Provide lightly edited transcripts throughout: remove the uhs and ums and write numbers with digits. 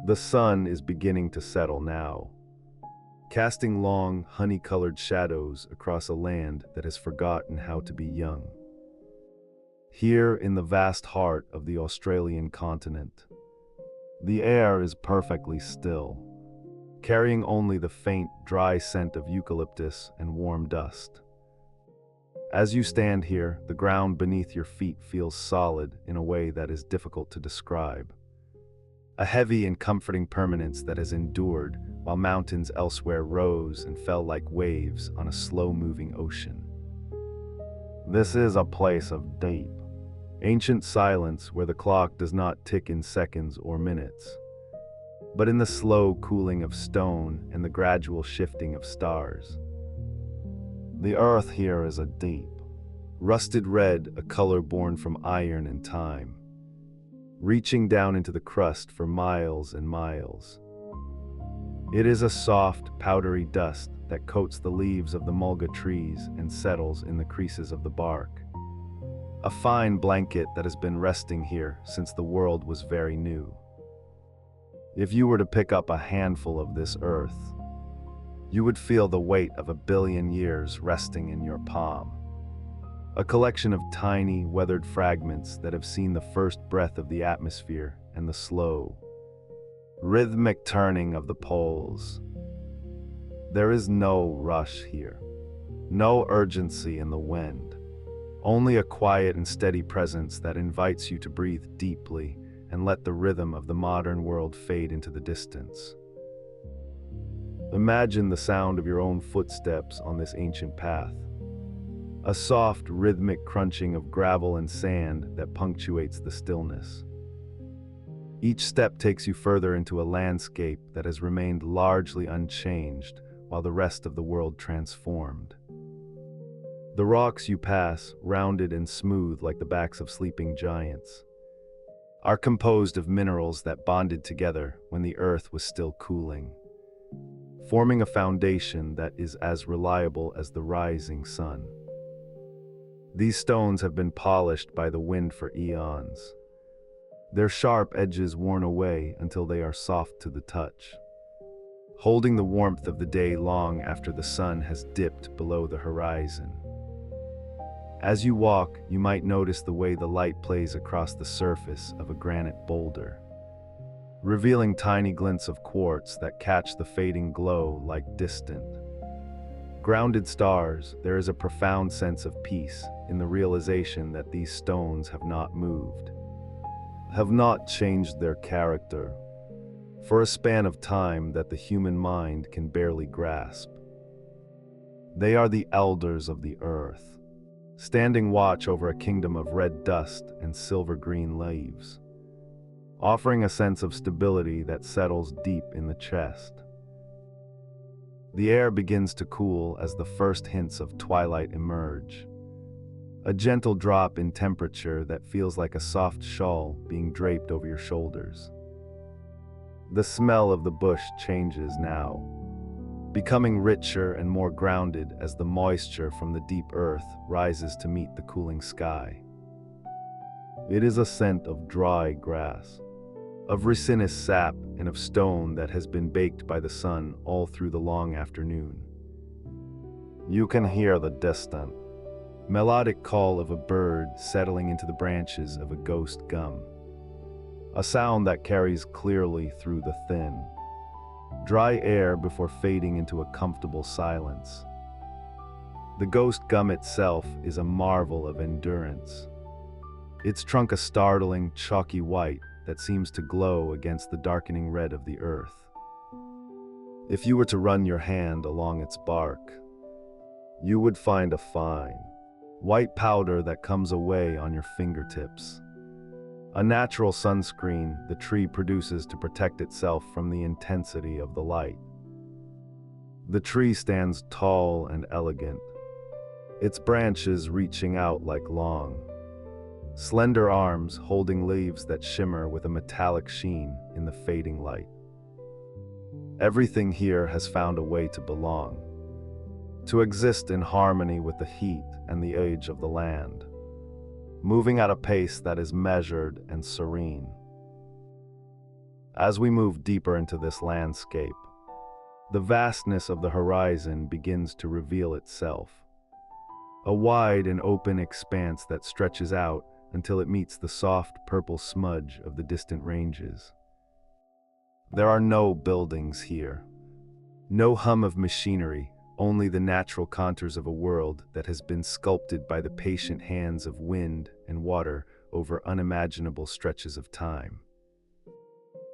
The sun is beginning to settle now, casting long, honey-colored shadows across a land that has forgotten how to be young. Here in the vast heart of the Australian continent, the air is perfectly still, carrying only the faint, dry scent of eucalyptus and warm dust. As you stand here, the ground beneath your feet feels solid in a way that is difficult to describe. A heavy and comforting permanence that has endured while mountains elsewhere rose and fell like waves on a slow-moving ocean. This is a place of deep, ancient silence where the clock does not tick in seconds or minutes, but in the slow cooling of stone and the gradual shifting of stars. The earth here is a deep, rusted red, a color born from iron and time, reaching down into the crust for miles and miles. It is a soft, powdery dust that coats the leaves of the mulga trees and settles in the creases of the bark. A fine blanket that has been resting here since the world was very new. If you were to pick up a handful of this earth, you would feel the weight of 1 billion years resting in your palm. A collection of tiny, weathered fragments that have seen the first breath of the atmosphere and the slow, rhythmic turning of the poles. There is no rush here, no urgency in the wind, only a quiet and steady presence that invites you to breathe deeply and let the rhythm of the modern world fade into the distance. Imagine the sound of your own footsteps on this ancient path. A soft, rhythmic crunching of gravel and sand that punctuates the stillness. Each step takes you further into a landscape that has remained largely unchanged while the rest of the world transformed. The rocks you pass, rounded and smooth like the backs of sleeping giants, are composed of minerals that bonded together when the earth was still cooling, forming a foundation that is as reliable as the rising sun. These stones have been polished by the wind for eons, their sharp edges worn away until they are soft to the touch, holding the warmth of the day long after the sun has dipped below the horizon. As you walk, you might notice the way the light plays across the surface of a granite boulder, revealing tiny glints of quartz that catch the fading glow like distant, grounded stars. There is a profound sense of peace in the realization that these stones have not moved, have not changed their character, for a span of time that the human mind can barely grasp. They are the elders of the earth, standing watch over a kingdom of red dust and silver-green leaves, offering a sense of stability that settles deep in the chest. The air begins to cool as the first hints of twilight emerge, a gentle drop in temperature that feels like a soft shawl being draped over your shoulders. The smell of the bush changes now, becoming richer and more grounded as the moisture from the deep earth rises to meet the cooling sky. It is a scent of dry grass, of resinous sap, and of stone that has been baked by the sun all through the long afternoon. You can hear the distant, melodic call of a bird settling into the branches of a ghost gum, a sound that carries clearly through the thin, dry air before fading into a comfortable silence. The ghost gum itself is a marvel of endurance, its trunk a startling, chalky white that seems to glow against the darkening red of the earth. If you were to run your hand along its bark, you would find a fine, white powder that comes away on your fingertips. A natural sunscreen the tree produces to protect itself from the intensity of the light. The tree stands tall and elegant, its branches reaching out like long, slender arms holding leaves that shimmer with a metallic sheen in the fading light. Everything here has found a way to belong, to exist in harmony with the heat and the age of the land, moving at a pace that is measured and serene. As we move deeper into this landscape, the vastness of the horizon begins to reveal itself. A wide and open expanse that stretches out until it meets the soft purple smudge of the distant ranges. There are no buildings here, no hum of machinery, only the natural contours of a world that has been sculpted by the patient hands of wind and water over unimaginable stretches of time.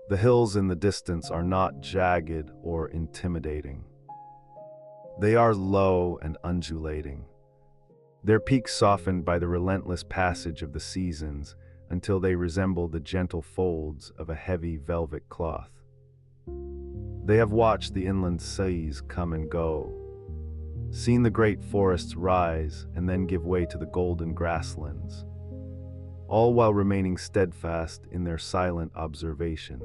The hills in the distance are not jagged or intimidating. They are low and undulating, their peaks softened by the relentless passage of the seasons until they resemble the gentle folds of a heavy velvet cloth. They have watched the inland seas come and go, seen the great forests rise and then give way to the golden grasslands, all while remaining steadfast in their silent observation.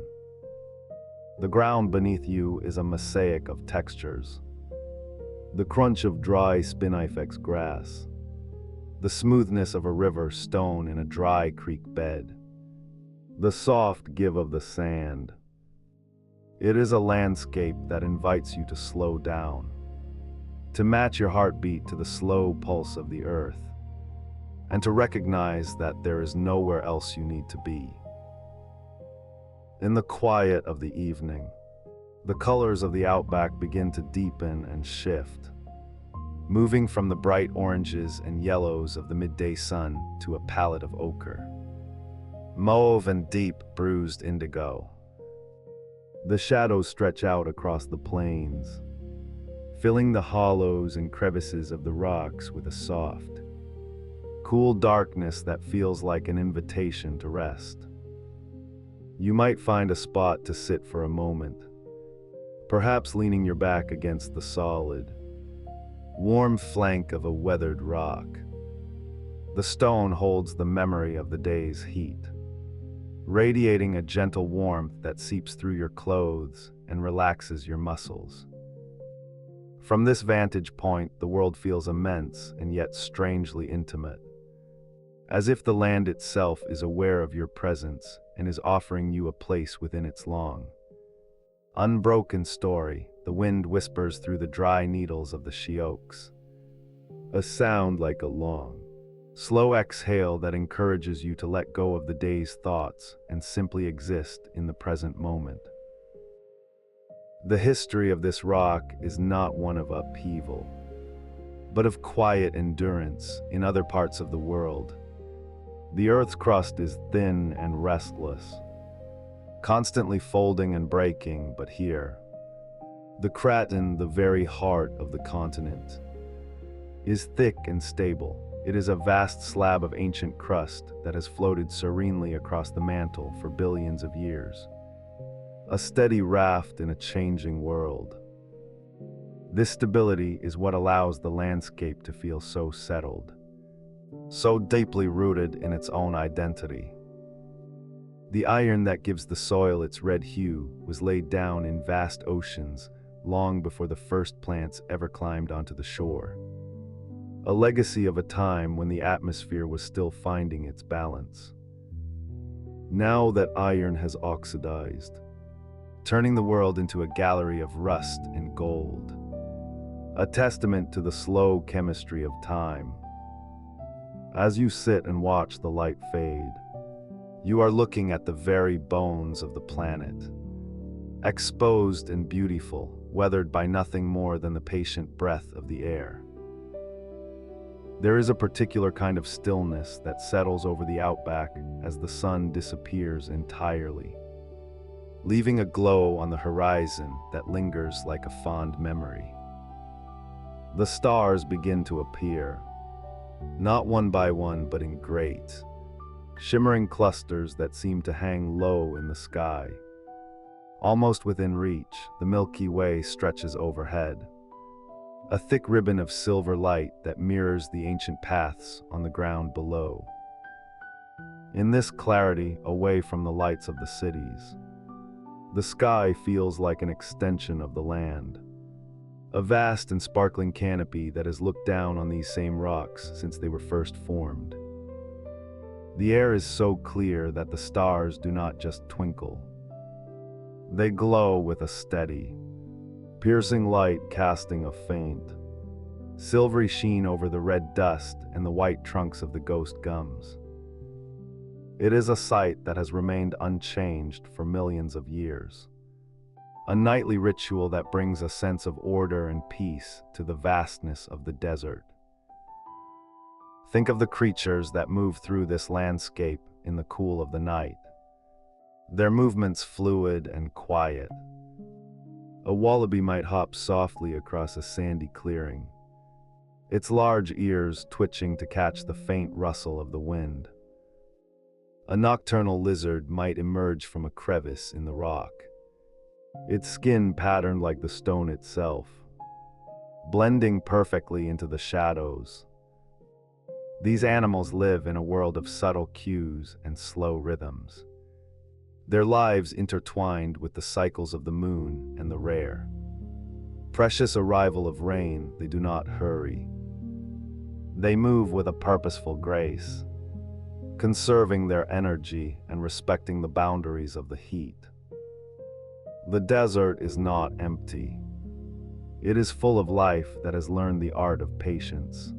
The ground beneath you is a mosaic of textures. The crunch of dry spinifex grass, the smoothness of a river stone in a dry creek bed, the soft give of the sand. It is a landscape that invites you to slow down, to match your heartbeat to the slow pulse of the earth, and to recognize that there is nowhere else you need to be. In the quiet of the evening, the colors of the outback begin to deepen and shift, moving from the bright oranges and yellows of the midday sun to a palette of ochre, mauve and deep bruised indigo. The shadows stretch out across the plains, filling the hollows and crevices of the rocks with a soft, cool darkness that feels like an invitation to rest. You might find a spot to sit for a moment, perhaps leaning your back against the solid, warm flank of a weathered rock. The stone holds the memory of the day's heat, radiating a gentle warmth that seeps through your clothes and relaxes your muscles. From this vantage point, the world feels immense and yet strangely intimate, as if the land itself is aware of your presence and is offering you a place within its long, unbroken story. The wind whispers through the dry needles of the she oaks, a sound like a long, slow exhale that encourages you to let go of the day's thoughts and simply exist in the present moment. The history of this rock is not one of upheaval, but of quiet endurance. In other parts of the world, the Earth's crust is thin and restless, constantly folding and breaking, but here, the craton, the very heart of the continent, is thick and stable. It is a vast slab of ancient crust that has floated serenely across the mantle for billions of years, a steady raft in a changing world. This stability is what allows the landscape to feel so settled, so deeply rooted in its own identity. The iron that gives the soil its red hue was laid down in vast oceans long before the first plants ever climbed onto the shore, a legacy of a time when the atmosphere was still finding its balance. Now that iron has oxidized, turning the world into a gallery of rust and gold, a testament to the slow chemistry of time. As you sit and watch the light fade, you are looking at the very bones of the planet, exposed and beautiful, weathered by nothing more than the patient breath of the air. There is a particular kind of stillness that settles over the outback as the sun disappears entirely, leaving a glow on the horizon that lingers like a fond memory. The stars begin to appear, not one by one, but in great, shimmering clusters that seem to hang low in the sky. Almost within reach, the Milky Way stretches overhead, a thick ribbon of silver light that mirrors the ancient paths on the ground below. In this clarity, away from the lights of the cities, the sky feels like an extension of the land, a vast and sparkling canopy that has looked down on these same rocks since they were first formed. The air is so clear that the stars do not just twinkle. They glow with a steady, piercing light casting a faint, silvery sheen over the red dust and the white trunks of the ghost gums. It is a sight that has remained unchanged for millions of years. A nightly ritual that brings a sense of order and peace to the vastness of the desert. Think of the creatures that move through this landscape in the cool of the night. Their movements fluid and quiet. A wallaby might hop softly across a sandy clearing, its large ears twitching to catch the faint rustle of the wind. A nocturnal lizard might emerge from a crevice in the rock, its skin patterned like the stone itself, blending perfectly into the shadows. These animals live in a world of subtle cues and slow rhythms, their lives intertwined with the cycles of the moon and the rare, precious arrival of rain. They do not hurry. They move with a purposeful grace, conserving their energy and respecting the boundaries of the heat. The desert is not empty. It is full of life that has learned the art of patience.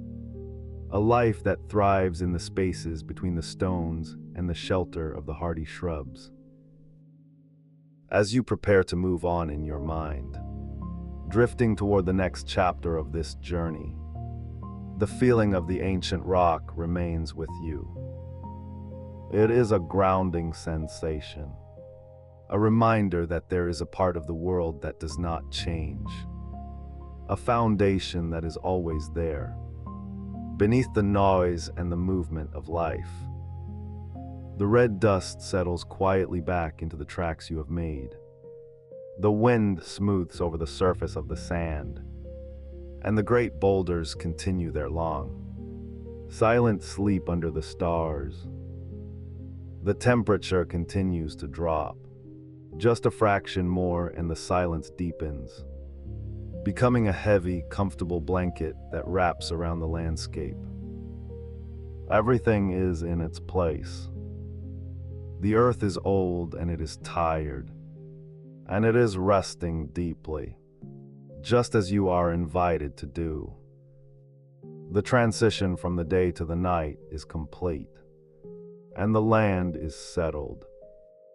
A life that thrives in the spaces between the stones and the shelter of the hardy shrubs. As you prepare to move on in your mind, drifting toward the next chapter of this journey, the feeling of the ancient rock remains with you. It is a grounding sensation, a reminder that there is a part of the world that does not change, a foundation that is always there, beneath the noise and the movement of life. The red dust settles quietly back into the tracks you have made. The wind smooths over the surface of the sand, and the great boulders continue their long, silent sleep under the stars. The temperature continues to drop, just a fraction more, and the silence deepens, becoming a heavy, comfortable blanket that wraps around the landscape. Everything is in its place. The earth is old and it is tired, and it is resting deeply, just as you are invited to do. The transition from the day to the night is complete, and the land is settled,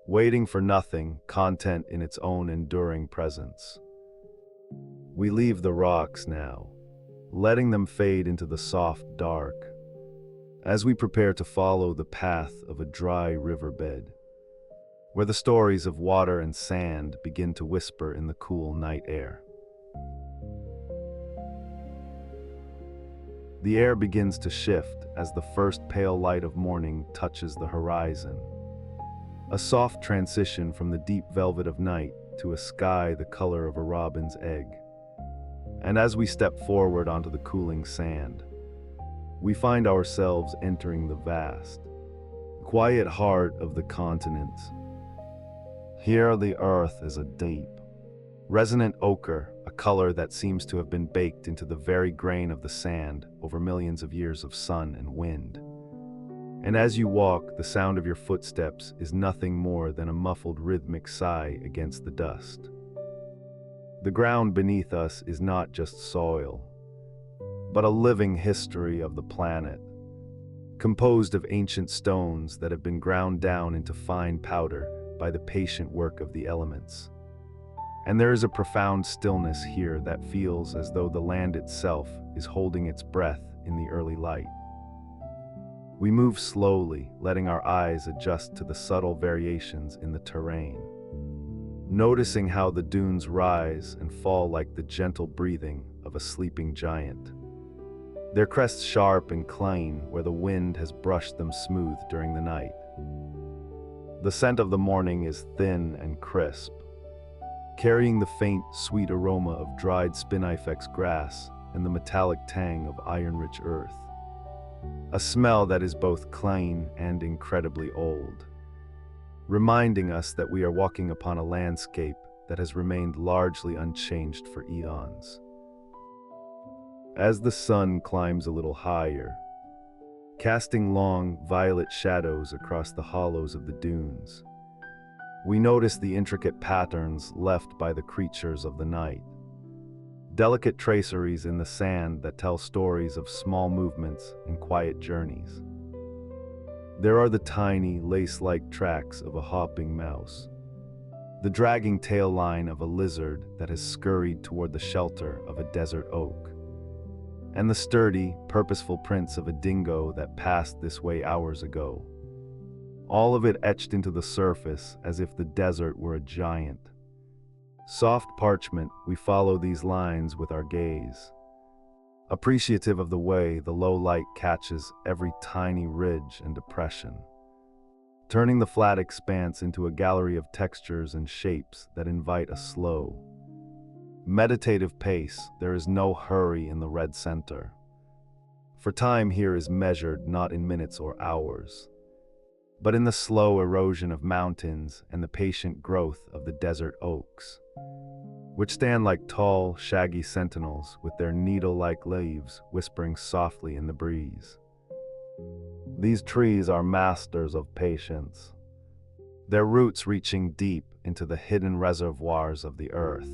waiting for nothing, content in its own enduring presence. We leave the rocks now, letting them fade into the soft dark, as we prepare to follow the path of a dry riverbed, where the stories of water and sand begin to whisper in the cool night air. The air begins to shift as the first pale light of morning touches the horizon, a soft transition from the deep velvet of night to a sky the color of a robin's egg. And as we step forward onto the cooling sand, we find ourselves entering the vast, quiet heart of the continent. Here the earth is a deep, resonant ochre, a color that seems to have been baked into the very grain of the sand over millions of years of sun and wind. And as you walk, the sound of your footsteps is nothing more than a muffled rhythmic sigh against the dust. The ground beneath us is not just soil, but a living history of the planet, composed of ancient stones that have been ground down into fine powder by the patient work of the elements. And there is a profound stillness here that feels as though the land itself is holding its breath in the early light. We move slowly, letting our eyes adjust to the subtle variations in the terrain, noticing how the dunes rise and fall like the gentle breathing of a sleeping giant, their crests sharp and clean where the wind has brushed them smooth during the night. The scent of the morning is thin and crisp, carrying the faint, sweet aroma of dried spinifex grass and the metallic tang of iron-rich earth, a smell that is both clean and incredibly old, reminding us that we are walking upon a landscape that has remained largely unchanged for eons. As the sun climbs a little higher, casting long, violet shadows across the hollows of the dunes, We notice the intricate patterns left by the creatures of the night. Delicate traceries in the sand that tell stories of small movements and quiet journeys. There are the tiny, lace-like tracks of a hopping mouse, the dragging tail line of a lizard that has scurried toward the shelter of a desert oak, and the sturdy, purposeful prints of a dingo that passed this way hours ago. All of it etched into the surface as if the desert were a giant. Soft parchment, we follow these lines with our gaze, appreciative of the way the low light catches every tiny ridge and depression, turning the flat expanse into a gallery of textures and shapes that invite a slow, meditative pace. There is no hurry in the red center, for time here is measured not in minutes or hours, but in the slow erosion of mountains and the patient growth of the desert oaks, which stand like tall, shaggy sentinels with their needle-like leaves whispering softly in the breeze. These trees are masters of patience, their roots reaching deep into the hidden reservoirs of the earth,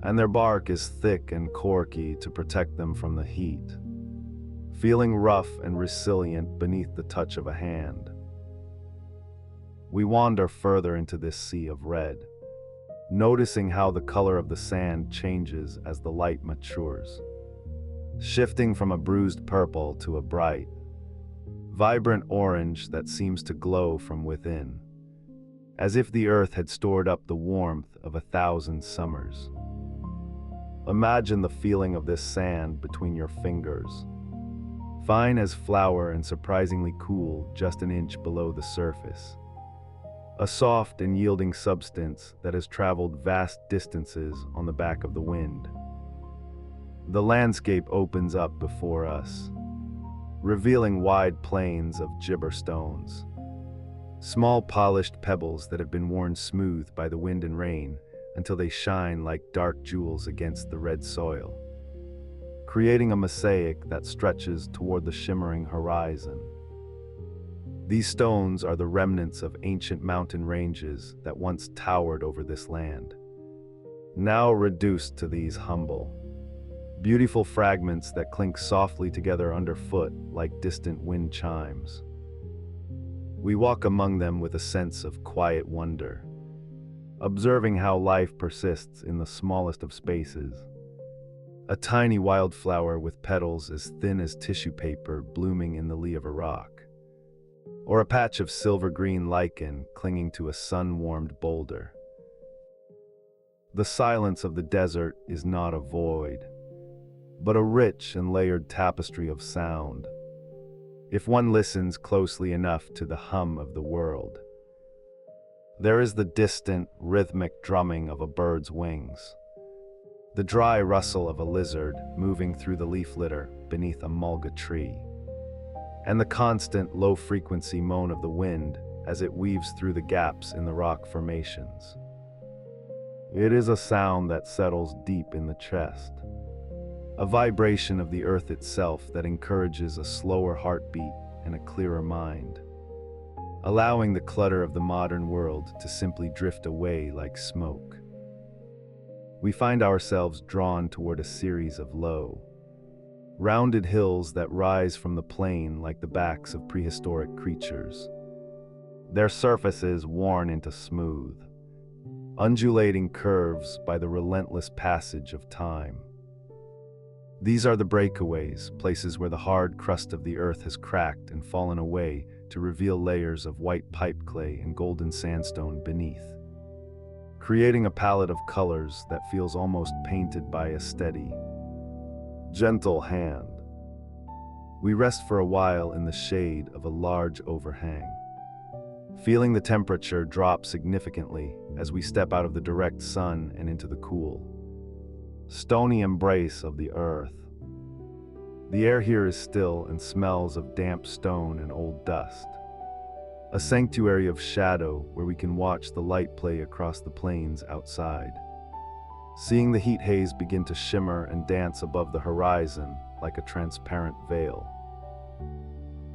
and their bark is thick and corky to protect them from the heat, feeling rough and resilient beneath the touch of a hand. We wander further into this sea of red, noticing how the color of the sand changes as the light matures, shifting from a bruised purple to a bright, vibrant orange that seems to glow from within, as if the earth had stored up the warmth of 1,000 summers. Imagine the feeling of this sand between your fingers, fine as flour and surprisingly cool just an inch below the surface. A soft and yielding substance that has traveled vast distances on the back of the wind. The landscape opens up before us, revealing wide plains of gibber stones, small polished pebbles that have been worn smooth by the wind and rain until they shine like dark jewels against the red soil, creating a mosaic that stretches toward the shimmering horizon. These stones are the remnants of ancient mountain ranges that once towered over this land, now reduced to these humble, beautiful fragments that clink softly together underfoot like distant wind chimes. We walk among them with a sense of quiet wonder, observing how life persists in the smallest of spaces. A tiny wildflower with petals as thin as tissue paper blooming in the lee of a rock, or a patch of silver-green lichen clinging to a sun-warmed boulder. The silence of the desert is not a void, but a rich and layered tapestry of sound, if one listens closely enough to the hum of the world. There is the distant, rhythmic drumming of a bird's wings, the dry rustle of a lizard moving through the leaf litter beneath a mulga tree, and the constant low-frequency moan of the wind as it weaves through the gaps in the rock formations. It is a sound that settles deep in the chest, a vibration of the earth itself that encourages a slower heartbeat and a clearer mind, allowing the clutter of the modern world to simply drift away like smoke. We find ourselves drawn toward a series of low, rounded hills that rise from the plain like the backs of prehistoric creatures, their surfaces worn into smooth, undulating curves by the relentless passage of time. These are the breakaways, places where the hard crust of the earth has cracked and fallen away to reveal layers of white pipe clay and golden sandstone beneath, creating a palette of colors that feels almost painted by a steady, gentle hand. We rest for a while in the shade of a large overhang, feeling the temperature drop significantly as we step out of the direct sun and into the cool, stony embrace of the earth. The air here is still and smells of damp stone and old dust, a sanctuary of shadow where we can watch the light play across the plains outside, seeing the heat haze begin to shimmer and dance above the horizon like a transparent veil.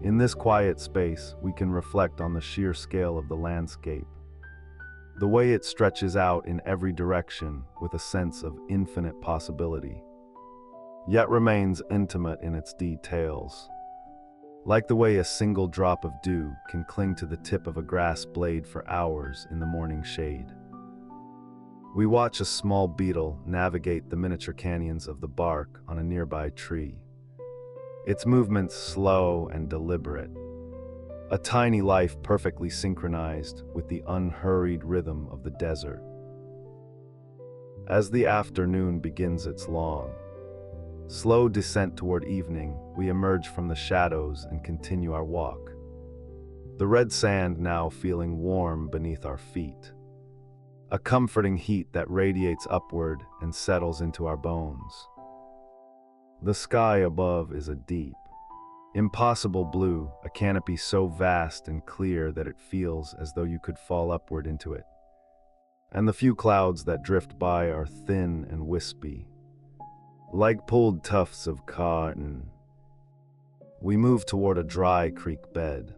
In this quiet space, we can reflect on the sheer scale of the landscape, the way it stretches out in every direction with a sense of infinite possibility, yet remains intimate in its details, like the way a single drop of dew can cling to the tip of a grass blade for hours in the morning shade. We watch a small beetle navigate the miniature canyons of the bark on a nearby tree, its movements slow and deliberate, a tiny life perfectly synchronized with the unhurried rhythm of the desert. As the afternoon begins its long, slow descent toward evening, we emerge from the shadows and continue our walk, the red sand now feeling warm beneath our feet, a comforting heat that radiates upward and settles into our bones. The sky above is a deep, impossible blue, a canopy so vast and clear that it feels as though you could fall upward into it. And the few clouds that drift by are thin and wispy, like pulled tufts of cotton. We move toward a dry creek bed,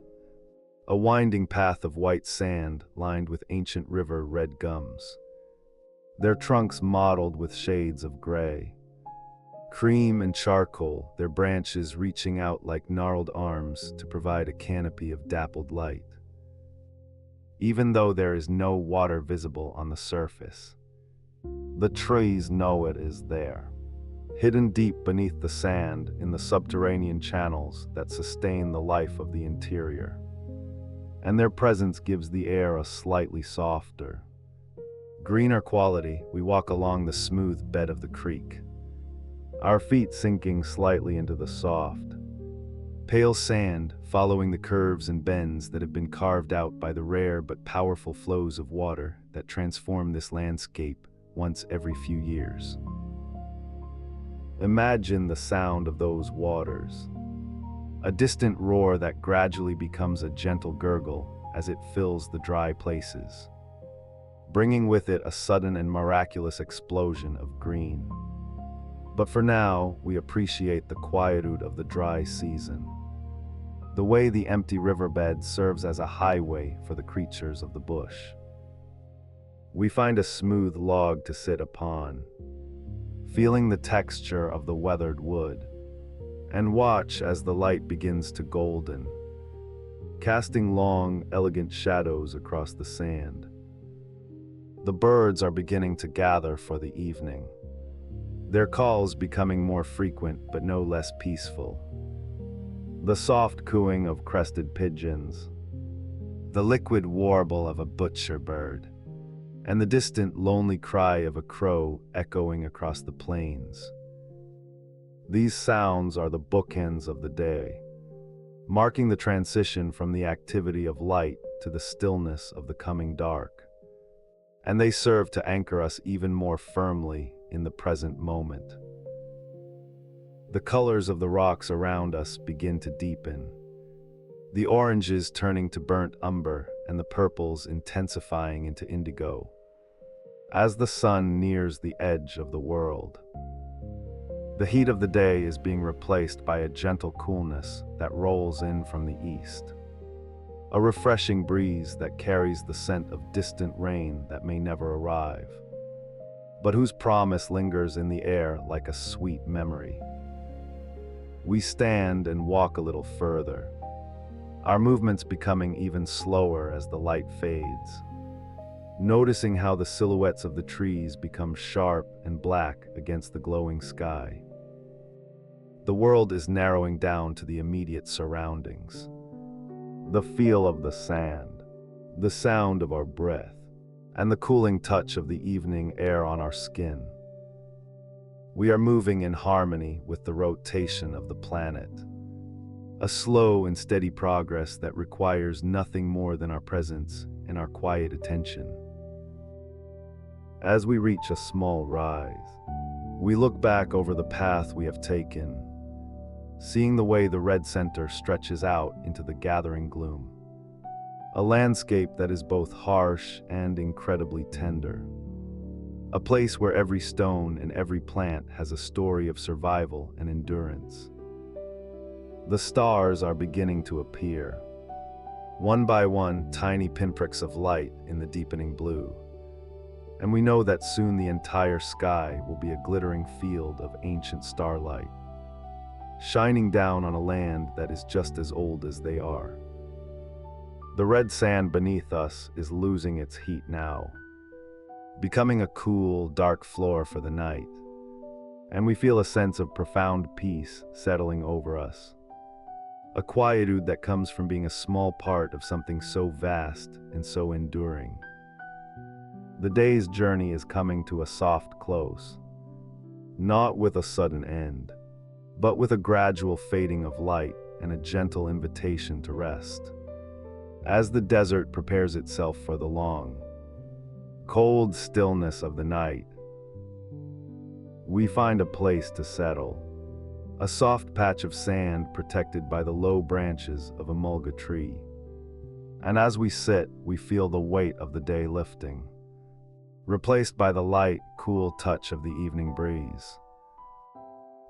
a winding path of white sand lined with ancient river red gums, their trunks mottled with shades of gray, cream and charcoal, their branches reaching out like gnarled arms to provide a canopy of dappled light. Even though there is no water visible on the surface, the trees know it is there, hidden deep beneath the sand in the subterranean channels that sustain the life of the interior. And their presence gives the air a slightly softer, greener quality. We walk along the smooth bed of the creek, our feet sinking slightly into the soft, pale sand, following the curves and bends that have been carved out by the rare but powerful flows of water that transform this landscape once every few years. Imagine the sound of those waters, a distant roar that gradually becomes a gentle gurgle as it fills the dry places, bringing with it a sudden and miraculous explosion of green. But for now, we appreciate the quietude of the dry season, the way the empty riverbed serves as a highway for the creatures of the bush. We find a smooth log to sit upon, feeling the texture of the weathered wood, and watch as the light begins to golden, casting long, elegant shadows across the sand. The birds are beginning to gather for the evening, their calls becoming more frequent but no less peaceful. The soft cooing of crested pigeons, the liquid warble of a butcher bird, and the distant lonely cry of a crow echoing across the plains. These sounds are the bookends of the day, marking the transition from the activity of light to the stillness of the coming dark. And they serve to anchor us even more firmly in the present moment. The colors of the rocks around us begin to deepen, the oranges turning to burnt umber and the purples intensifying into indigo, as the sun nears the edge of the world. The heat of the day is being replaced by a gentle coolness that rolls in from the east, a refreshing breeze that carries the scent of distant rain that may never arrive, but whose promise lingers in the air like a sweet memory. We stand and walk a little further, our movements becoming even slower as the light fades, noticing how the silhouettes of the trees become sharp and black against the glowing sky. The world is narrowing down to the immediate surroundings. The feel of the sand, the sound of our breath, and the cooling touch of the evening air on our skin. We are moving in harmony with the rotation of the planet, a slow and steady progress that requires nothing more than our presence and our quiet attention. As we reach a small rise, we look back over the path we have taken, seeing the way the red center stretches out into the gathering gloom, a landscape that is both harsh and incredibly tender, a place where every stone and every plant has a story of survival and endurance. The stars are beginning to appear, one by one, tiny pinpricks of light in the deepening blue. And we know that soon the entire sky will be a glittering field of ancient starlight, shining down on a land that is just as old as they are. The red sand beneath us is losing its heat now, becoming a cool, dark floor for the night, and we feel a sense of profound peace settling over us. A quietude that comes from being a small part of something so vast and so enduring. The day's journey is coming to a soft close, not with a sudden end, but with a gradual fading of light and a gentle invitation to rest. As the desert prepares itself for the long, cold stillness of the night, we find a place to settle, a soft patch of sand protected by the low branches of a mulga tree. And as we sit, we feel the weight of the day lifting, replaced by the light, cool touch of the evening breeze.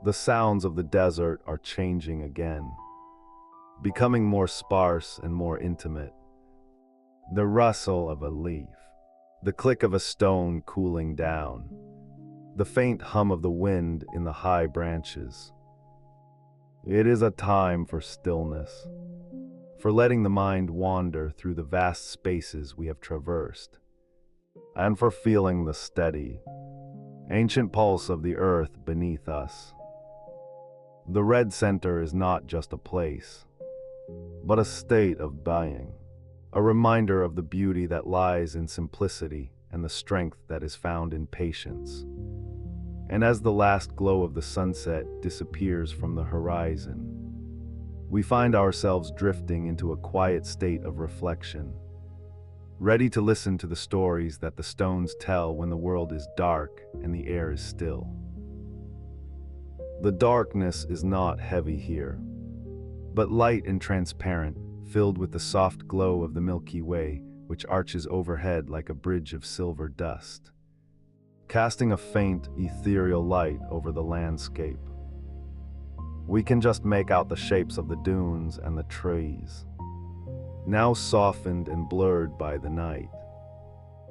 The sounds of the desert are changing again, becoming more sparse and more intimate. The rustle of a leaf, the click of a stone cooling down, the faint hum of the wind in the high branches. It is a time for stillness, for letting the mind wander through the vast spaces we have traversed, and for feeling the steady, ancient pulse of the earth beneath us. The red center is not just a place, but a state of being, a reminder of the beauty that lies in simplicity and the strength that is found in patience. And as the last glow of the sunset disappears from the horizon, we find ourselves drifting into a quiet state of reflection, ready to listen to the stories that the stones tell when the world is dark and the air is still. The darkness is not heavy here, but light and transparent, filled with the soft glow of the Milky Way, which arches overhead like a bridge of silver dust, casting a faint, ethereal light over the landscape. We can just make out the shapes of the dunes and the trees, now softened and blurred by the night,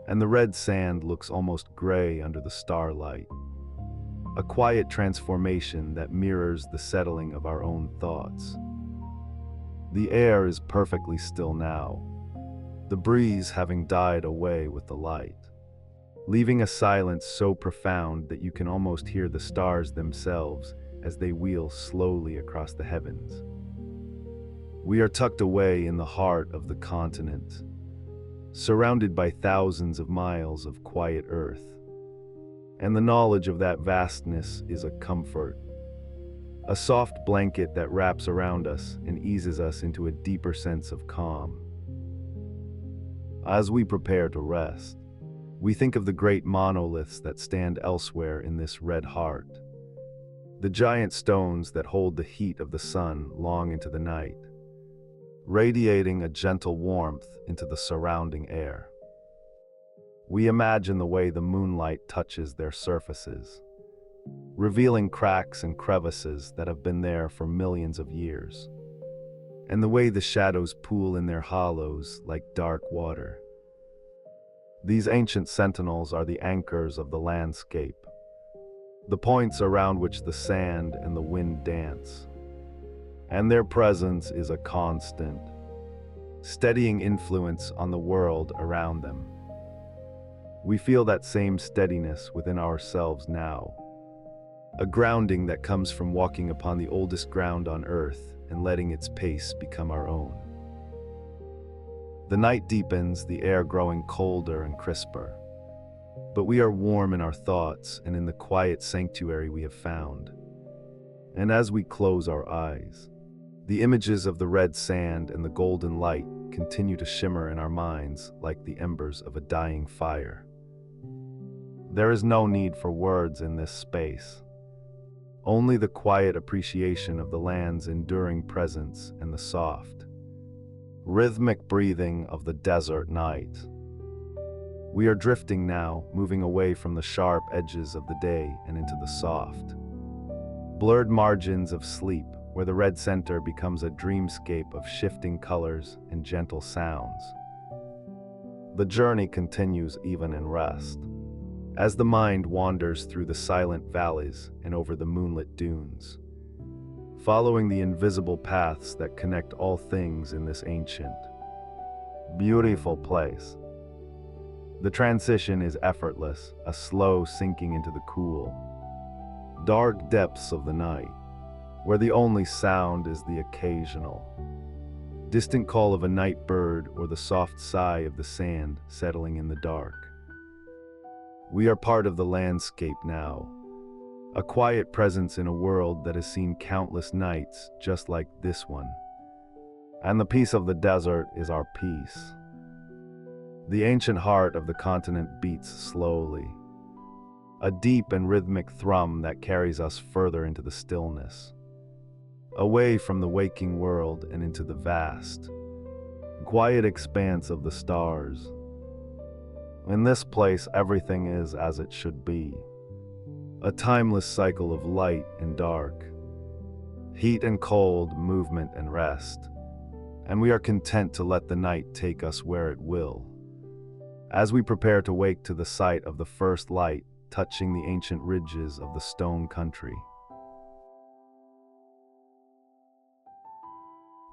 and the red sand looks almost gray under the starlight, a quiet transformation that mirrors the settling of our own thoughts. The air is perfectly still now, the breeze having died away with the light, leaving a silence so profound that you can almost hear the stars themselves as they wheel slowly across the heavens. We are tucked away in the heart of the continent, surrounded by thousands of miles of quiet earth, and the knowledge of that vastness is a comfort, a soft blanket that wraps around us and eases us into a deeper sense of calm. As we prepare to rest, we think of the great monoliths that stand elsewhere in this red heart, the giant stones that hold the heat of the sun long into the night, radiating a gentle warmth into the surrounding air. We imagine the way the moonlight touches their surfaces, revealing cracks and crevices that have been there for millions of years, and the way the shadows pool in their hollows like dark water. These ancient sentinels are the anchors of the landscape, the points around which the sand and the wind dance, and their presence is a constant, steadying influence on the world around them. We feel that same steadiness within ourselves now, a grounding that comes from walking upon the oldest ground on earth and letting its pace become our own. The night deepens, the air growing colder and crisper, but we are warm in our thoughts and in the quiet sanctuary we have found. And as we close our eyes, the images of the red sand and the golden light continue to shimmer in our minds like the embers of a dying fire. There is no need for words in this space, only the quiet appreciation of the land's enduring presence and the soft, rhythmic breathing of the desert night. We are drifting now, moving away from the sharp edges of the day and into the soft, blurred margins of sleep where the red center becomes a dreamscape of shifting colors and gentle sounds. The journey continues even in rest, as the mind wanders through the silent valleys and over the moonlit dunes, following the invisible paths that connect all things in this ancient, beautiful place. The transition is effortless, a slow sinking into the cool, dark depths of the night, where the only sound is the occasional, distant call of a night bird or the soft sigh of the sand settling in the dark. We are part of the landscape now, a quiet presence in a world that has seen countless nights just like this one. And the peace of the desert is our peace. The ancient heart of the continent beats slowly, a deep and rhythmic thrum that carries us further into the stillness, away from the waking world and into the vast, quiet expanse of the stars. In this place, everything is as it should be, a timeless cycle of light and dark, heat and cold, movement and rest, and we are content to let the night take us where it will. As we prepare to wake to the sight of the first light touching the ancient ridges of the stone country.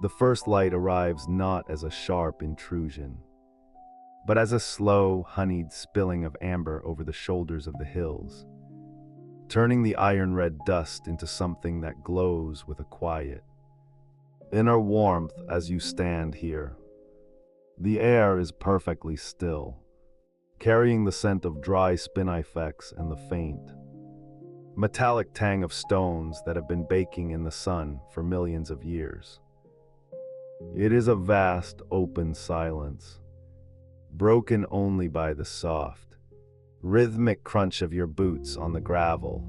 The first light arrives not as a sharp intrusion, but as a slow, honeyed spilling of amber over the shoulders of the hills, turning the iron-red dust into something that glows with a quiet, inner warmth as you stand here. The air is perfectly still, carrying the scent of dry spinifex and the faint, metallic tang of stones that have been baking in the sun for millions of years. It is a vast, open silence, broken only by the soft, rhythmic crunch of your boots on the gravel,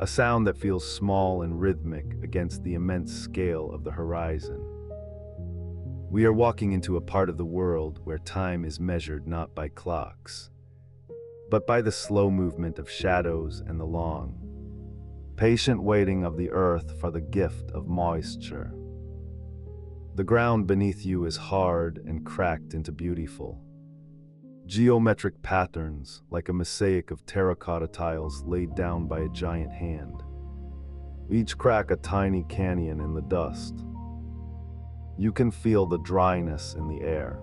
a sound that feels small and rhythmic against the immense scale of the horizon. We are walking into a part of the world where time is measured not by clocks, but by the slow movement of shadows and the long, patient waiting of the earth for the gift of moisture. The ground beneath you is hard and cracked into beautiful, geometric patterns like a mosaic of terracotta tiles laid down by a giant hand, each crack a tiny canyon in the dust. You can feel the dryness in the air,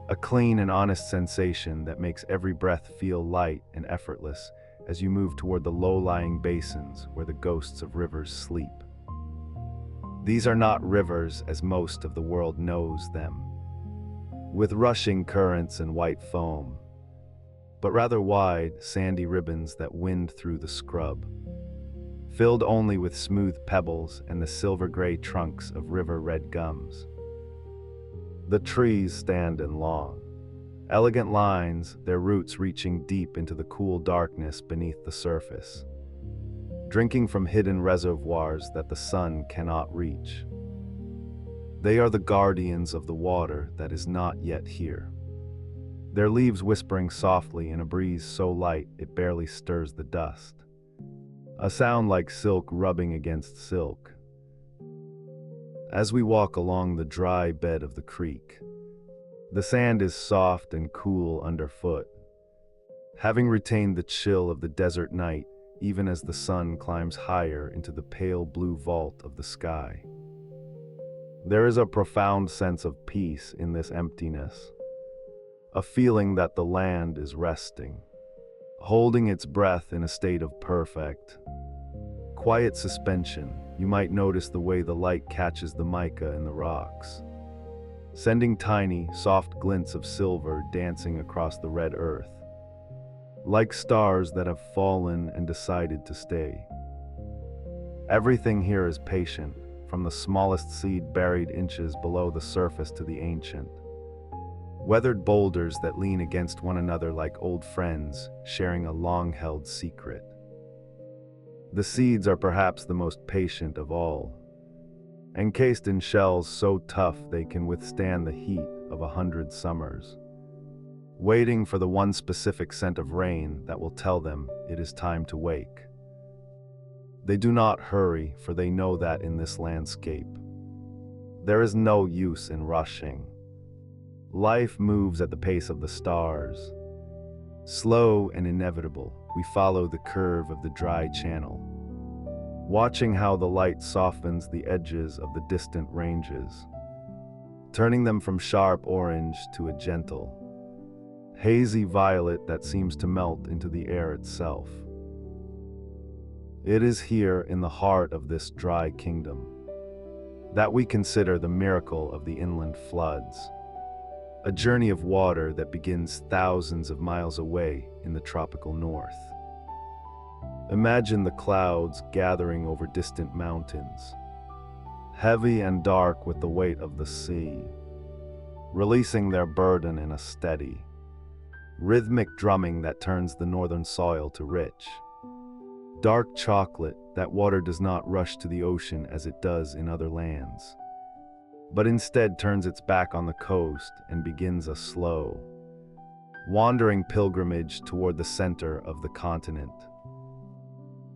a clean and honest sensation that makes every breath feel light and effortless as you move toward the low-lying basins where the ghosts of rivers sleep. These are not rivers as most of the world knows them, with rushing currents and white foam, but rather wide, sandy ribbons that wind through the scrub, filled only with smooth pebbles and the silver-gray trunks of river-red gums. The trees stand in long, elegant lines, their roots reaching deep into the cool darkness beneath the surface, drinking from hidden reservoirs that the sun cannot reach. They are the guardians of the water that is not yet here, their leaves whispering softly in a breeze so light it barely stirs the dust, a sound like silk rubbing against silk. As we walk along the dry bed of the creek, the sand is soft and cool underfoot, having retained the chill of the desert night even as the sun climbs higher into the pale blue vault of the sky. There is a profound sense of peace in this emptiness, a feeling that the land is resting, holding its breath in a state of perfect, quiet suspension. You might notice the way the light catches the mica in the rocks, sending tiny, soft glints of silver dancing across the red earth, like stars that have fallen and decided to stay. Everything here is patient, from the smallest seed buried inches below the surface to the ancient, weathered boulders that lean against one another like old friends sharing a long-held secret. The seeds are perhaps the most patient of all, encased in shells so tough they can withstand the heat of 100 summers, waiting for the one specific scent of rain that will tell them it is time to wake. They do not hurry, for they know that in this landscape, there is no use in rushing. Life moves at the pace of the stars. Slow and inevitable, we follow the curve of the dry channel, watching how the light softens the edges of the distant ranges, turning them from sharp orange to a gentle, hazy violet that seems to melt into the air itself. It is here in the heart of this dry kingdom that we consider the miracle of the inland floods, a journey of water that begins thousands of miles away in the tropical north. Imagine the clouds gathering over distant mountains, heavy and dark with the weight of the sea, releasing their burden in a steady, rhythmic drumming that turns the northern soil to rich, dark chocolate. That water does not rush to the ocean as it does in other lands, but instead turns its back on the coast and begins a slow, wandering pilgrimage toward the center of the continent.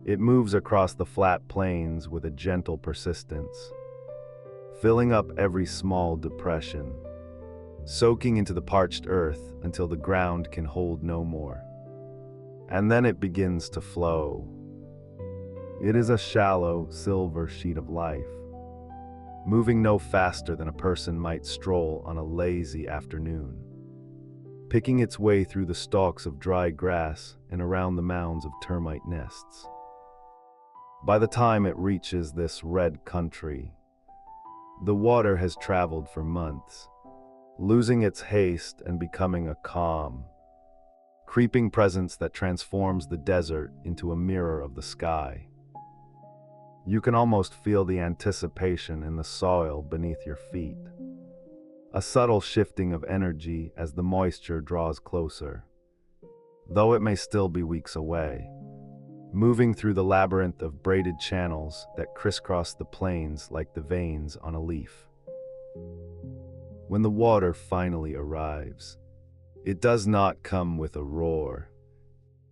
It moves across the flat plains with a gentle persistence, filling up every small depression, soaking into the parched earth until the ground can hold no more. And then it begins to flow. It is a shallow, silver sheet of life, moving no faster than a person might stroll on a lazy afternoon, picking its way through the stalks of dry grass and around the mounds of termite nests. By the time it reaches this red country, the water has traveled for months, losing its haste and becoming a calm, creeping presence that transforms the desert into a mirror of the sky. You can almost feel the anticipation in the soil beneath your feet, a subtle shifting of energy as the moisture draws closer, though it may still be weeks away, moving through the labyrinth of braided channels that crisscross the plains like the veins on a leaf. When the water finally arrives, it does not come with a roar,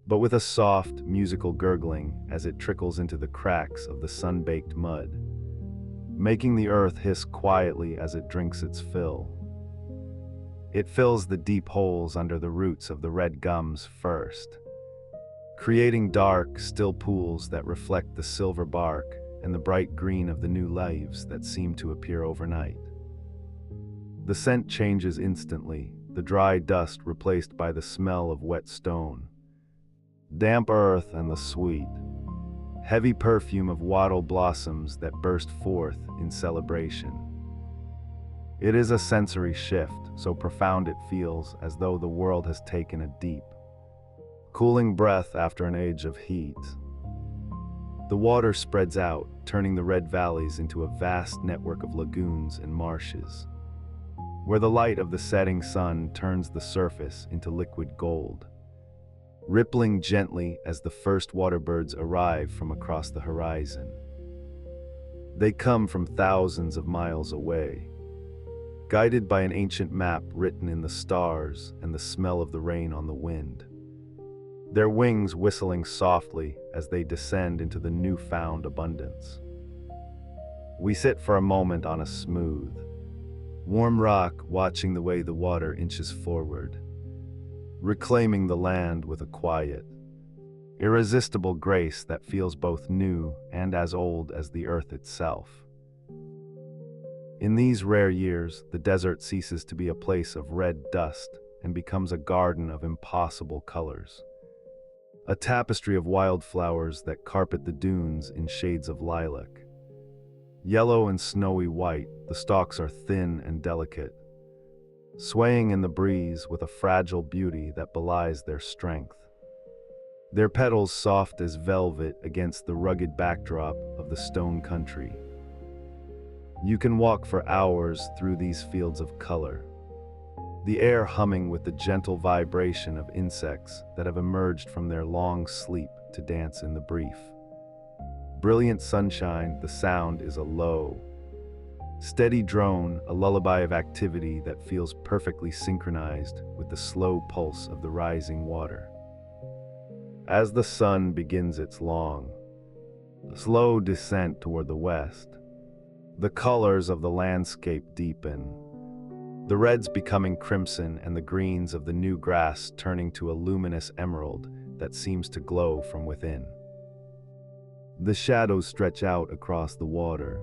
but with a soft, musical gurgling as it trickles into the cracks of the sun-baked mud, making the earth hiss quietly as it drinks its fill. It fills the deep holes under the roots of the red gums first, creating dark, still pools that reflect the silver bark and the bright green of the new leaves that seem to appear overnight. The scent changes instantly, the dry dust replaced by the smell of wet stone, damp earth, and the sweet, heavy perfume of wattle blossoms that burst forth in celebration. It is a sensory shift, so profound it feels as though the world has taken a deep, cooling breath after an age of heat. The water spreads out, turning the red valleys into a vast network of lagoons and marshes, where the light of the setting sun turns the surface into liquid gold, rippling gently as the first waterbirds arrive from across the horizon. They come from thousands of miles away, guided by an ancient map written in the stars and the smell of the rain on the wind, their wings whistling softly as they descend into the newfound abundance. We sit for a moment on a smooth, warm rock, watching the way the water inches forward, reclaiming the land with a quiet, irresistible grace that feels both new and as old as the earth itself. In these rare years, the desert ceases to be a place of red dust and becomes a garden of impossible colors, a tapestry of wildflowers that carpet the dunes in shades of lilac. Yellow and snowy white, the stalks are thin and delicate, swaying in the breeze with a fragile beauty that belies their strength. Their petals soft as velvet against the rugged backdrop of the stone country. You can walk for hours through these fields of color, the air humming with the gentle vibration of insects that have emerged from their long sleep to dance in the brief, brilliant sunshine. The sound is a low, steady drone, a lullaby of activity that feels perfectly synchronized with the slow pulse of the rising water. As the sun begins its long, Slow descent toward the west. The colors of the landscape deepen, the reds becoming crimson and the greens of the new grass turning to a luminous emerald that seems to glow from within. The shadows stretch out across the water,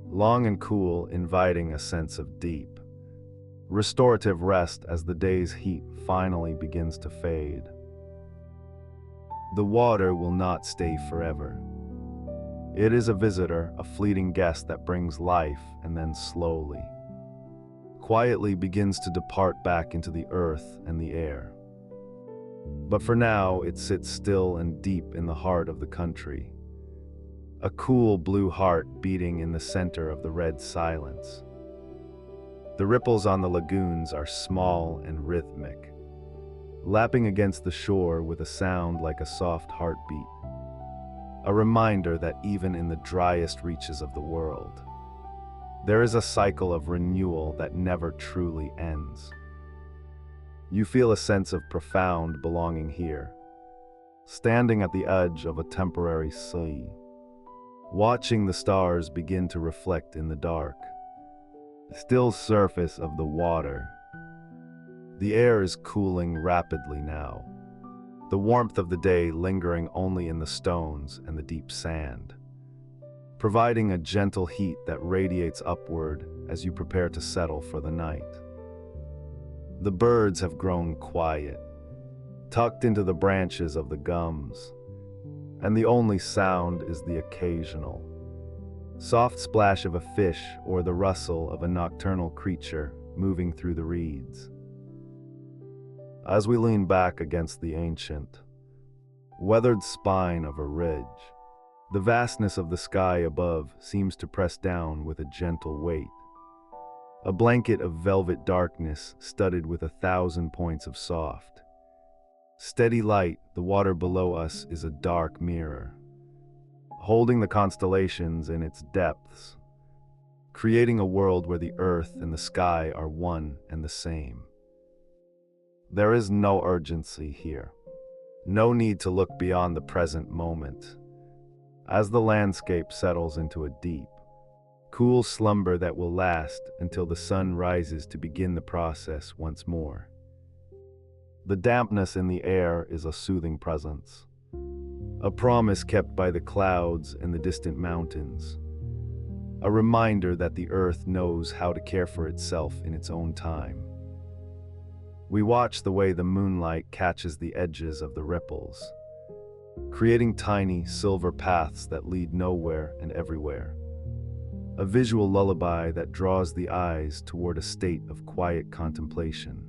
long and cool, inviting a sense of deep, restorative rest as the day's heat finally begins to fade. The water will not stay forever. It is a visitor, a fleeting guest that brings life and then slowly, quietly begins to depart back into the earth and the air. But for now, it sits still and deep in the heart of the country, a cool blue heart beating in the center of the red silence. The ripples on the lagoons are small and rhythmic, lapping against the shore with a sound like a soft heartbeat. A reminder that even in the driest reaches of the world, there is a cycle of renewal that never truly ends. You feel a sense of profound belonging here, standing at the edge of a temporary sea, watching the stars begin to reflect in the dark, still surface of the water. The air is cooling rapidly now, the warmth of the day lingering only in the stones and the deep sand, providing a gentle heat that radiates upward as you prepare to settle for the night. The birds have grown quiet, tucked into the branches of the gums, and the only sound is the occasional soft splash of a fish or the rustle of a nocturnal creature moving through the reeds. As we lean back against the ancient, weathered spine of a ridge, the vastness of the sky above seems to press down with a gentle weight, a blanket of velvet darkness studded with 1,000 points of soft, steady light. The water below us is a dark mirror, holding the constellations in its depths, creating a world where the earth and the sky are one and the same. There is no urgency here, no need to look beyond the present moment, as the landscape settles into a deep, cool slumber that will last until the sun rises to begin the process once more. The dampness in the air is a soothing presence, a promise kept by the clouds and the distant mountains, a reminder that the earth knows how to care for itself in its own time. We watch the way the moonlight catches the edges of the ripples, creating tiny silver paths that lead nowhere and everywhere, a visual lullaby that draws the eyes toward a state of quiet contemplation.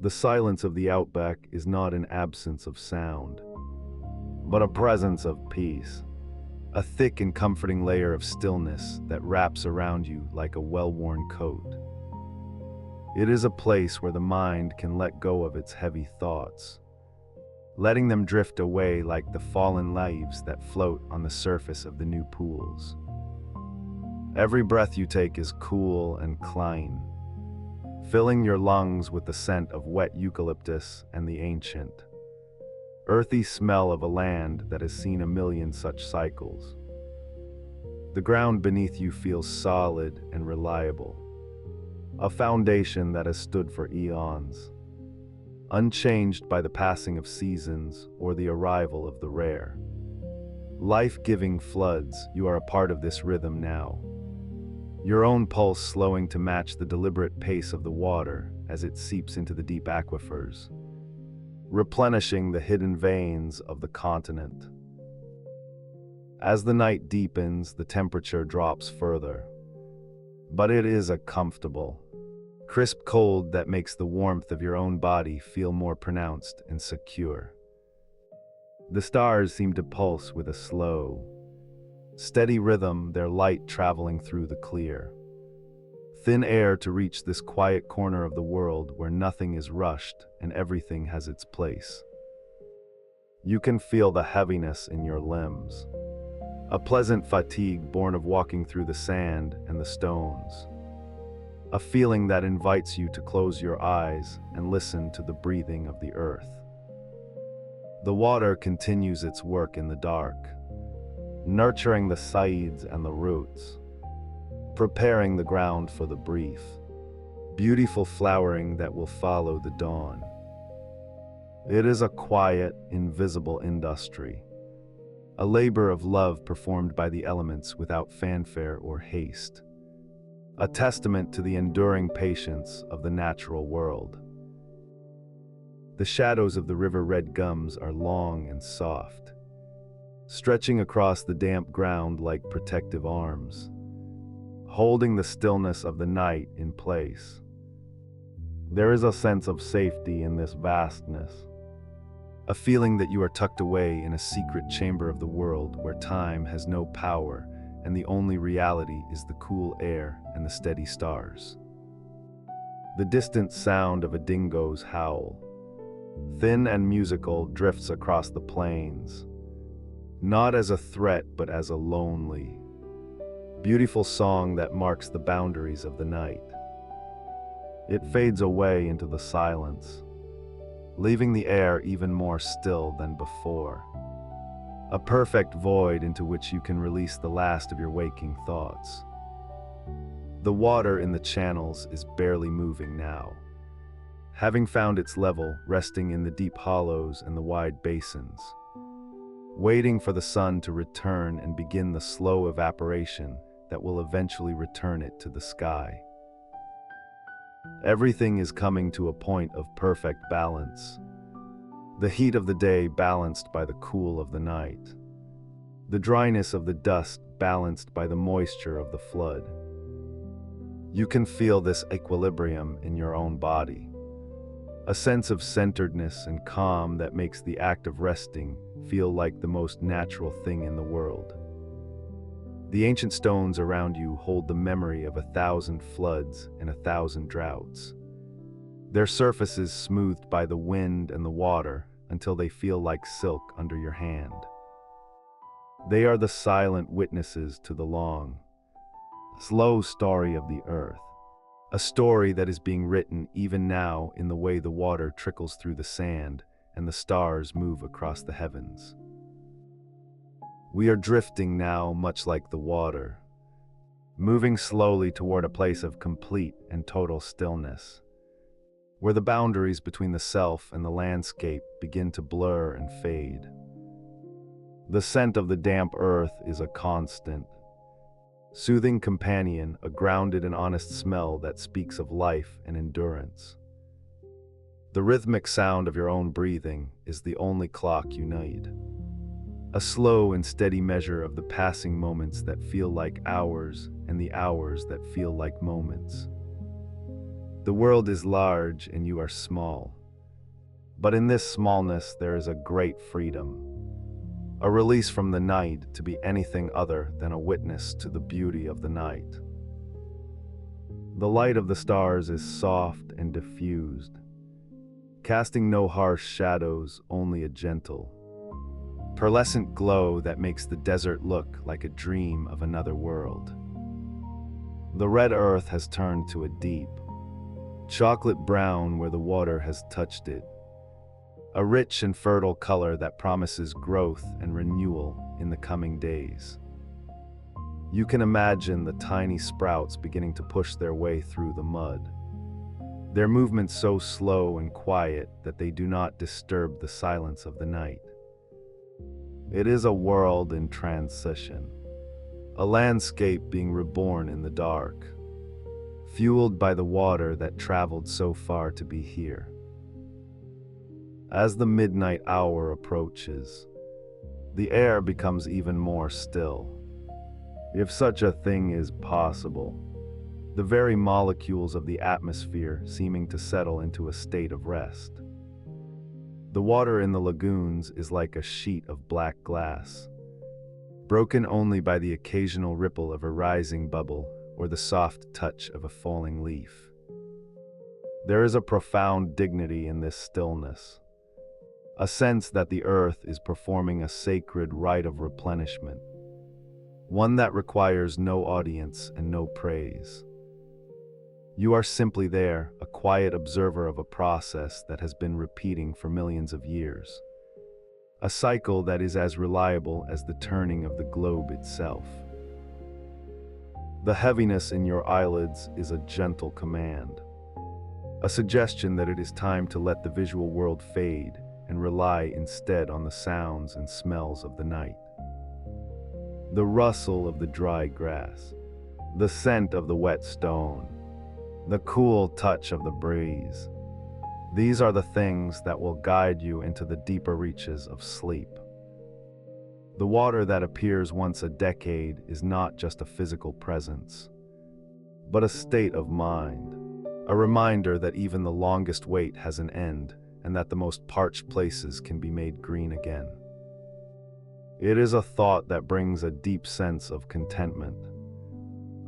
The silence of the outback is not an absence of sound, but a presence of peace, a thick and comforting layer of stillness that wraps around you like a well-worn coat. It is a place where the mind can let go of its heavy thoughts, letting them drift away like the fallen leaves that float on the surface of the new pools. Every breath you take is cool and clean, filling your lungs with the scent of wet eucalyptus and the ancient, earthy smell of a land that has seen a million such cycles. The ground beneath you feels solid and reliable, a foundation that has stood for eons, unchanged by the passing of seasons or the arrival of the rare, life-giving floods. You are a part of this rhythm now, your own pulse slowing to match the deliberate pace of the water as it seeps into the deep aquifers, replenishing the hidden veins of the continent. As the night deepens, the temperature drops further, but it is a comfortable, crisp cold that makes the warmth of your own body feel more pronounced and secure. The stars seem to pulse with a slow, steady rhythm, their light traveling through the clear, thin air to reach this quiet corner of the world where nothing is rushed and everything has its place. You can feel the heaviness in your limbs, a pleasant fatigue born of walking through the sand and the stones, a feeling that invites you to close your eyes and listen to the breathing of the earth. The water continues its work in the dark, nurturing the sides and the roots, preparing the ground for the brief, beautiful flowering that will follow the dawn. It is a quiet, invisible industry, a labor of love performed by the elements without fanfare or haste, a testament to the enduring patience of the natural world. The shadows of the river red gums are long and soft, stretching across the damp ground like protective arms, holding the stillness of the night in place. There is a sense of safety in this vastness, a feeling that you are tucked away in a secret chamber of the world where time has no power and the only reality is the cool air and the steady stars. The distant sound of a dingo's howl, thin and musical, drifts across the plains, not as a threat but as a lonely, beautiful song that marks the boundaries of the night. It fades away into the silence, leaving the air even more still than before, a perfect void into which you can release the last of your waking thoughts. The water in the channels is barely moving now, having found its level, resting in the deep hollows and the wide basins, waiting for the sun to return and begin the slow evaporation that will eventually return it to the sky. Everything is coming to a point of perfect balance. The heat of the day balanced by the cool of the night. The dryness of the dust balanced by the moisture of the flood. You can feel this equilibrium in your own body. A sense of centeredness and calm that makes the act of resting feel like the most natural thing in the world. The ancient stones around you hold the memory of 1,000 floods and 1,000 droughts. Their surfaces smoothed by the wind and the water until they feel like silk under your hand. They are the silent witnesses to the long, slow story of the earth, a story that is being written even now in the way the water trickles through the sand and the stars move across the heavens. We are drifting now much like the water, moving slowly toward a place of complete and total stillness, where the boundaries between the self and the landscape begin to blur and fade. The scent of the damp earth is a constant, soothing companion, a grounded and honest smell that speaks of life and endurance. The rhythmic sound of your own breathing is the only clock you need. A slow and steady measure of the passing moments that feel like hours and the hours that feel like moments. The world is large and you are small, but in this smallness there is a great freedom, a release from the night to be anything other than a witness to the beauty of the night. The light of the stars is soft and diffused, casting no harsh shadows, only a gentle, pearlescent glow that makes the desert look like a dream of another world. The red earth has turned to a deep, chocolate brown where the water has touched it, a rich and fertile color that promises growth and renewal in the coming days. You can imagine the tiny sprouts beginning to push their way through the mud, their movements so slow and quiet that they do not disturb the silence of the night. It is a world in transition, a landscape being reborn in the dark, fueled by the water that traveled so far to be here. As the midnight hour approaches, the air becomes even more still, if such a thing is possible, the very molecules of the atmosphere seeming to settle into a state of rest. The water in the lagoons is like a sheet of black glass, broken only by the occasional ripple of a rising bubble or the soft touch of a falling leaf. There is a profound dignity in this stillness, a sense that the earth is performing a sacred rite of replenishment, one that requires no audience and no praise. You are simply there, a quiet observer of a process that has been repeating for millions of years. a cycle that is as reliable as the turning of the globe itself. The heaviness in your eyelids is a gentle command, a suggestion that it is time to let the visual world fade and rely instead on the sounds and smells of the night. The rustle of the dry grass, the scent of the wet stone, the cool touch of the breeze. These are the things that will guide you into the deeper reaches of sleep. The water that appears once a decade is not just a physical presence, but a state of mind, a reminder that even the longest wait has an end and that the most parched places can be made green again. It is a thought that brings a deep sense of contentment,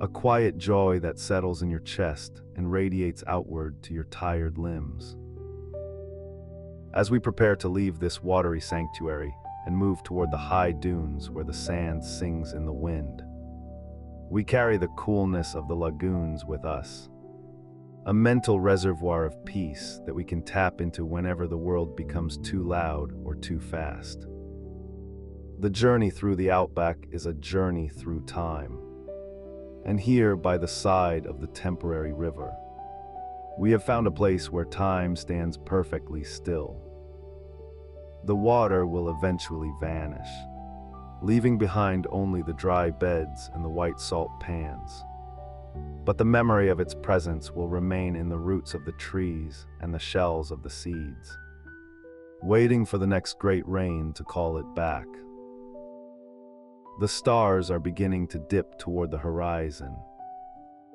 a quiet joy that settles in your chest and radiates outward to your tired limbs. As we prepare to leave this watery sanctuary and move toward the high dunes where the sand sings in the wind, we carry the coolness of the lagoons with us, a mental reservoir of peace that we can tap into whenever the world becomes too loud or too fast. The journey through the Outback is a journey through time. And here, by the side of the temporary river, we have found a place where time stands perfectly still. The water will eventually vanish, leaving behind only the dry beds and the white salt pans. But the memory of its presence will remain in the roots of the trees and the shells of the seeds, waiting for the next great rain to call it back. The stars are beginning to dip toward the horizon,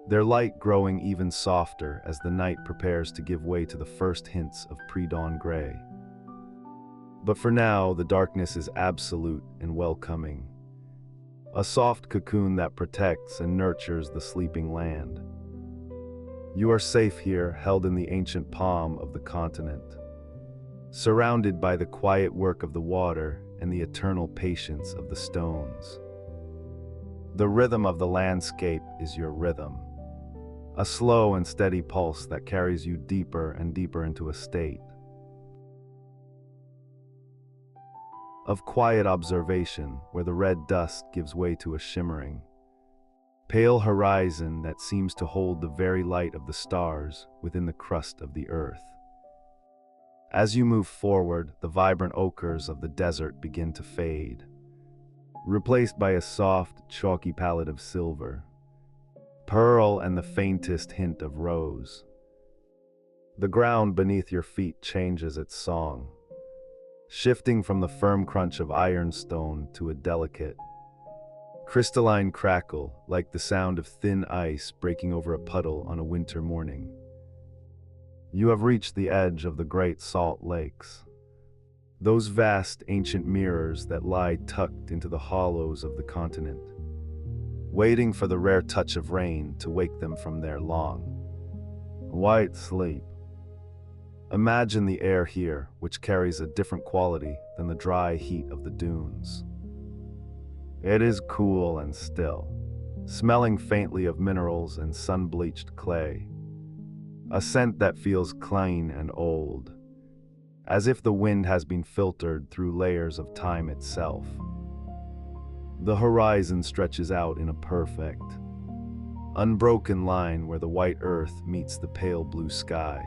their light growing even softer as the night prepares to give way to the first hints of pre-dawn gray. But for now, the darkness is absolute and welcoming, a soft cocoon that protects and nurtures the sleeping land. You are safe here, held in the ancient palm of the continent, surrounded by the quiet work of the water and the eternal patience of the stones. The rhythm of the landscape is your rhythm, a slow and steady pulse that carries you deeper and deeper into a state of quiet observation where the red dust gives way to a shimmering, pale horizon that seems to hold the very light of the stars within the crust of the earth. As you move forward, the vibrant ochres of the desert begin to fade, replaced by a soft, chalky palette of silver, pearl, and the faintest hint of rose. The ground beneath your feet changes its song, shifting from the firm crunch of ironstone to a delicate, crystalline crackle like the sound of thin ice breaking over a puddle on a winter morning. You have reached the edge of the Great Salt Lakes, those vast ancient mirrors that lie tucked into the hollows of the continent, waiting for the rare touch of rain to wake them from their long, white sleep. Imagine the air here, which carries a different quality than the dry heat of the dunes. It is cool and still, smelling faintly of minerals and sun-bleached clay, a scent that feels clean and old, as if the wind has been filtered through layers of time itself. The horizon stretches out in a perfect, unbroken line where the white earth meets the pale blue sky.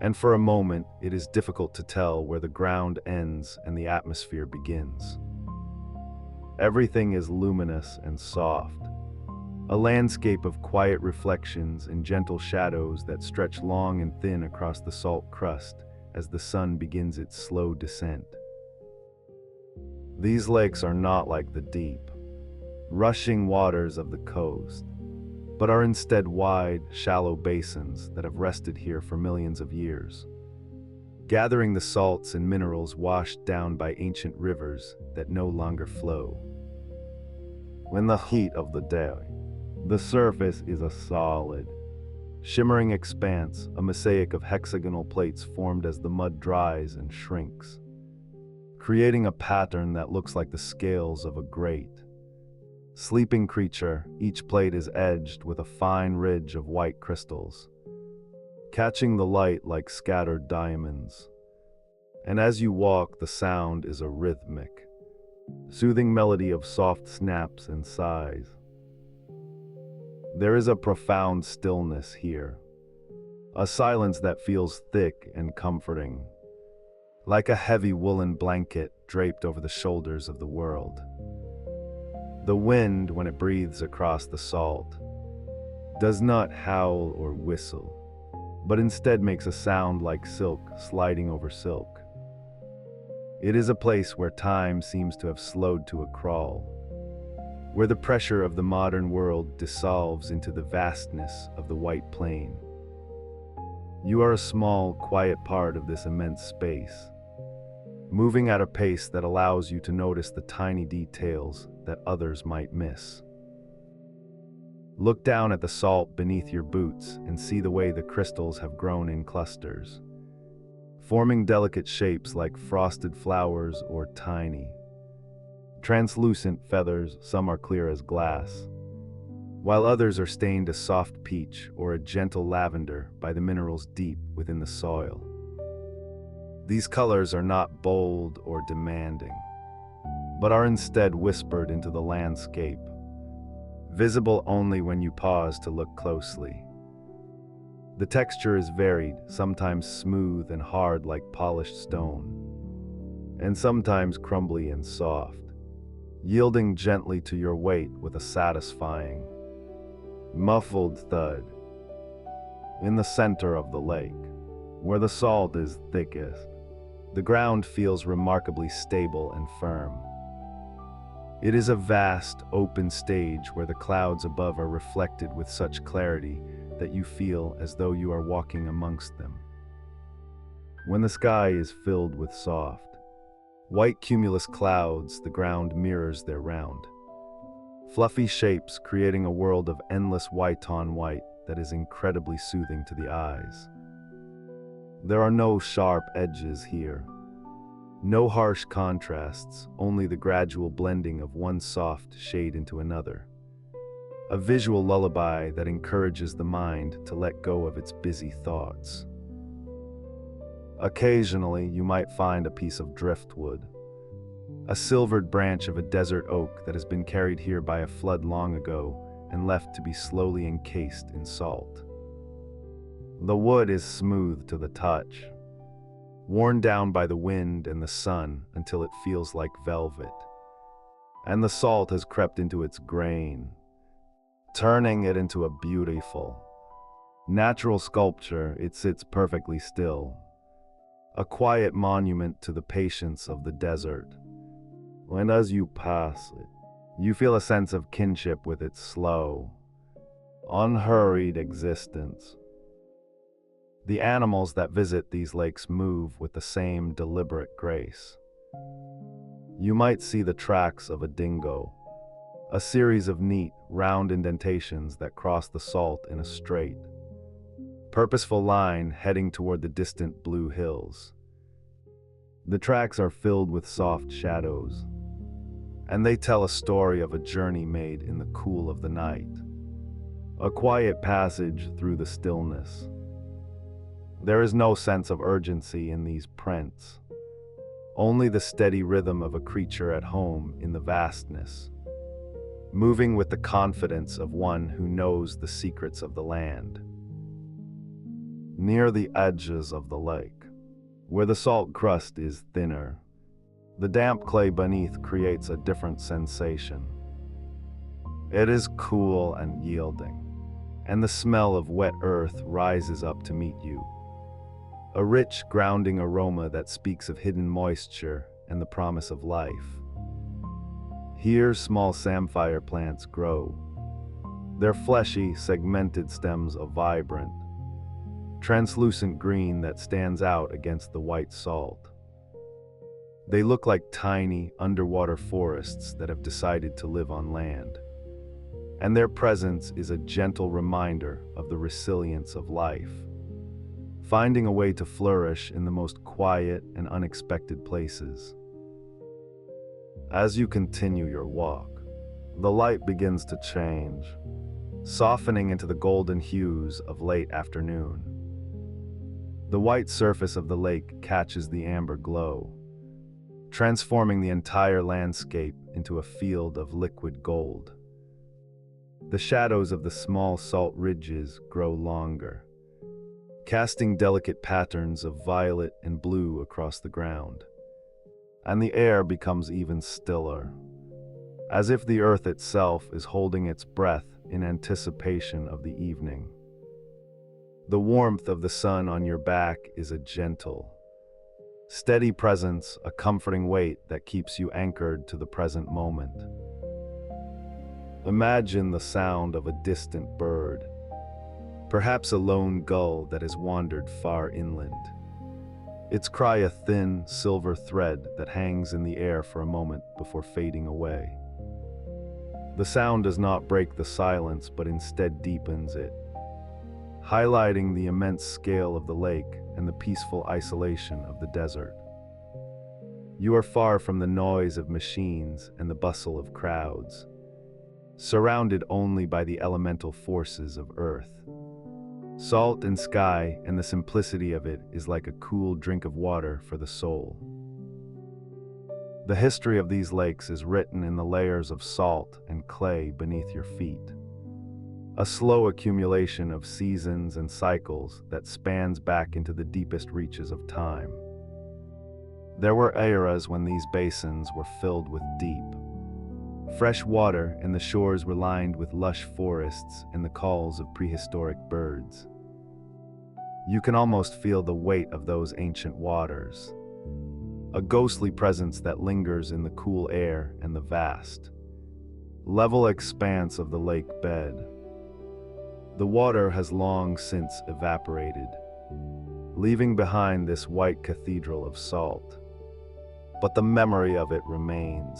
And for a moment, it is difficult to tell where the ground ends and the atmosphere begins. Everything is luminous and soft, a landscape of quiet reflections and gentle shadows that stretch long and thin across the salt crust as the sun begins its slow descent. These lakes are not like the deep, rushing waters of the coast, but are instead wide, shallow basins that have rested here for millions of years, gathering the salts and minerals washed down by ancient rivers that no longer flow. When the heat of the day, the surface is a solid, shimmering expanse, a mosaic of hexagonal plates formed as the mud dries and shrinks, creating a pattern that looks like the scales of a great, sleeping creature. Each plate is edged with a fine ridge of white crystals, catching the light like scattered diamonds. And as you walk, the sound is a rhythmic, soothing melody of soft snaps and sighs. There is a profound stillness here, a silence that feels thick and comforting, like a heavy woolen blanket draped over the shoulders of the world. The wind, when it breathes across the salt, does not howl or whistle, but instead makes a sound like silk sliding over silk. It is a place where time seems to have slowed to a crawl, where the pressure of the modern world dissolves into the vastness of the white plain. You are a small, quiet part of this immense space, moving at a pace that allows you to notice the tiny details that others might miss. Look down at the salt beneath your boots and see the way the crystals have grown in clusters, forming delicate shapes like frosted flowers or tiny, translucent feathers. Some are clear as glass, while others are stained a soft peach or a gentle lavender by the minerals deep within the soil. These colors are not bold or demanding, but are instead whispered into the landscape, visible only when you pause to look closely. The texture is varied, sometimes smooth and hard like polished stone, and sometimes crumbly and soft, yielding gently to your weight with a satisfying, muffled thud. In the center of the lake, where the salt is thickest, the ground feels remarkably stable and firm. It is a vast, open stage where the clouds above are reflected with such clarity that you feel as though you are walking amongst them. When the sky is filled with soft, white cumulus clouds, the ground mirrors their round, fluffy shapes, creating a world of endless white on white that is incredibly soothing to the eyes. There are no sharp edges here, no harsh contrasts, only the gradual blending of one soft shade into another. A visual lullaby that encourages the mind to let go of its busy thoughts. Occasionally, you might find a piece of driftwood, a silvered branch of a desert oak that has been carried here by a flood long ago and left to be slowly encased in salt. The wood is smooth to the touch, worn down by the wind and the sun until it feels like velvet, and the salt has crept into its grain, turning it into a beautiful, natural sculpture. It sits perfectly still, a quiet monument to the patience of the desert. And as you pass it, you feel a sense of kinship with its slow, unhurried existence. The animals that visit these lakes move with the same deliberate grace. You might see the tracks of a dingo, a series of neat, round indentations that cross the salt in a straight, purposeful line heading toward the distant blue hills. The tracks are filled with soft shadows, and they tell a story of a journey made in the cool of the night, a quiet passage through the stillness. There is no sense of urgency in these prints, only the steady rhythm of a creature at home in the vastness, moving with the confidence of one who knows the secrets of the land. Near the edges of the lake, where the salt crust is thinner, the damp clay beneath creates a different sensation. It is cool and yielding, and the smell of wet earth rises up to meet you. A rich, grounding aroma that speaks of hidden moisture and the promise of life. Here, small samphire plants grow, their fleshy, segmented stems a vibrant, translucent green that stands out against the white salt. They look like tiny, underwater forests that have decided to live on land, and their presence is a gentle reminder of the resilience of life, finding a way to flourish in the most quiet and unexpected places. As you continue your walk, the light begins to change, softening into the golden hues of late afternoon. The white surface of the lake catches the amber glow, transforming the entire landscape into a field of liquid gold. The shadows of the small salt ridges grow longer, casting delicate patterns of violet and blue across the ground. And the air becomes even stiller, as if the earth itself is holding its breath in anticipation of the evening. The warmth of the sun on your back is a gentle, steady presence, a comforting weight that keeps you anchored to the present moment. Imagine the sound of a distant bird, perhaps a lone gull that has wandered far inland. Its cry a thin, silver thread that hangs in the air for a moment before fading away. The sound does not break the silence, but instead deepens it, highlighting the immense scale of the lake and the peaceful isolation of the desert. You are far from the noise of machines and the bustle of crowds, surrounded only by the elemental forces of earth. Salt and sky, and the simplicity of it is like a cool drink of water for the soul. The history of these lakes is written in the layers of salt and clay beneath your feet, a slow accumulation of seasons and cycles that spans back into the deepest reaches of time. There were eras when these basins were filled with deep, fresh water, and the shores were lined with lush forests and the calls of prehistoric birds. You can almost feel the weight of those ancient waters, a ghostly presence that lingers in the cool air and the vast, level expanse of the lake bed. The water has long since evaporated, leaving behind this white cathedral of salt. But the memory of it remains,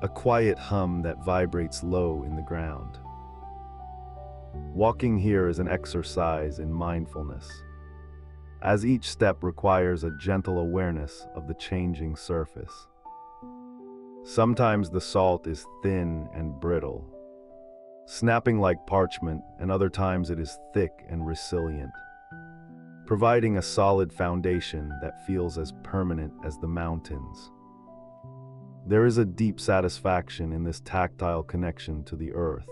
a quiet hum that vibrates low in the ground. Walking here is an exercise in mindfulness, as each step requires a gentle awareness of the changing surface. Sometimes the salt is thin and brittle, snapping like parchment, and other times it is thick and resilient, providing a solid foundation that feels as permanent as the mountains. There is a deep satisfaction in this tactile connection to the earth,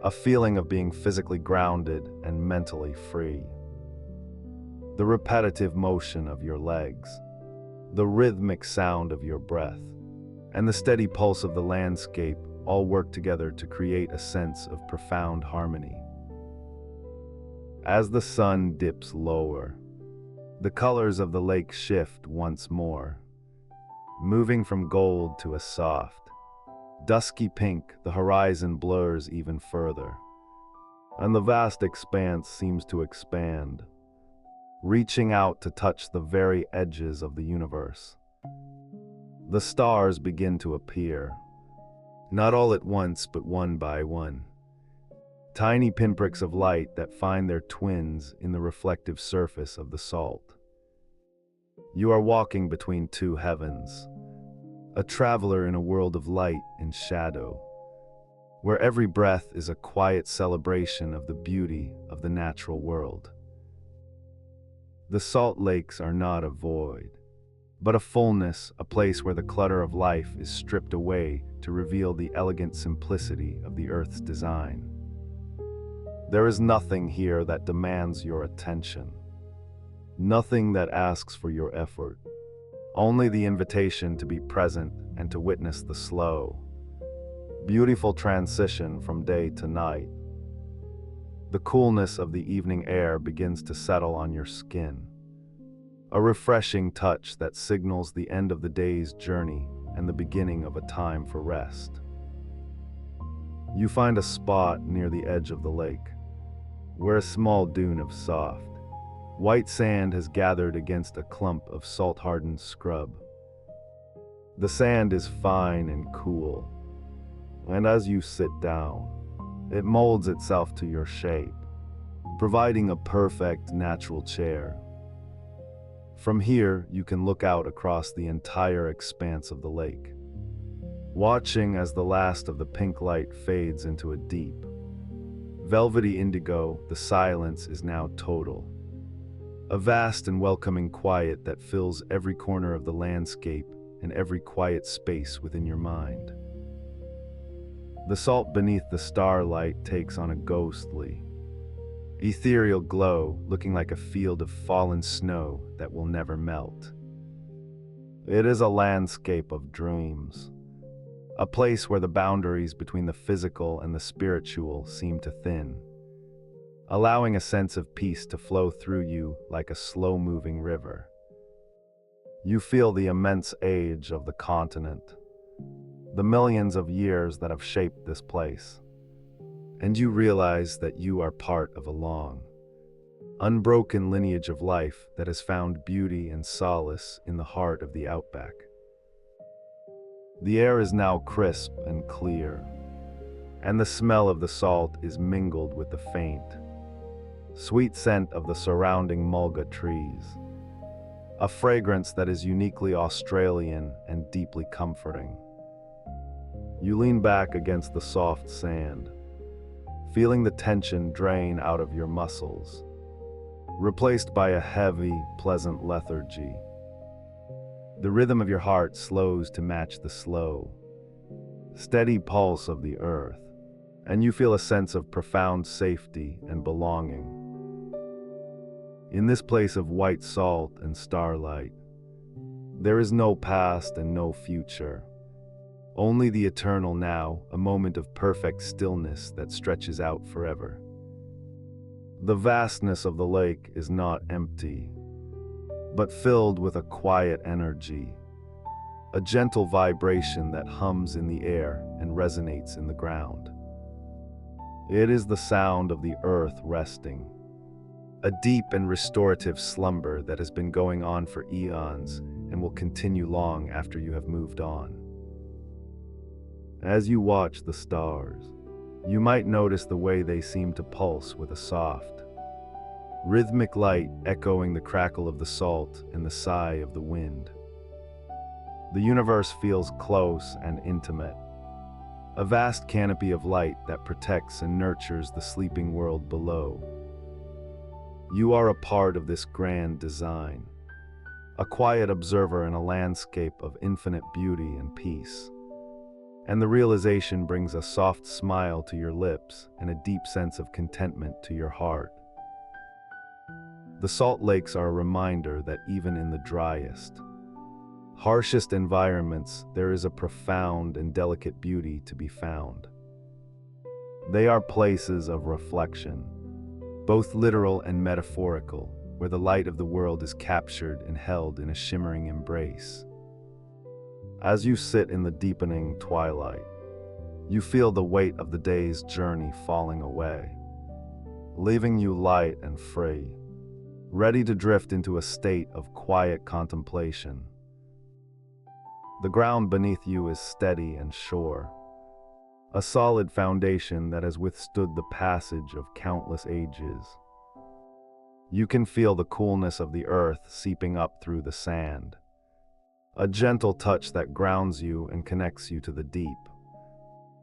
a feeling of being physically grounded and mentally free. The repetitive motion of your legs, the rhythmic sound of your breath, and the steady pulse of the landscape all work together to create a sense of profound harmony. As the sun dips lower, the colors of the lake shift once more, moving from gold to a soft, dusky pink. The horizon blurs even further, and the vast expanse seems to expand, reaching out to touch the very edges of the universe. The stars begin to appear, not all at once, but one by one. Tiny pinpricks of light that find their twins in the reflective surface of the salt. You are walking between two heavens, a traveler in a world of light and shadow, where every breath is a quiet celebration of the beauty of the natural world. The salt lakes are not a void, but a fullness, a place where the clutter of life is stripped away to reveal the elegant simplicity of the earth's design. There is nothing here that demands your attention, nothing that asks for your effort, only the invitation to be present and to witness the slow, beautiful transition from day to night. The coolness of the evening air begins to settle on your skin, a refreshing touch that signals the end of the day's journey and the beginning of a time for rest. You find a spot near the edge of the lake, where a small dune of soft, white sand has gathered against a clump of salt-hardened scrub. The sand is fine and cool, and as you sit down, it molds itself to your shape, providing a perfect natural chair. From here, you can look out across the entire expanse of the lake, watching as the last of the pink light fades into a deep, velvety indigo. The silence is now total, a vast and welcoming quiet that fills every corner of the landscape and every quiet space within your mind. The salt beneath the starlight takes on a ghostly, ethereal glow, looking like a field of fallen snow that will never melt. It is a landscape of dreams, a place where the boundaries between the physical and the spiritual seem to thin, allowing a sense of peace to flow through you like a slow-moving river. You feel the immense age of the continent, the millions of years that have shaped this place, and you realize that you are part of a long, unbroken lineage of life that has found beauty and solace in the heart of the outback. The air is now crisp and clear, and the smell of the salt is mingled with the faint, sweet scent of the surrounding mulga trees, a fragrance that is uniquely Australian and deeply comforting. You lean back against the soft sand, feeling the tension drain out of your muscles, replaced by a heavy, pleasant lethargy. The rhythm of your heart slows to match the slow, steady pulse of the earth, and you feel a sense of profound safety and belonging. In this place of white salt and starlight, there is no past and no future, only the eternal now, a moment of perfect stillness that stretches out forever. The vastness of the lake is not empty, but filled with a quiet energy, a gentle vibration that hums in the air and resonates in the ground. It is the sound of the earth resting, a deep and restorative slumber that has been going on for eons and will continue long after you have moved on. As you watch the stars, you might notice the way they seem to pulse with a soft, rhythmic light echoing the crackle of the salt and the sigh of the wind. The universe feels close and intimate, a vast canopy of light that protects and nurtures the sleeping world below. You are a part of this grand design, a quiet observer in a landscape of infinite beauty and peace. And the realization brings a soft smile to your lips and a deep sense of contentment to your heart. The salt lakes are a reminder that even in the driest, harshest environments, there is a profound and delicate beauty to be found. They are places of reflection, both literal and metaphorical, where the light of the world is captured and held in a shimmering embrace. As you sit in the deepening twilight, you feel the weight of the day's journey falling away, leaving you light and free, ready to drift into a state of quiet contemplation. The ground beneath you is steady and sure, a solid foundation that has withstood the passage of countless ages. You can feel the coolness of the earth seeping up through the sand, a gentle touch that grounds you and connects you to the deep,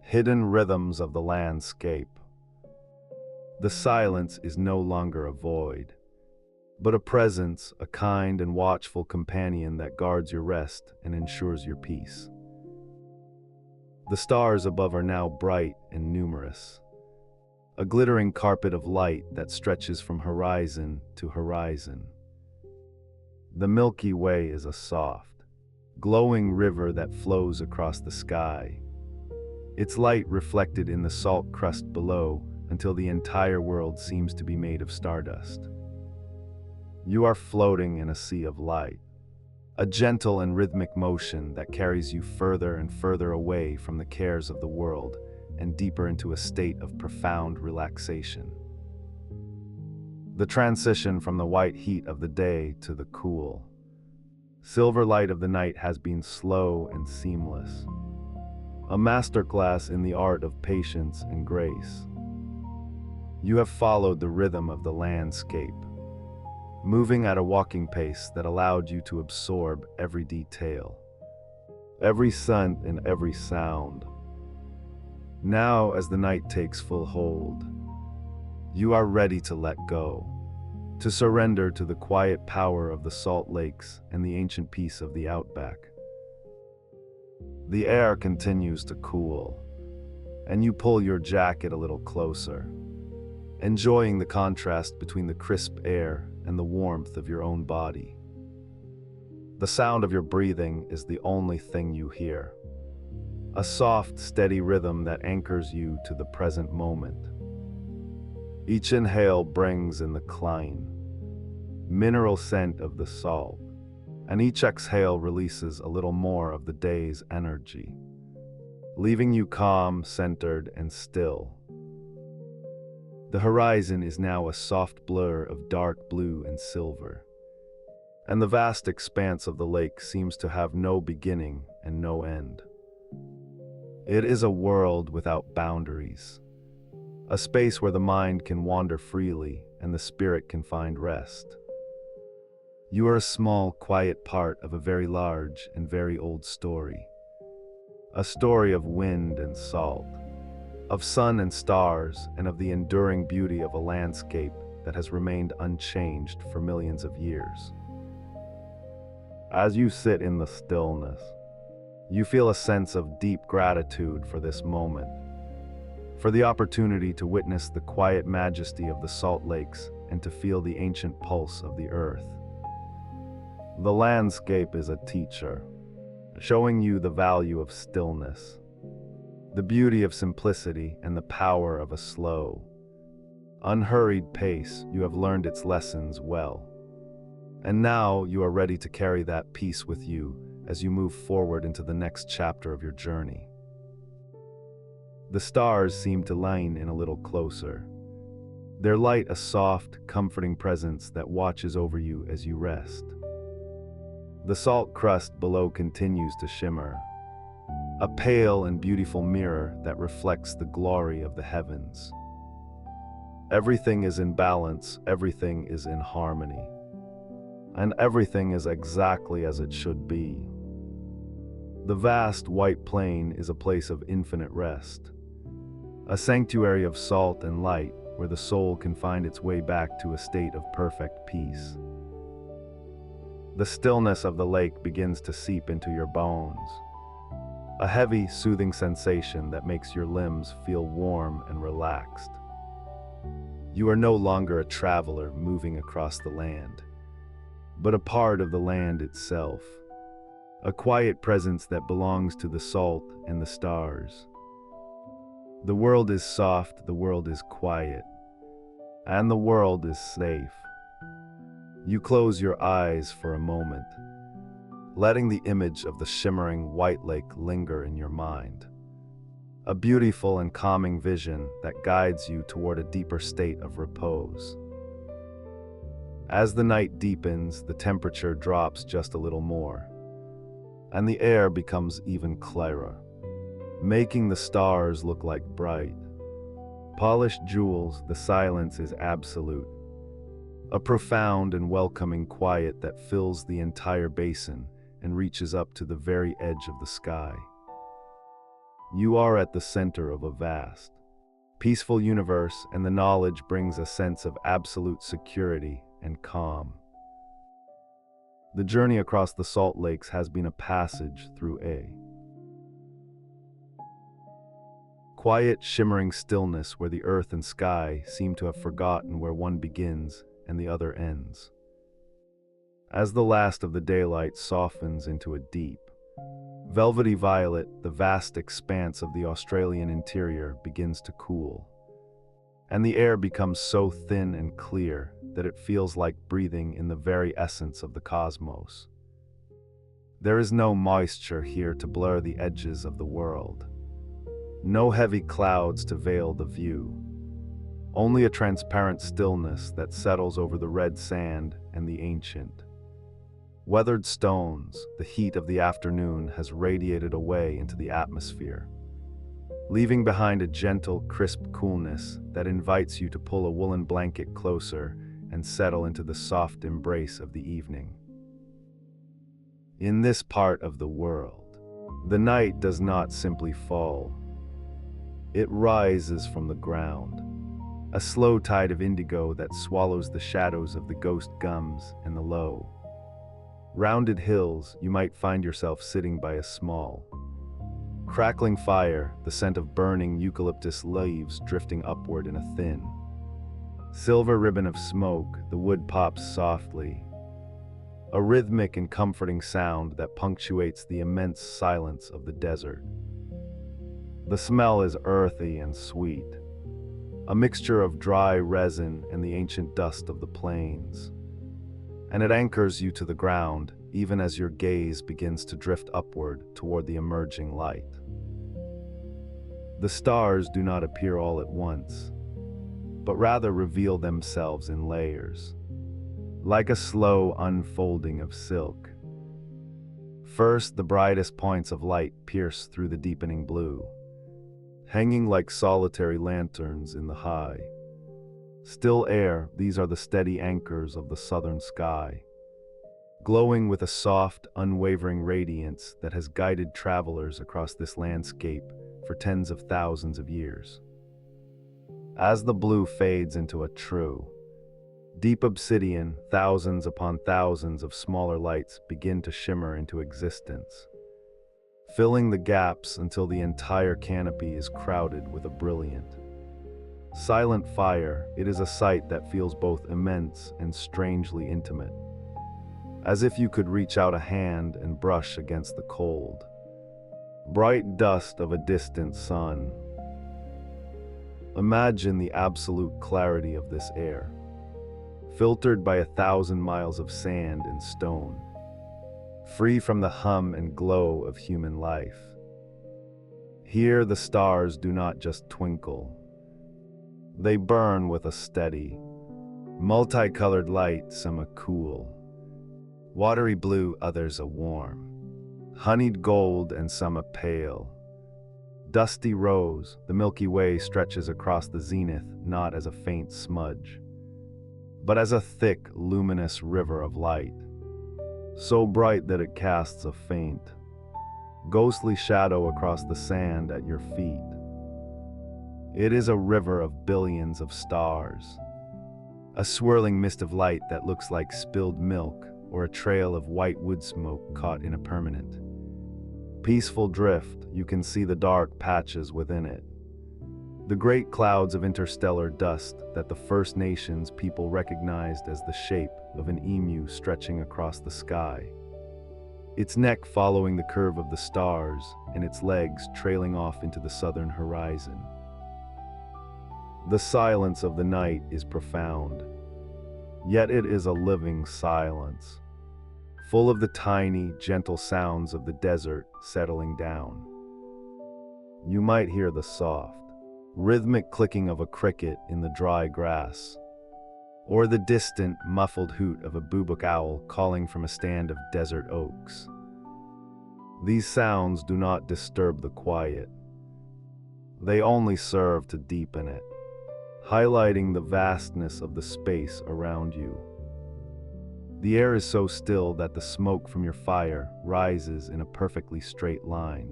hidden rhythms of the landscape. The silence is no longer a void, but a presence, a kind and watchful companion that guards your rest and ensures your peace. The stars above are now bright and numerous, a glittering carpet of light that stretches from horizon to horizon. The Milky Way is a soft, glowing river that flows across the sky, its light reflected in the salt crust below until the entire world seems to be made of stardust. You are floating in a sea of light, a gentle and rhythmic motion that carries you further and further away from the cares of the world and deeper into a state of profound relaxation. The transition from the white heat of the day to the cool, silver light of the night has been slow and seamless, a masterclass in the art of patience and grace. You have followed the rhythm of the landscape, moving at a walking pace that allowed you to absorb every detail, every scent and every sound. Now, as the night takes full hold, you are ready to let go, to surrender to the quiet power of the salt lakes and the ancient peace of the outback. The air continues to cool, and you pull your jacket a little closer, enjoying the contrast between the crisp air and the warmth of your own body. The sound of your breathing is the only thing you hear, a soft, steady rhythm that anchors you to the present moment. Each inhale brings in the cline, mineral scent of the salt, and each exhale releases a little more of the day's energy, leaving you calm, centered, and still. The horizon is now a soft blur of dark blue and silver, and the vast expanse of the lake seems to have no beginning and no end. It is a world without boundaries, a space where the mind can wander freely and the spirit can find rest. You are a small, quiet part of a very large and very old story. A story of wind and salt, of sun and stars, and of the enduring beauty of a landscape that has remained unchanged for millions of years. As you sit in the stillness, you feel a sense of deep gratitude for this moment, for the opportunity to witness the quiet majesty of the salt lakes and to feel the ancient pulse of the earth. The landscape is a teacher, showing you the value of stillness, the beauty of simplicity, and the power of a slow, unhurried pace. You have learned its lessons well, and now you are ready to carry that peace with you as you move forward into the next chapter of your journey. The stars seem to lean in a little closer, their light a soft, comforting presence that watches over you as you rest. The salt crust below continues to shimmer, a pale and beautiful mirror that reflects the glory of the heavens. Everything is in balance, everything is in harmony, and everything is exactly as it should be. The vast white plain is a place of infinite rest, a sanctuary of salt and light where the soul can find its way back to a state of perfect peace. The stillness of the lake begins to seep into your bones, a heavy, soothing sensation that makes your limbs feel warm and relaxed. You are no longer a traveler moving across the land, but a part of the land itself, a quiet presence that belongs to the salt and the stars. The world is soft, the world is quiet, and the world is safe. You close your eyes for a moment, letting the image of the shimmering white lake linger in your mind, a beautiful and calming vision that guides you toward a deeper state of repose. As the night deepens, the temperature drops just a little more, and the air becomes even clearer, making the stars look like bright, polished jewels. The silence is absolute, a profound and welcoming quiet that fills the entire basin and reaches up to the very edge of the sky. You are at the center of a vast, peaceful universe, and the knowledge brings a sense of absolute security and calm. The journey across the Salt Lakes has been a passage through a quiet, shimmering stillness where the earth and sky seem to have forgotten where one begins and the other ends. As the last of the daylight softens into a deep, velvety violet, the vast expanse of the Australian interior begins to cool, and the air becomes so thin and clear that it feels like breathing in the very essence of the cosmos. There is no moisture here to blur the edges of the world, no heavy clouds to veil the view, only a transparent stillness that settles over the red sand and the ancient, weathered stones. The heat of the afternoon has radiated away into the atmosphere, leaving behind a gentle, crisp coolness that invites you to pull a woolen blanket closer and settle into the soft embrace of the evening. In this part of the world, the night does not simply fall. It rises from the ground, a slow tide of indigo that swallows the shadows of the ghost gums and the low, rounded hills. You might find yourself sitting by a small, crackling fire, the scent of burning eucalyptus leaves drifting upward in a thin, silver ribbon of smoke. The wood pops softly, a rhythmic and comforting sound that punctuates the immense silence of the desert. The smell is earthy and sweet, a mixture of dry resin and the ancient dust of the plains, and it anchors you to the ground even as your gaze begins to drift upward toward the emerging light. The stars do not appear all at once, but rather reveal themselves in layers, like a slow unfolding of silk. First, the brightest points of light pierce through the deepening blue, hanging like solitary lanterns in the high, still air. These are the steady anchors of the southern sky, glowing with a soft, unwavering radiance that has guided travelers across this landscape for tens of thousands of years. As the blue fades into a true, deep obsidian, thousands upon thousands of smaller lights begin to shimmer into existence, filling the gaps until the entire canopy is crowded with a brilliant, silent fire. It is a sight that feels both immense and strangely intimate, as if you could reach out a hand and brush against the cold, bright dust of a distant sun. Imagine the absolute clarity of this air, filtered by 1,000 miles of sand and stone, free from the hum and glow of human life. Here the stars do not just twinkle, they burn with a steady, multicolored light. Some a cool, watery blue, others a warm, honeyed gold, and some a pale, dusty rose. The Milky Way stretches across the zenith not as a faint smudge, but as a thick, luminous river of light, so bright that it casts a faint, ghostly shadow across the sand at your feet. It is a river of billions of stars, a swirling mist of light that looks like spilled milk or a trail of white wood smoke caught in a permanent, peaceful drift. You can see the dark patches within it, the great clouds of interstellar dust that the First Nations people recognized as the shape of an emu stretching across the sky, its neck following the curve of the stars and its legs trailing off into the southern horizon. The silence of the night is profound, yet it is a living silence, full of the tiny, gentle sounds of the desert settling down. You might hear the soft, rhythmic clicking of a cricket in the dry grass, or the distant, muffled hoot of a bubuk owl calling from a stand of desert oaks. These sounds do not disturb the quiet. They only serve to deepen it, highlighting the vastness of the space around you. The air is so still that the smoke from your fire rises in a perfectly straight line,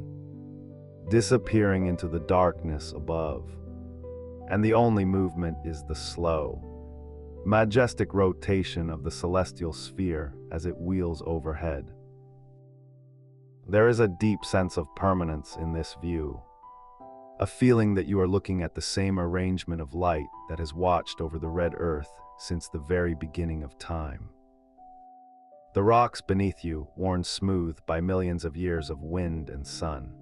disappearing into the darkness above, and the only movement is the slow, majestic rotation of the celestial sphere as it wheels overhead. There is a deep sense of permanence in this view, a feeling that you are looking at the same arrangement of light that has watched over the red earth since the very beginning of time. The rocks beneath you, worn smooth by millions of years of wind and sun,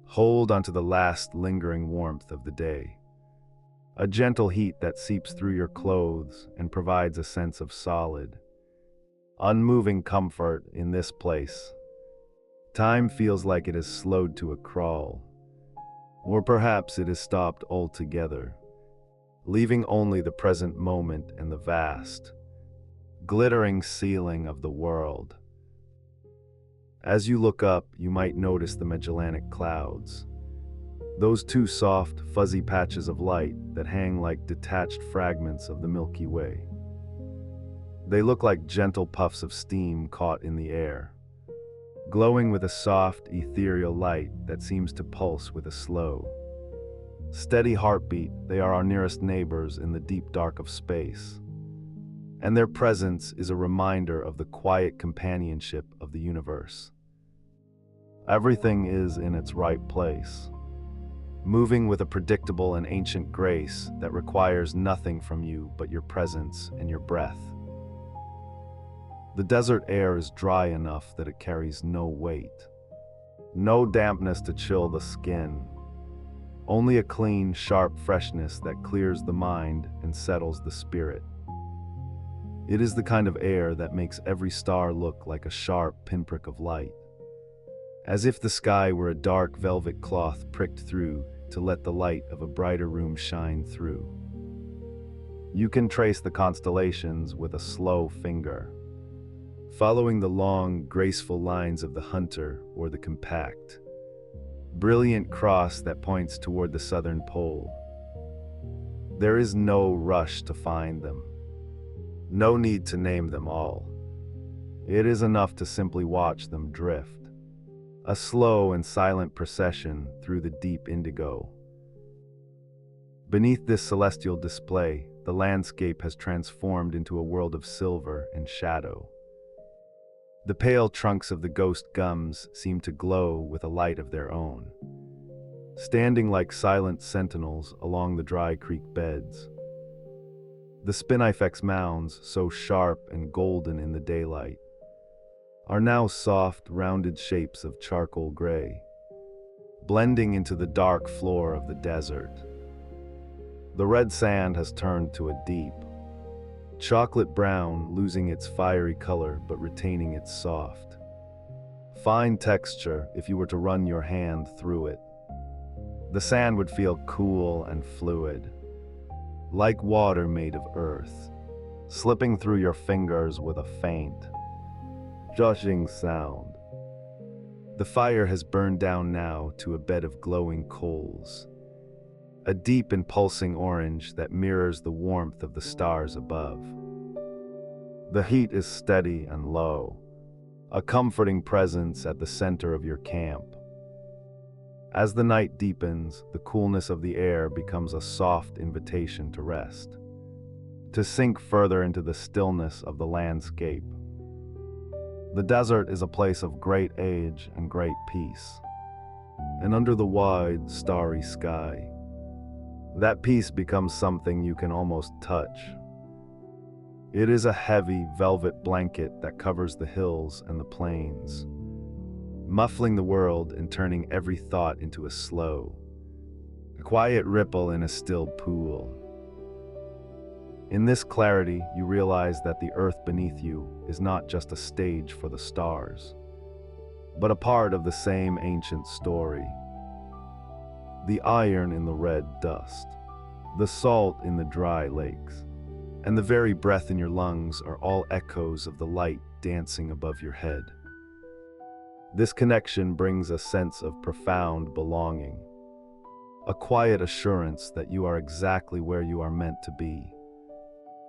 hold onto the last lingering warmth of the day, a gentle heat that seeps through your clothes and provides a sense of solid, unmoving comfort in this place. Time feels like it has slowed to a crawl, or perhaps it has stopped altogether, leaving only the present moment and the vast, glittering ceiling of the world. As you look up, you might notice the Magellanic Clouds, those two soft, fuzzy patches of light that hang like detached fragments of the Milky Way. They look like gentle puffs of steam caught in the air, glowing with a soft, ethereal light that seems to pulse with a slow, Steady heartbeat, they are our nearest neighbors in the deep dark of space. And their presence is a reminder of the quiet companionship of the universe. Everything is in its right place, moving with a predictable and ancient grace that requires nothing from you but your presence and your breath. The desert air is dry enough that it carries no weight. No dampness to chill the skin. Only a clean, sharp freshness that clears the mind and settles the spirit. It is the kind of air that makes every star look like a sharp pinprick of light, as if the sky were a dark velvet cloth pricked through to let the light of a brighter room shine through. You can trace the constellations with a slow finger, following the long, graceful lines of the hunter or the compact, brilliant cross that points toward the southern pole. There is no rush to find them, no need to name them all. It is enough to simply watch them drift, a slow and silent procession through the deep indigo. Beneath this celestial display, the landscape has transformed into a world of silver and shadow. The pale trunks of the ghost gums seem to glow with a light of their own, standing like silent sentinels along the dry creek beds. The spinifex mounds, so sharp and golden in the daylight, are now soft, rounded shapes of charcoal gray, blending into the dark floor of the desert. The red sand has turned to a deep, chocolate brown, losing its fiery color but retaining its soft, fine texture if you were to run your hand through it. The sand would feel cool and fluid, like water made of earth, slipping through your fingers with a faint, gushing sound. The fire has burned down now to a bed of glowing coals, a deep and pulsing orange that mirrors the warmth of the stars above. The heat is steady and low, a comforting presence at the center of your camp. As the night deepens, the coolness of the air becomes a soft invitation to rest, to sink further into the stillness of the landscape. The desert is a place of great age and great peace, and under the wide, starry sky, that peace becomes something you can almost touch. It is a heavy, velvet blanket that covers the hills and the plains, muffling the world and turning every thought into a slow, quiet ripple in a still pool. In this clarity, you realize that the earth beneath you is not just a stage for the stars, but a part of the same ancient story. The iron in the red dust, the salt in the dry lakes, and the very breath in your lungs are all echoes of the light dancing above your head. This connection brings a sense of profound belonging, a quiet assurance that you are exactly where you are meant to be,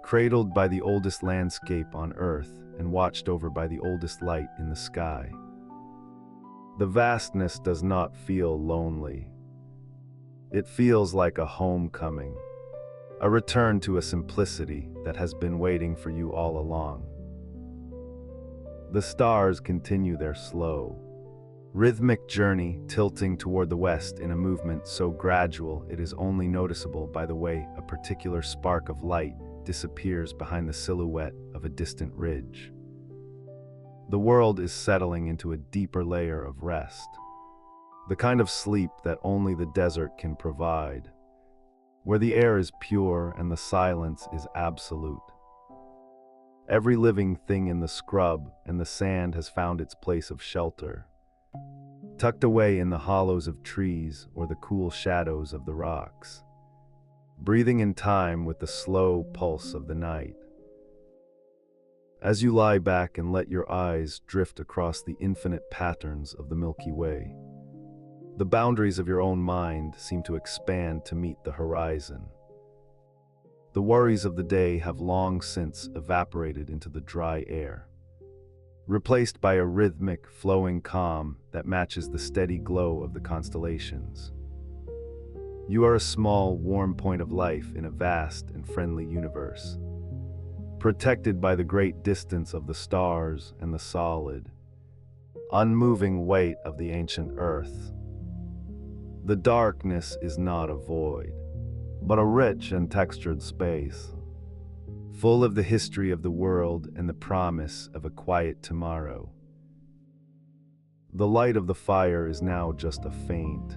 cradled by the oldest landscape on earth and watched over by the oldest light in the sky. The vastness does not feel lonely. It feels like a homecoming, a return to a simplicity that has been waiting for you all along. The stars continue their slow, rhythmic journey, tilting toward the west in a movement so gradual it is only noticeable by the way a particular spark of light disappears behind the silhouette of a distant ridge. The world is settling into a deeper layer of rest, the kind of sleep that only the desert can provide, where the air is pure and the silence is absolute. Every living thing in the scrub and the sand has found its place of shelter, tucked away in the hollows of trees or the cool shadows of the rocks, breathing in time with the slow pulse of the night. As you lie back and let your eyes drift across the infinite patterns of the Milky Way, the boundaries of your own mind seem to expand to meet the horizon. The worries of the day have long since evaporated into the dry air, replaced by a rhythmic, flowing calm that matches the steady glow of the constellations. You are a small, warm point of life in a vast and friendly universe, protected by the great distance of the stars and the solid, unmoving weight of the ancient earth. The darkness is not a void, but a rich and textured space, full of the history of the world and the promise of a quiet tomorrow. The light of the fire is now just a faint,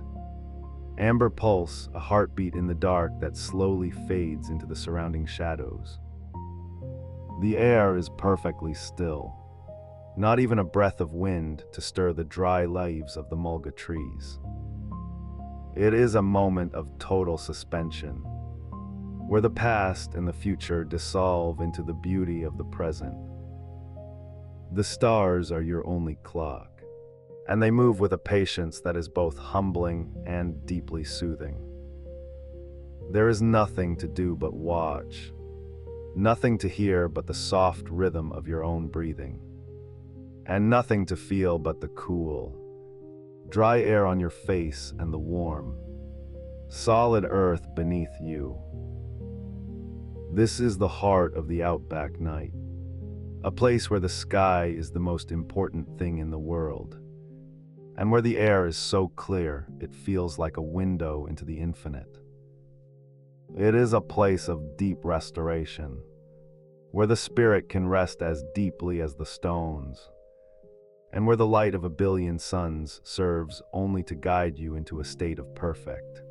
amber pulse, a heartbeat in the dark that slowly fades into the surrounding shadows. The air is perfectly still, not even a breath of wind to stir the dry leaves of the mulga trees. It is a moment of total suspension, where the past and the future dissolve into the beauty of the present. The stars are your only clock, and they move with a patience that is both humbling and deeply soothing. There is nothing to do but watch, nothing to hear but the soft rhythm of your own breathing, and nothing to feel but the cool, dry air on your face and the warm, solid earth beneath you. This is the heart of the Outback night, a place where the sky is the most important thing in the world, and where the air is so clear it feels like a window into the infinite. It is a place of deep restoration, where the spirit can rest as deeply as the stones, and where the light of a billion suns serves only to guide you into a state of perfect,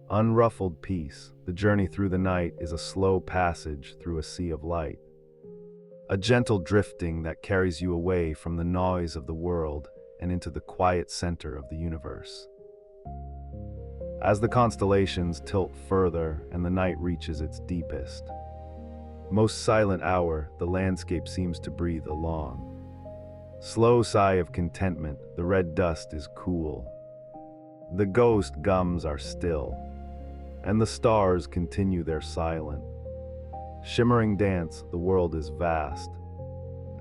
unruffled peace. The journey through the night is a slow passage through a sea of light, a gentle drifting that carries you away from the noise of the world and into the quiet center of the universe. As the constellations tilt further and the night reaches its deepest, most silent hour, the landscape seems to breathe a long, slow sigh of contentment. The red dust is cool, the ghost gums are still, and the stars continue their silent, shimmering dance. The world is vast,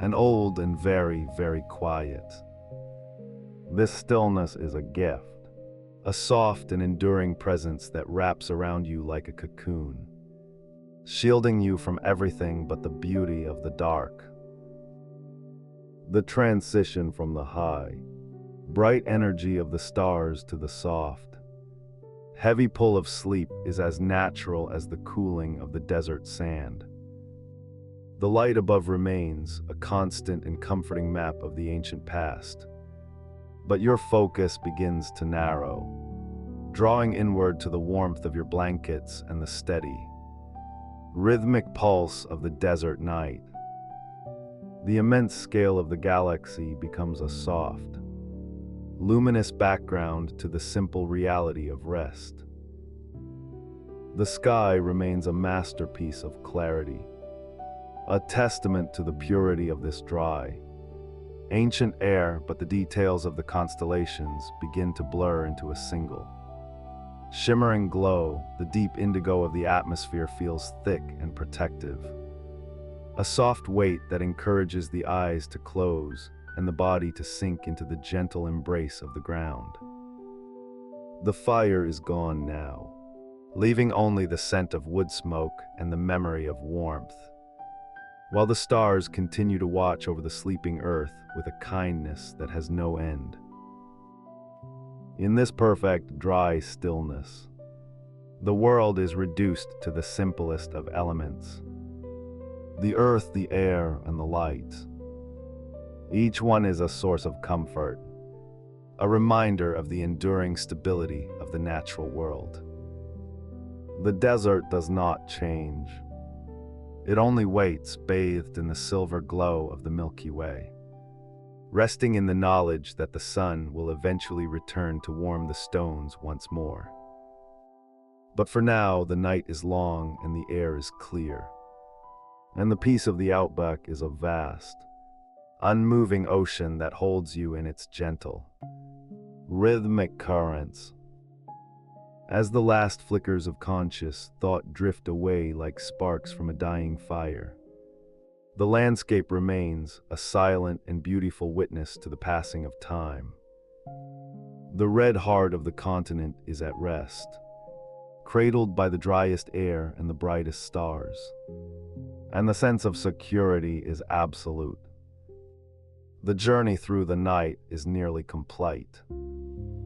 and old and very, very quiet. This stillness is a gift, a soft and enduring presence that wraps around you like a cocoon, shielding you from everything but the beauty of the dark. The transition from the high, bright energy of the stars to the soft, heavy pull of sleep is as natural as the cooling of the desert sand. The light above remains a constant and comforting map of the ancient past, but your focus begins to narrow, drawing inward to the warmth of your blankets and the steady, rhythmic pulse of the desert night. The immense scale of the galaxy becomes a soft, luminous background to the simple reality of rest. The sky remains a masterpiece of clarity, a testament to the purity of this dry, ancient air, but the details of the constellations begin to blur into a single, shimmering glow. The deep indigo of the atmosphere feels thick and protective, a soft weight that encourages the eyes to close and the body to sink into the gentle embrace of the ground. The fire is gone now, leaving only the scent of wood smoke and the memory of warmth, while the stars continue to watch over the sleeping earth with a kindness that has no end. In this perfect, dry stillness, the world is reduced to the simplest of elements: the earth, the air, and the light. Each one is a source of comfort, a reminder of the enduring stability of the natural world. The desert does not change. It only waits, bathed in the silver glow of the Milky Way, resting in the knowledge that the sun will eventually return to warm the stones once more. But for now, the night is long and the air is clear, and the peace of the Outback is a vast, unmoving ocean that holds you in its gentle, rhythmic currents. As the last flickers of conscious thought drift away like sparks from a dying fire, the landscape remains a silent and beautiful witness to the passing of time. The red heart of the continent is at rest, cradled by the driest air and the brightest stars. And the sense of security is absolute. The journey through the night is nearly complete,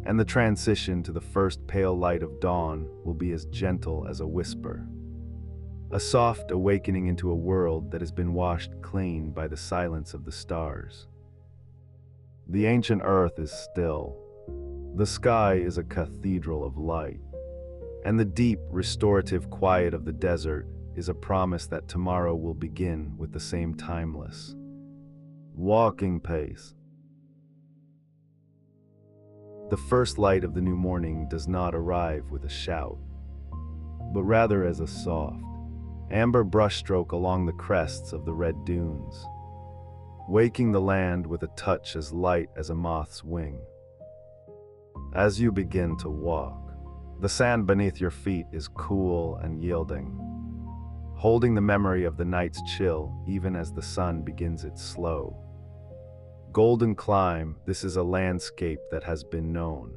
and the transition to the first pale light of dawn will be as gentle as a whisper. A soft awakening into a world that has been washed clean by the silence of the stars. The ancient earth is still. The sky is a cathedral of light. And the deep, restorative quiet of the desert is a promise that tomorrow will begin with the same timeless, walking pace. The first light of the new morning does not arrive with a shout, but rather as a soft, amber brushstroke along the crests of the red dunes, waking the land with a touch as light as a moth's wing. As you begin to walk, the sand beneath your feet is cool and yielding, holding the memory of the night's chill even as the sun begins its slow, golden climb. This is a landscape that has been known,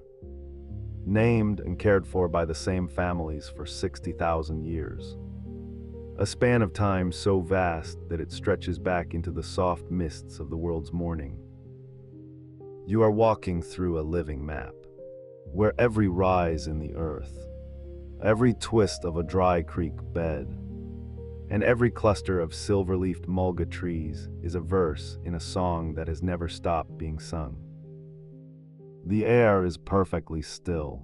named and cared for by the same families for 60,000 years. A span of time so vast that it stretches back into the soft mists of the world's morning. You are walking through a living map, where every rise in the earth, every twist of a dry creek bed, and every cluster of silver-leafed mulga trees is a verse in a song that has never stopped being sung. The air is perfectly still,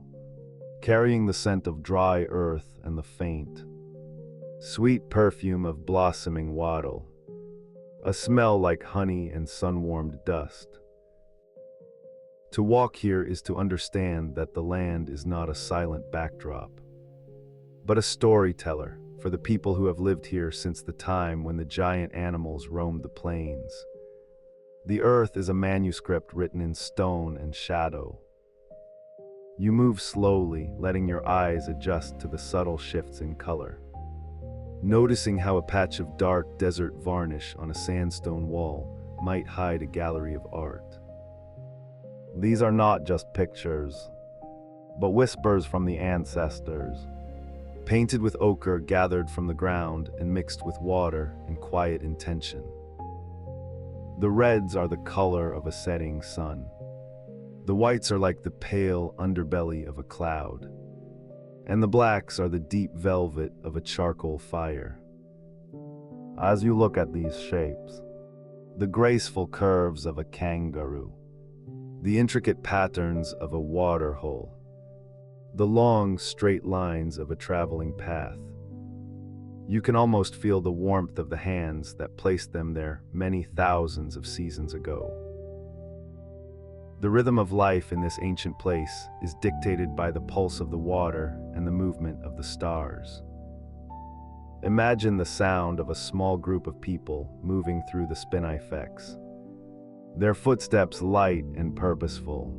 carrying the scent of dry earth and the faint, sweet perfume of blossoming wattle, a smell like honey and sun-warmed dust. To walk here is to understand that the land is not a silent backdrop, but a storyteller for the people who have lived here since the time when the giant animals roamed the plains. The earth is a manuscript written in stone and shadow. You move slowly, letting your eyes adjust to the subtle shifts in color, noticing how a patch of dark desert varnish on a sandstone wall might hide a gallery of art. These are not just pictures, but whispers from the ancestors, painted with ochre gathered from the ground and mixed with water in quiet intention. The reds are the color of a setting sun. The whites are like the pale underbelly of a cloud, and the blacks are the deep velvet of a charcoal fire. As you look at these shapes, the graceful curves of a kangaroo, the intricate patterns of a water hole, the long, straight lines of a traveling path, you can almost feel the warmth of the hands that placed them there many thousands of seasons ago. The rhythm of life in this ancient place is dictated by the pulse of the water and the movement of the stars. Imagine the sound of a small group of people moving through the spinifex, their footsteps light and purposeful,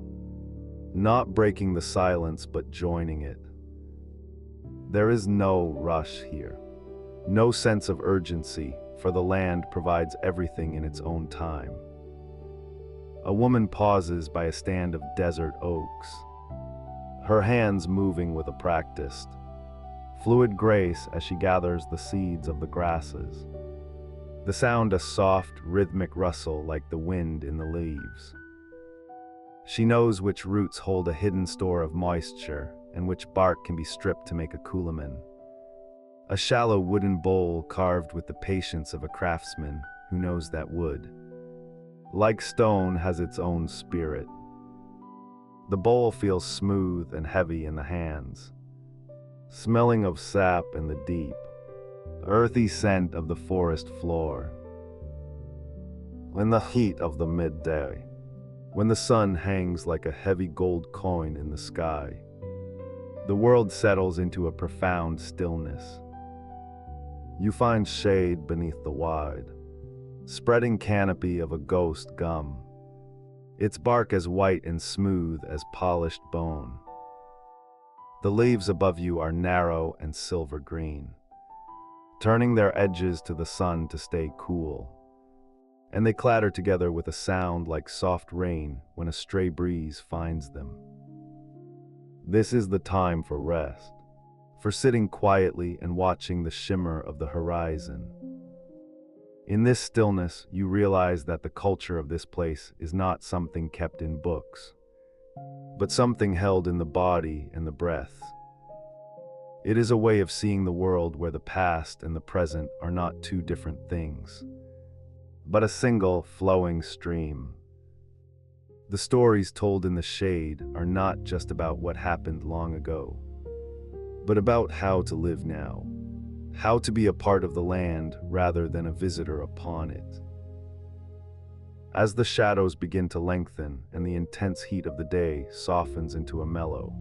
not breaking the silence but joining it. There is no rush here, no sense of urgency, for the land provides everything in its own time. A woman pauses by a stand of desert oaks, her hands moving with a practiced, fluid grace as she gathers the seeds of the grasses. The sound a soft, rhythmic rustle like the wind in the leaves. She knows which roots hold a hidden store of moisture and which bark can be stripped to make a couliman. A shallow wooden bowl carved with the patience of a craftsman who knows that wood, like stone, has its own spirit. The bowl feels smooth and heavy in the hands, smelling of sap and the deep, earthy scent of the forest floor. In the heat of the midday, when the sun hangs like a heavy gold coin in the sky, the world settles into a profound stillness. You find shade beneath the wide, spreading canopy of a ghost gum, its bark as white and smooth as polished bone. The leaves above you are narrow and silver green, turning their edges to the sun to stay cool, and they clatter together with a sound like soft rain when a stray breeze finds them. This is the time for rest, for sitting quietly and watching the shimmer of the horizon. In this stillness, you realize that the culture of this place is not something kept in books, but something held in the body and the breath. It is a way of seeing the world where the past and the present are not two different things, but a single flowing stream. The stories told in the shade are not just about what happened long ago, but about how to live now, how to be a part of the land rather than a visitor upon it. As the shadows begin to lengthen and the intense heat of the day softens into a mellow,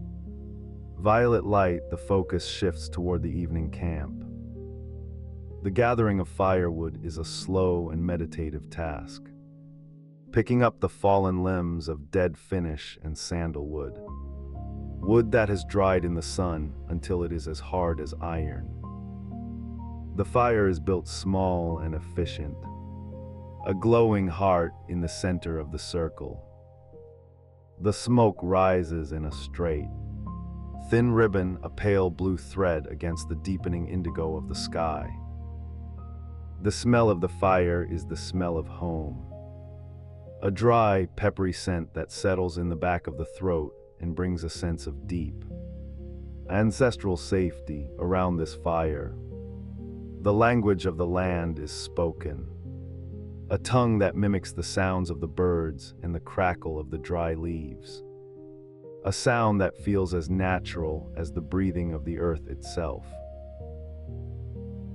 violet light, the focus shifts toward the evening camp. The gathering of firewood is a slow and meditative task, picking up the fallen limbs of dead finish and sandalwood, wood that has dried in the sun until it is as hard as iron. The fire is built small and efficient, a glowing heart in the center of the circle. The smoke rises in a straight, thin ribbon, a pale blue thread against the deepening indigo of the sky. The smell of the fire is the smell of home, a dry, peppery scent that settles in the back of the throat and brings a sense of deep, ancestral safety around this fire. The language of the land is spoken, a tongue that mimics the sounds of the birds and the crackle of the dry leaves, a sound that feels as natural as the breathing of the earth itself.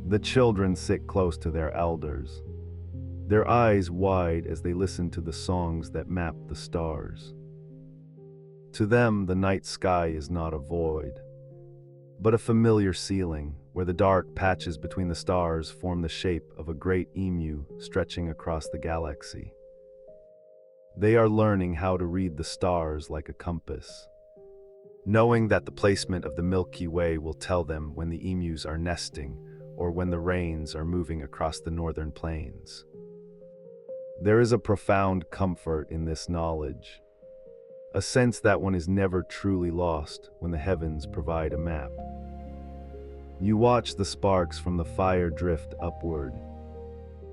The children sit close to their elders, their eyes wide as they listen to the songs that map the stars. To them, the night sky is not a void, but a familiar ceiling where the dark patches between the stars form the shape of a great emu stretching across the galaxy. They are learning how to read the stars like a compass, knowing that the placement of the Milky Way will tell them when the emus are nesting or when the rains are moving across the northern plains. There is a profound comfort in this knowledge, a sense that one is never truly lost when the heavens provide a map. You watch the sparks from the fire drift upward,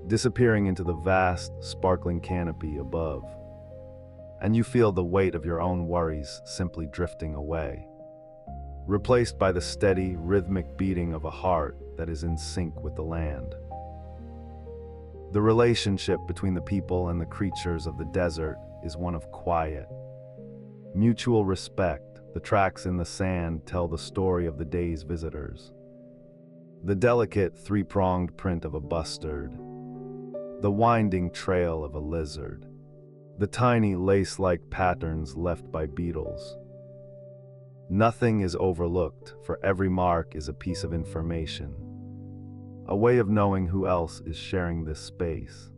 disappearing into the vast, sparkling canopy above, and you feel the weight of your own worries simply drifting away, replaced by the steady, rhythmic beating of a heart that is in sync with the land. The relationship between the people and the creatures of the desert is one of quiet, mutual respect. The tracks in the sand tell the story of the day's visitors. The delicate three-pronged print of a bustard, the winding trail of a lizard, the tiny lace-like patterns left by beetles. Nothing is overlooked, for every mark is a piece of information, a way of knowing who else is sharing this space.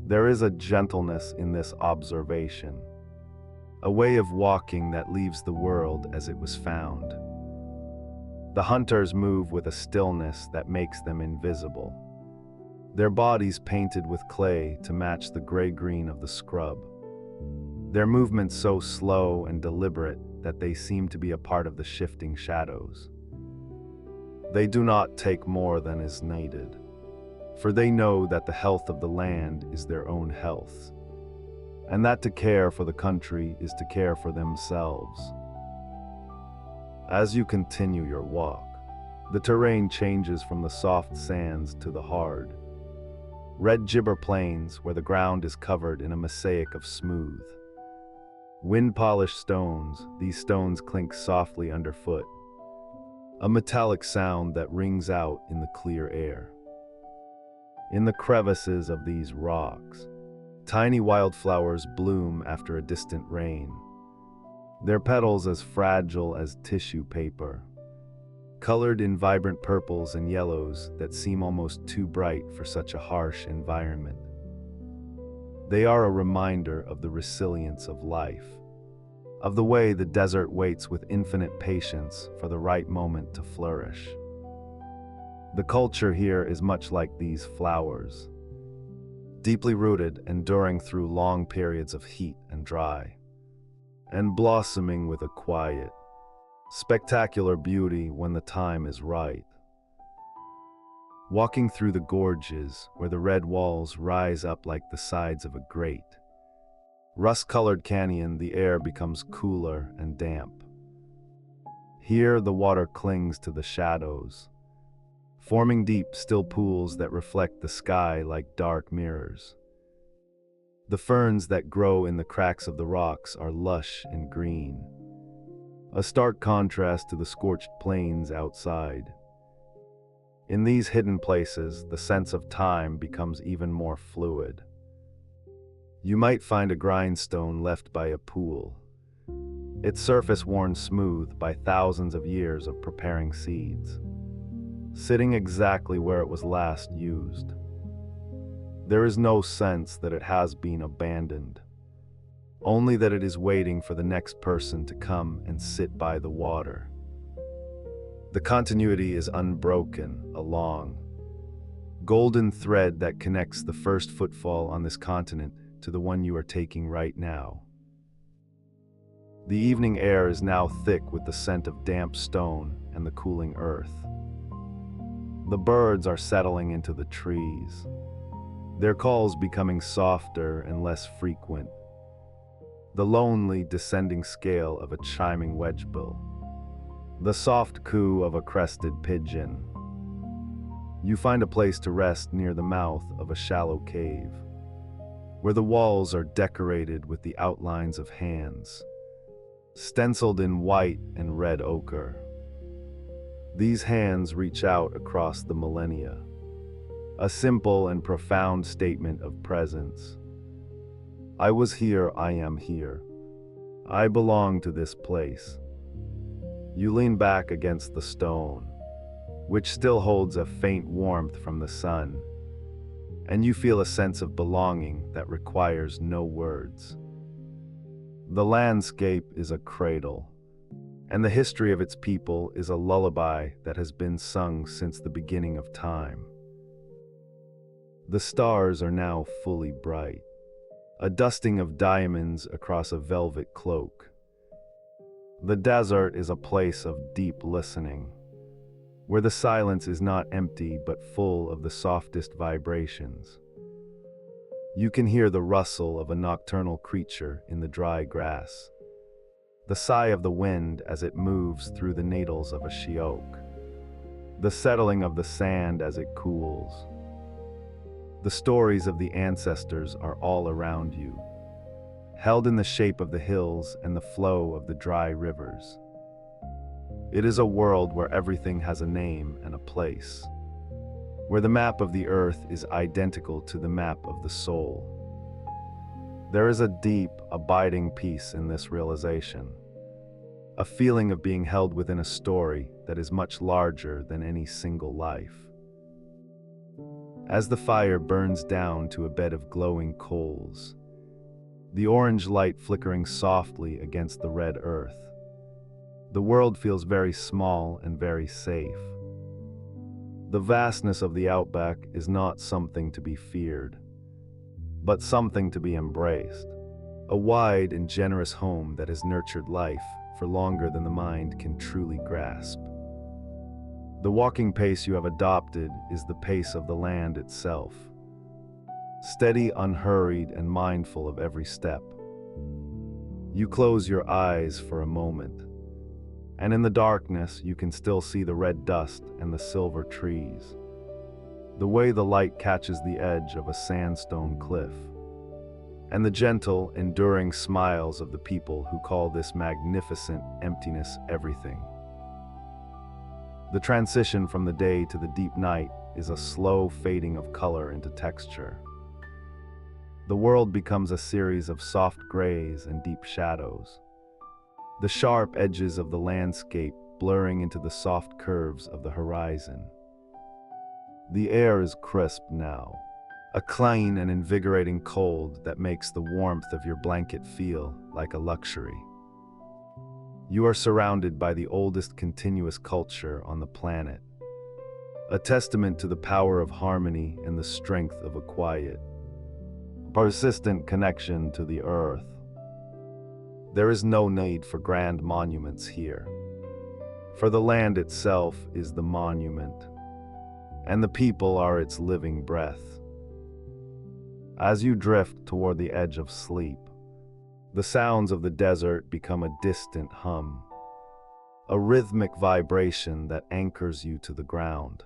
There is a gentleness in this observation, a way of walking that leaves the world as it was found. The hunters move with a stillness that makes them invisible, their bodies painted with clay to match the gray-green of the scrub, their movements so slow and deliberate that they seem to be a part of the shifting shadows. They do not take more than is needed, for they know that the health of the land is their own health, and that to care for the country is to care for themselves. As you continue your walk, the terrain changes from the soft sands to the hard, red gibber plains where the ground is covered in a mosaic of smooth, wind-polished stones. These stones clink softly underfoot, a metallic sound that rings out in the clear air. In the crevices of these rocks, tiny wildflowers bloom after a distant rain, their petals as fragile as tissue paper, colored in vibrant purples and yellows that seem almost too bright for such a harsh environment. They are a reminder of the resilience of life, of the way the desert waits with infinite patience for the right moment to flourish. The culture here is much like these flowers, deeply rooted, enduring through long periods of heat and dry, and blossoming with a quiet, Spectacular beauty when the time is right. Walking through the gorges where the red walls rise up like the sides of a grate. Rust-colored canyon, the air becomes cooler and damp. Here the water clings to the shadows, forming deep, still pools that reflect the sky like dark mirrors. The ferns that grow in the cracks of the rocks are lush and green, a stark contrast to the scorched plains outside. In these hidden places, the sense of time becomes even more fluid. You might find a grindstone left by a pool, its surface worn smooth by thousands of years of preparing seeds, sitting exactly where it was last used. There is no sense that it has been abandoned, only that it is waiting for the next person to come and sit by the water. The continuity is unbroken, a long, golden thread that connects the first footfall on this continent to the one you are taking right now. The evening air is now thick with the scent of damp stone and the cooling earth. The birds are settling into the trees, their calls becoming softer and less frequent, the lonely descending scale of a chiming wedgebill, the soft coo of a crested pigeon. You find a place to rest near the mouth of a shallow cave, where the walls are decorated with the outlines of hands, stenciled in white and red ochre. These hands reach out across the millennia, a simple and profound statement of presence. I was here, I am here. I belong to this place. You lean back against the stone, which still holds a faint warmth from the sun, and you feel a sense of belonging that requires no words. The landscape is a cradle, and the history of its people is a lullaby that has been sung since the beginning of time. The stars are now fully bright, a dusting of diamonds across a velvet cloak. The desert is a place of deep listening, where the silence is not empty but full of the softest vibrations. You can hear the rustle of a nocturnal creature in the dry grass, the sigh of the wind as it moves through the needles of a she oak, the settling of the sand as it cools. The stories of the ancestors are all around you, held in the shape of the hills and the flow of the dry rivers. It is a world where everything has a name and a place, where the map of the earth is identical to the map of the soul. There is a deep, abiding peace in this realization, a feeling of being held within a story that is much larger than any single life. As the fire burns down to a bed of glowing coals, the orange light flickering softly against the red earth, the world feels very small and very safe. The vastness of the outback is not something to be feared, but something to be embraced. A wide and generous home that has nurtured life for longer than the mind can truly grasp. The walking pace you have adopted is the pace of the land itself, steady, unhurried, and mindful of every step. You close your eyes for a moment, and in the darkness you can still see the red dust and the silver trees, the way the light catches the edge of a sandstone cliff, and the gentle, enduring smiles of the people who call this magnificent emptiness everything. The transition from the day to the deep night is a slow fading of color into texture. The world becomes a series of soft grays and deep shadows, the sharp edges of the landscape blurring into the soft curves of the horizon. The air is crisp now, a clean and invigorating cold that makes the warmth of your blanket feel like a luxury. You are surrounded by the oldest continuous culture on the planet, a testament to the power of harmony and the strength of a quiet, persistent connection to the earth. There is no need for grand monuments here. For the land itself is the monument, and the people are its living breath. As you drift toward the edge of sleep, the sounds of the desert become a distant hum, a rhythmic vibration that anchors you to the ground.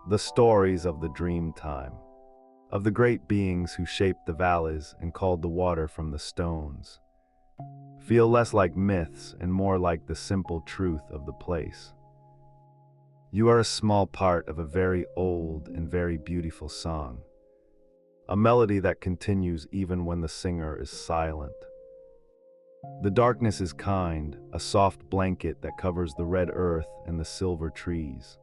The stories of the dream time, of the great beings who shaped the valleys and called the water from the stones, feel less like myths and more like the simple truth of the place. You are a small part of a very old and very beautiful song, a melody that continues even when the singer is silent. The darkness is kind, a soft blanket that covers the red earth and the silver trees,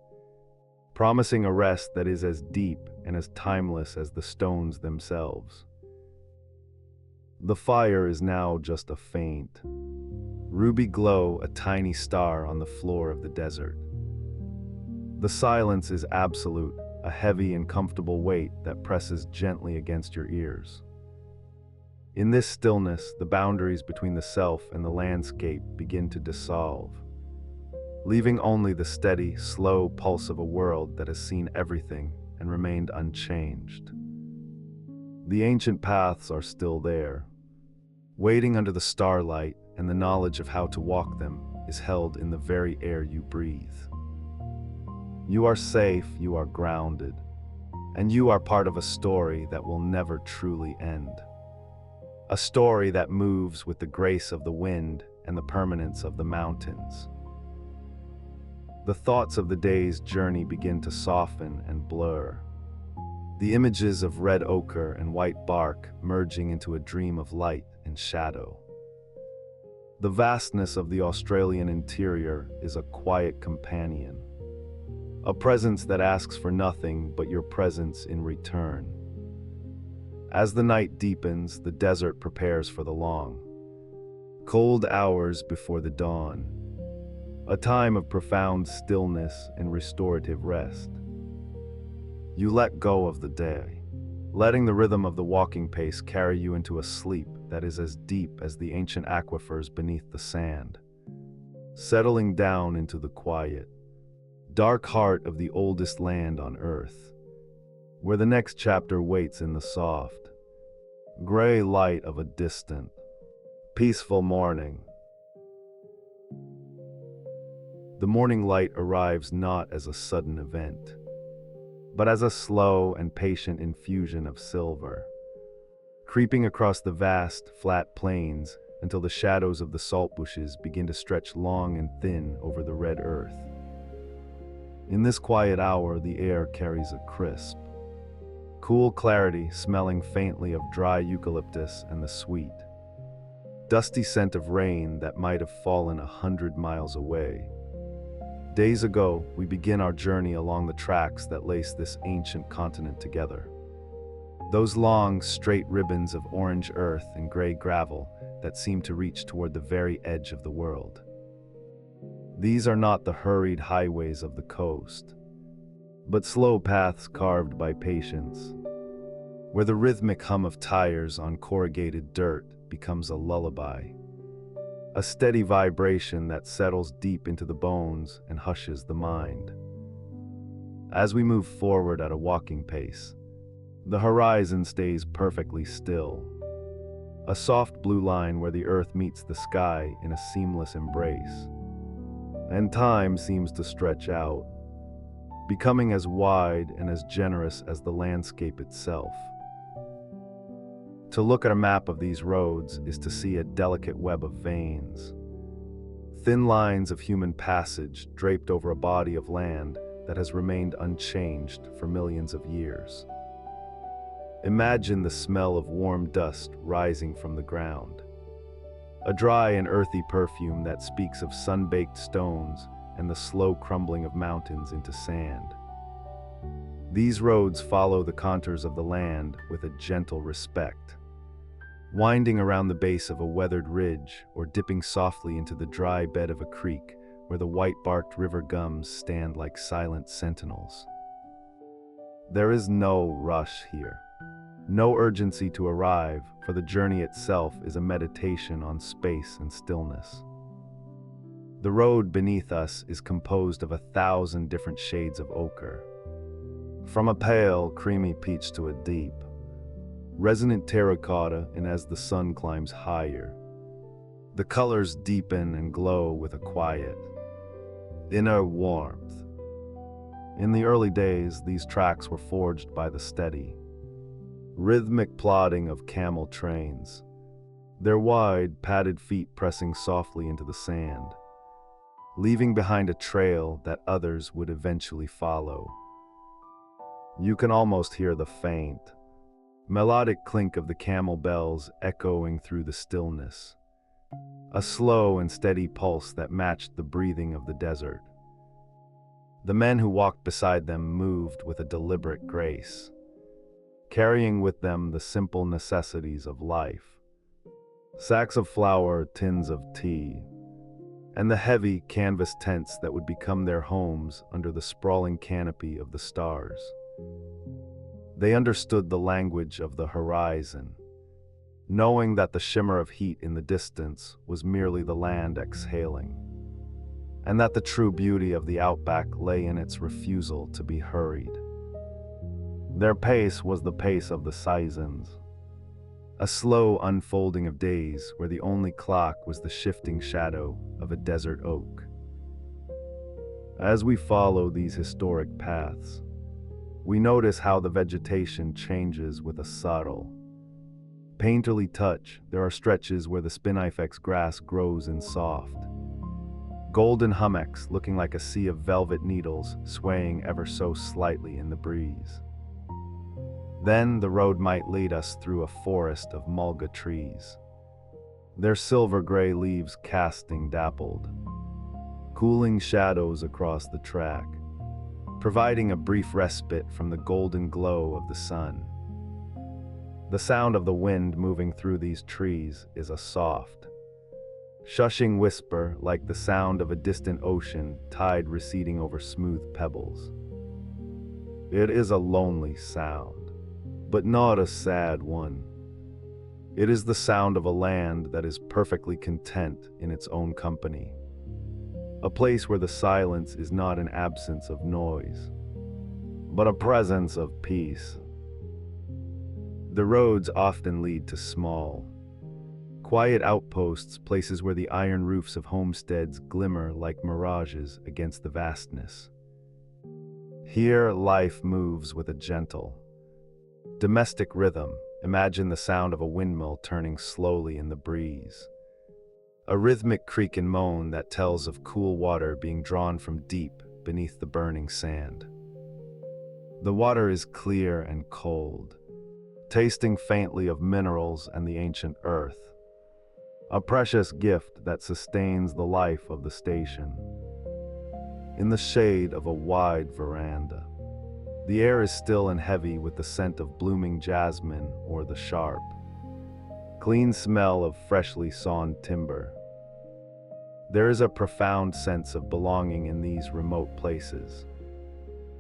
promising a rest that is as deep and as timeless as the stones themselves. The fire is now just a faint, ruby glow, a tiny star on the floor of the desert. The silence is absolute, a heavy and comfortable weight that presses gently against your ears. In this stillness, the boundaries between the self and the landscape begin to dissolve, leaving only the steady, slow pulse of a world that has seen everything and remained unchanged. The ancient paths are still there, waiting under the starlight, and the knowledge of how to walk them is held in the very air you breathe. You are safe, you are grounded, and you are part of a story that will never truly end. A story that moves with the grace of the wind and the permanence of the mountains. The thoughts of the day's journey begin to soften and blur, the images of red ochre and white bark merging into a dream of light and shadow. The vastness of the Australian interior is a quiet companion, a presence that asks for nothing but your presence in return. As the night deepens, the desert prepares for the long, cold hours before the dawn, a time of profound stillness and restorative rest. You let go of the day, letting the rhythm of the walking pace carry you into a sleep that is as deep as the ancient aquifers beneath the sand, settling down into the quiet, dark heart of the oldest land on earth, where the next chapter waits in the soft, gray light of a distant, peaceful morning. The morning light arrives not as a sudden event, but as a slow and patient infusion of silver, creeping across the vast, flat plains until the shadows of the salt bushes begin to stretch long and thin over the red earth. In this quiet hour, the air carries a crisp, cool clarity, smelling faintly of dry eucalyptus and the sweet, dusty scent of rain that might have fallen 100 miles away. Days ago, we begin our journey along the tracks that lace this ancient continent together. Those long, straight ribbons of orange earth and gray gravel that seem to reach toward the very edge of the world. These are not the hurried highways of the coast, but slow paths carved by patience, where the rhythmic hum of tires on corrugated dirt becomes a lullaby, a steady vibration that settles deep into the bones and hushes the mind. As we move forward at a walking pace, the horizon stays perfectly still, a soft blue line where the earth meets the sky in a seamless embrace. And time seems to stretch out, becoming as wide and as generous as the landscape itself. To look at a map of these roads is to see a delicate web of veins, thin lines of human passage draped over a body of land that has remained unchanged for millions of years. Imagine the smell of warm dust rising from the ground, a dry and earthy perfume that speaks of sun-baked stones and the slow crumbling of mountains into sand. These roads follow the contours of the land with a gentle respect, winding around the base of a weathered ridge or dipping softly into the dry bed of a creek where the white-barked river gums stand like silent sentinels. There is no rush here, no urgency to arrive, for the journey itself is a meditation on space and stillness. The road beneath us is composed of 1,000 different shades of ochre. From a pale, creamy peach to a deep, resonant terracotta, and as the sun climbs higher, the colors deepen and glow with a quiet, inner warmth. In the early days, these tracks were forged by the steady, rhythmic plodding of camel trains, their wide, padded feet pressing softly into the sand, leaving behind a trail that others would eventually follow. You can almost hear the faint, melodic clink of the camel bells echoing through the stillness, a slow and steady pulse that matched the breathing of the desert. The men who walked beside them moved with a deliberate grace, carrying with them the simple necessities of life: sacks of flour, tins of tea, and the heavy canvas tents that would become their homes under the sprawling canopy of the stars. They understood the language of the horizon, knowing that the shimmer of heat in the distance was merely the land exhaling, and that the true beauty of the outback lay in its refusal to be hurried. Their pace was the pace of the seasons, a slow unfolding of days where the only clock was the shifting shadow of a desert oak. As we follow these historic paths, we notice how the vegetation changes with a subtle, painterly touch. There are stretches where the spinifex grass grows in soft, golden hummocks looking like a sea of velvet needles swaying ever so slightly in the breeze. Then the road might lead us through a forest of mulga trees, their silver-gray leaves casting dappled, cooling shadows across the track, providing a brief respite from the golden glow of the sun. The sound of the wind moving through these trees is a soft, shushing whisper like the sound of a distant ocean tide receding over smooth pebbles. It is a lonely sound, but not a sad one. It is the sound of a land that is perfectly content in its own company, a place where the silence is not an absence of noise, but a presence of peace. The roads often lead to small, quiet outposts, places where the iron roofs of homesteads glimmer like mirages against the vastness. Here, life moves with a gentle, domestic rhythm. Imagine the sound of a windmill turning slowly in the breeze, a rhythmic creak and moan that tells of cool water being drawn from deep beneath the burning sand. The water is clear and cold, tasting faintly of minerals and the ancient earth, a precious gift that sustains the life of the station. In the shade of a wide veranda, the air is still and heavy with the scent of blooming jasmine or the sharp, clean smell of freshly sawn timber. There is a profound sense of belonging in these remote places,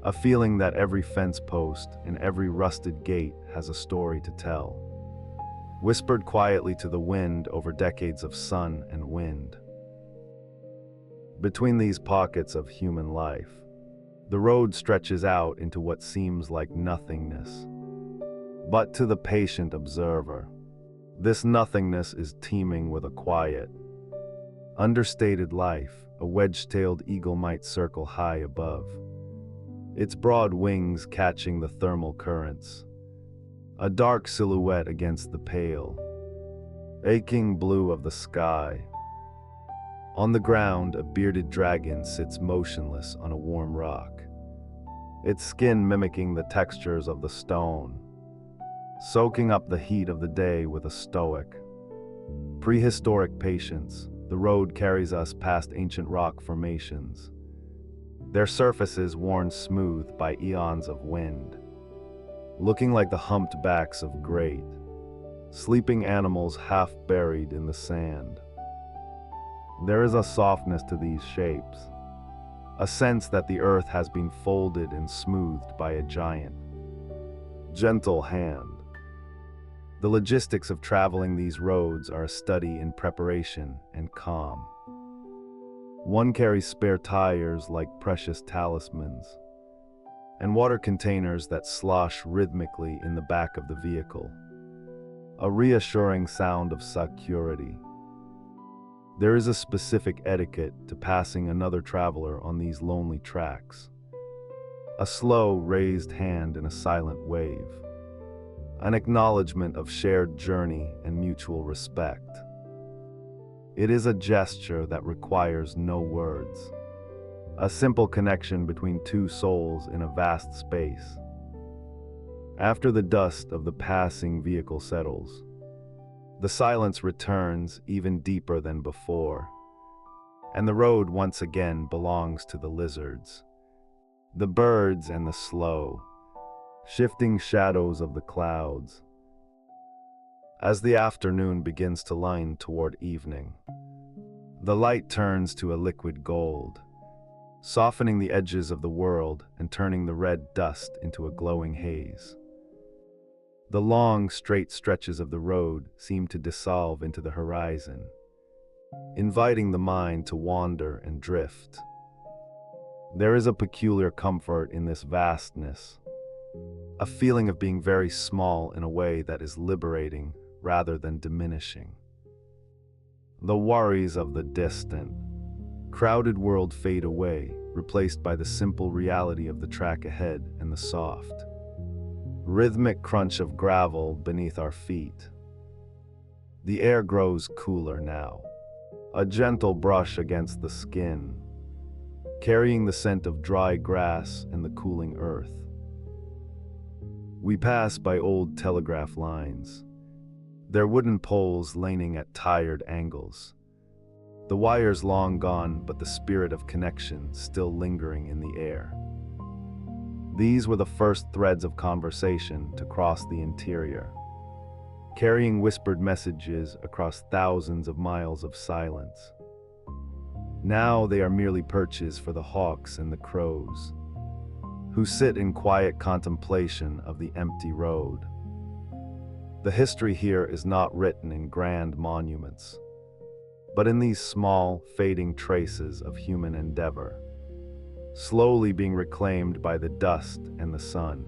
a feeling that every fence post and every rusted gate has a story to tell, whispered quietly to the wind over decades of sun and wind. Between these pockets of human life, the road stretches out into what seems like nothingness. But to the patient observer, this nothingness is teeming with a quiet, understated life. A wedge-tailed eagle might circle high above, its broad wings catching the thermal currents, a dark silhouette against the pale, aching blue of the sky. On the ground, a bearded dragon sits motionless on a warm rock, its skin mimicking the textures of the stone, soaking up the heat of the day with a stoic, prehistoric patience. The road carries us past ancient rock formations, their surfaces worn smooth by eons of wind, looking like the humped backs of great, sleeping animals half buried in the sand. There is a softness to these shapes, a sense that the earth has been folded and smoothed by a giant, gentle hand. The logistics of traveling these roads are a study in preparation and calm. One carries spare tires like precious talismans, and water containers that slosh rhythmically in the back of the vehicle, a reassuring sound of security. There is a specific etiquette to passing another traveler on these lonely tracks. A slow, raised hand and a silent wave. An acknowledgement of shared journey and mutual respect. It is a gesture that requires no words. A simple connection between two souls in a vast space. After the dust of the passing vehicle settles, the silence returns even deeper than before, and the road once again belongs to the lizards, the birds and the slow, shifting shadows of the clouds. As the afternoon begins to line toward evening, the light turns to a liquid gold, softening the edges of the world and turning the red dust into a glowing haze. The long, straight stretches of the road seem to dissolve into the horizon, inviting the mind to wander and drift. There is a peculiar comfort in this vastness, a feeling of being very small in a way that is liberating rather than diminishing. The worries of the distant, crowded world fade away, replaced by the simple reality of the track ahead and the soft, rhythmic crunch of gravel beneath our feet. The air grows cooler now, a gentle brush against the skin, carrying the scent of dry grass and the cooling earth. We pass by old telegraph lines, their wooden poles leaning at tired angles. The wires long gone, but the spirit of connection still lingering in the air. These were the first threads of conversation to cross the interior, carrying whispered messages across thousands of miles of silence. Now they are merely perches for the hawks and the crows, who sit in quiet contemplation of the empty road. The history here is not written in grand monuments, but in these small, fading traces of human endeavor, slowly being reclaimed by the dust and the sun.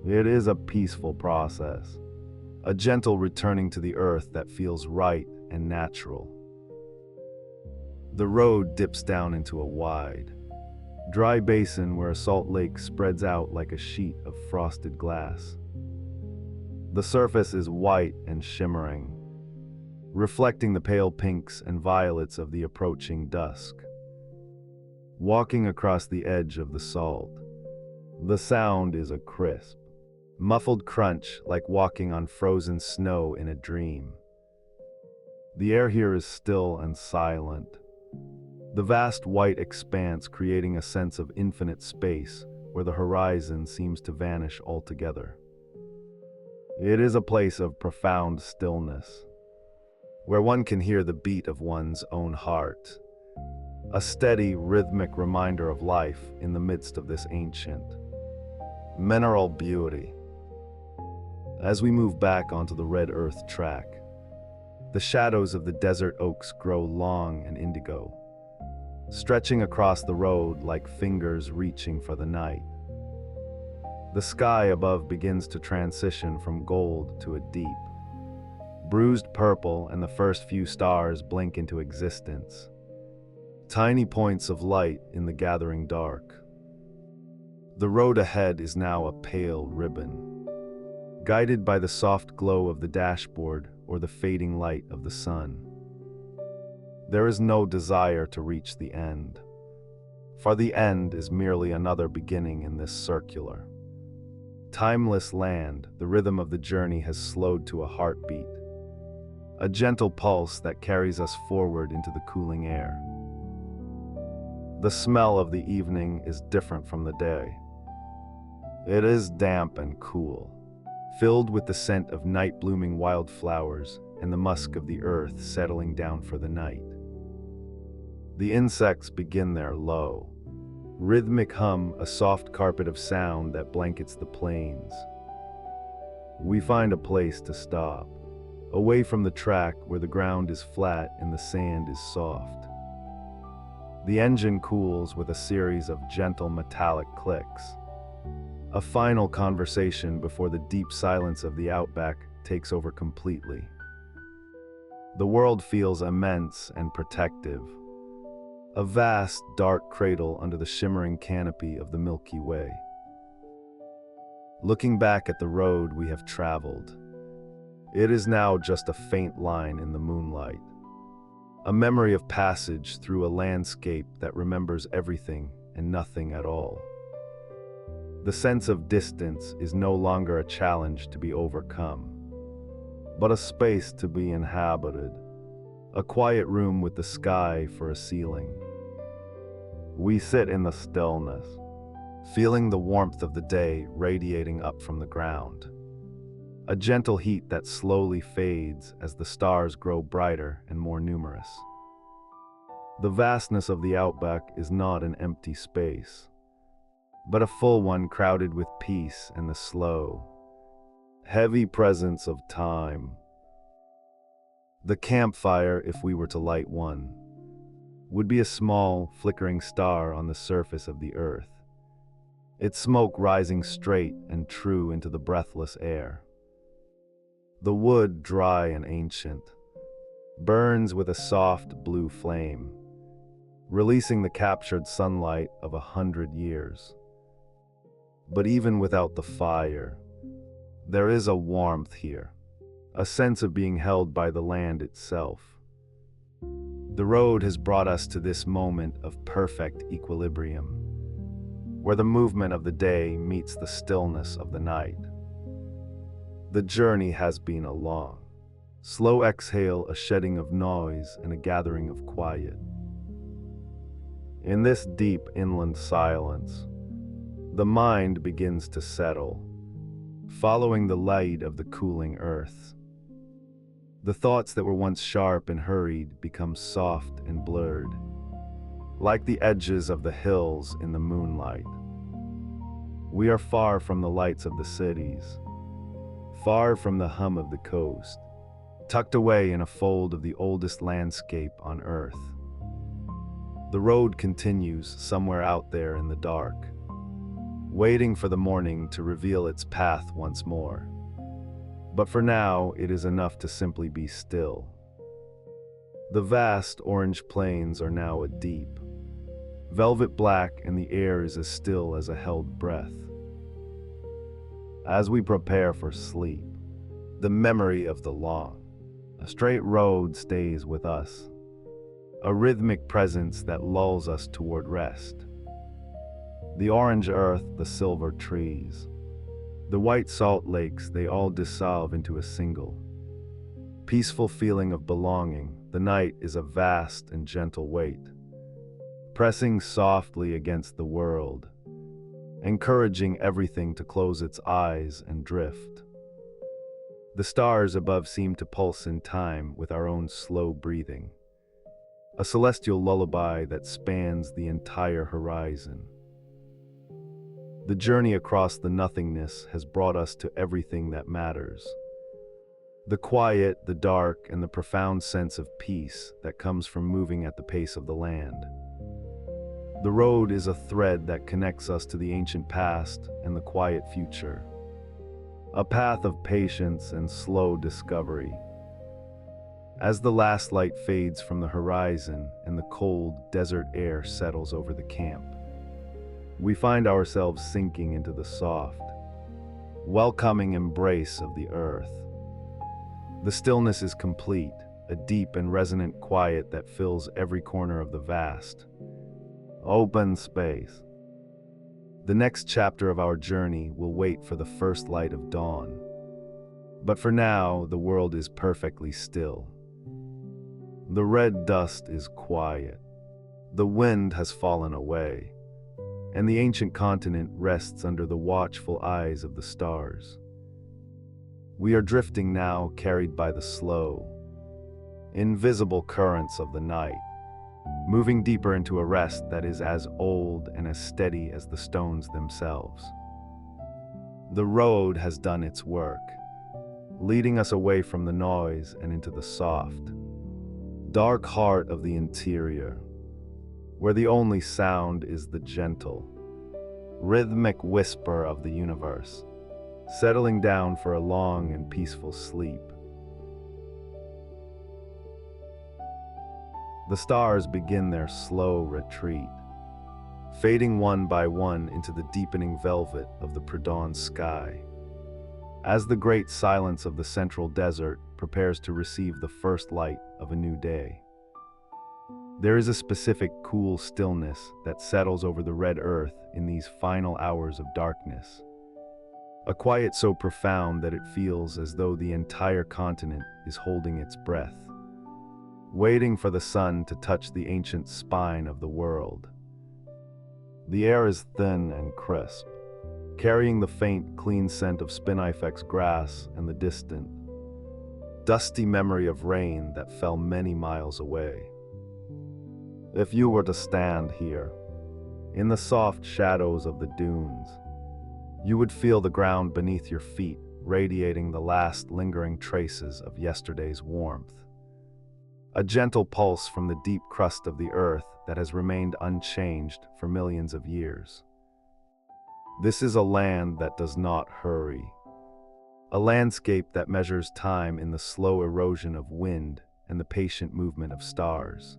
It is a peaceful process, a gentle returning to the earth that feels right and natural. The road dips down into a wide, dry basin where a salt lake spreads out like a sheet of frosted glass. The surface is white and shimmering, reflecting the pale pinks and violets of the approaching dusk. Walking across the edge of the salt, the sound is a crisp, muffled crunch like walking on frozen snow in a dream. The air here is still and silent, the vast white expanse creating a sense of infinite space where the horizon seems to vanish altogether. It is a place of profound stillness, where one can hear the beat of one's own heart, a steady, rhythmic reminder of life in the midst of this ancient, mineral beauty. As we move back onto the red earth track, the shadows of the desert oaks grow long and indigo, stretching across the road like fingers reaching for the night. The sky above begins to transition from gold to a deep, bruised purple, and the first few stars blink into existence, tiny points of light in the gathering dark. The road ahead is now a pale ribbon, guided by the soft glow of the dashboard or the fading light of the sun. There is no desire to reach the end, for the end is merely another beginning in this circular, timeless land. The rhythm of the journey has slowed to a heartbeat, a gentle pulse that carries us forward into the cooling air. The smell of the evening is different from the day. It is damp and cool, filled with the scent of night-blooming wildflowers and the musk of the earth settling down for the night. The insects begin their low, rhythmic hum, a soft carpet of sound that blankets the plains. We find a place to stop, away from the track where the ground is flat and the sand is soft. The engine cools with a series of gentle metallic clicks. A final conversation before the deep silence of the outback takes over completely. The world feels immense and protective. A vast, dark cradle under the shimmering canopy of the Milky Way. Looking back at the road we have traveled, it is now just a faint line in the moonlight. A memory of passage through a landscape that remembers everything and nothing at all. The sense of distance is no longer a challenge to be overcome, but a space to be inhabited, a quiet room with the sky for a ceiling. We sit in the stillness, feeling the warmth of the day radiating up from the ground. A gentle heat that slowly fades as the stars grow brighter and more numerous. The vastness of the outback is not an empty space, but a full one crowded with peace and the slow, heavy presence of time. The campfire, if we were to light one, would be a small, flickering star on the surface of the earth, its smoke rising straight and true into the breathless air. The wood, dry and ancient, burns with a soft blue flame, releasing the captured sunlight of 100 years. But even without the fire, there is a warmth here, a sense of being held by the land itself. The road has brought us to this moment of perfect equilibrium, where the movement of the day meets the stillness of the night. The journey has been a long, slow exhale, a shedding of noise and a gathering of quiet. In this deep inland silence, the mind begins to settle, following the light of the cooling earth. The thoughts that were once sharp and hurried become soft and blurred, like the edges of the hills in the moonlight. We are far from the lights of the cities, far from the hum of the coast, tucked away in a fold of the oldest landscape on earth. The road continues somewhere out there in the dark, waiting for the morning to reveal its path once more. But for now, it is enough to simply be still. The vast orange plains are now a deep, velvet black, and the air is as still as a held breath. As we prepare for sleep, the memory of the long, a straight road stays with us, a rhythmic presence that lulls us toward rest. The orange earth, the silver trees, the white salt lakes, they all dissolve into a single, peaceful feeling of belonging. The night is a vast and gentle weight, pressing softly against the world, encouraging everything to close its eyes and drift. The stars above seem to pulse in time with our own slow breathing, a celestial lullaby that spans the entire horizon. The journey across the nothingness has brought us to everything that matters. The quiet, the dark, and the profound sense of peace that comes from moving at the pace of the land. The road is a thread that connects us to the ancient past and the quiet future, a path of patience and slow discovery. As the last light fades from the horizon and the cold desert air settles over the camp, we find ourselves sinking into the soft, welcoming embrace of the earth. The stillness is complete, a deep and resonant quiet that fills every corner of the vast, open space. The next chapter of our journey will wait for the first light of dawn. But for now, the world is perfectly still. The red dust is quiet. The wind has fallen away, and the ancient continent rests under the watchful eyes of the stars. We are drifting now, carried by the slow, invisible currents of the night, moving deeper into a rest that is as old and as steady as the stones themselves. The road has done its work, leading us away from the noise and into the soft, dark heart of the interior, where the only sound is the gentle, rhythmic whisper of the universe, settling down for a long and peaceful sleep. The stars begin their slow retreat, fading one by one into the deepening velvet of the pre-dawn sky, as the great silence of the central desert prepares to receive the first light of a new day. There is a specific cool stillness that settles over the red earth in these final hours of darkness, a quiet so profound that it feels as though the entire continent is holding its breath, waiting for the sun to touch the ancient spine of the world. The air is thin and crisp, carrying the faint, clean scent of spinifex grass and the distant, dusty memory of rain that fell many miles away. If you were to stand here, in the soft shadows of the dunes, you would feel the ground beneath your feet radiating the last lingering traces of yesterday's warmth. A gentle pulse from the deep crust of the earth that has remained unchanged for millions of years. This is a land that does not hurry, a landscape that measures time in the slow erosion of wind and the patient movement of stars.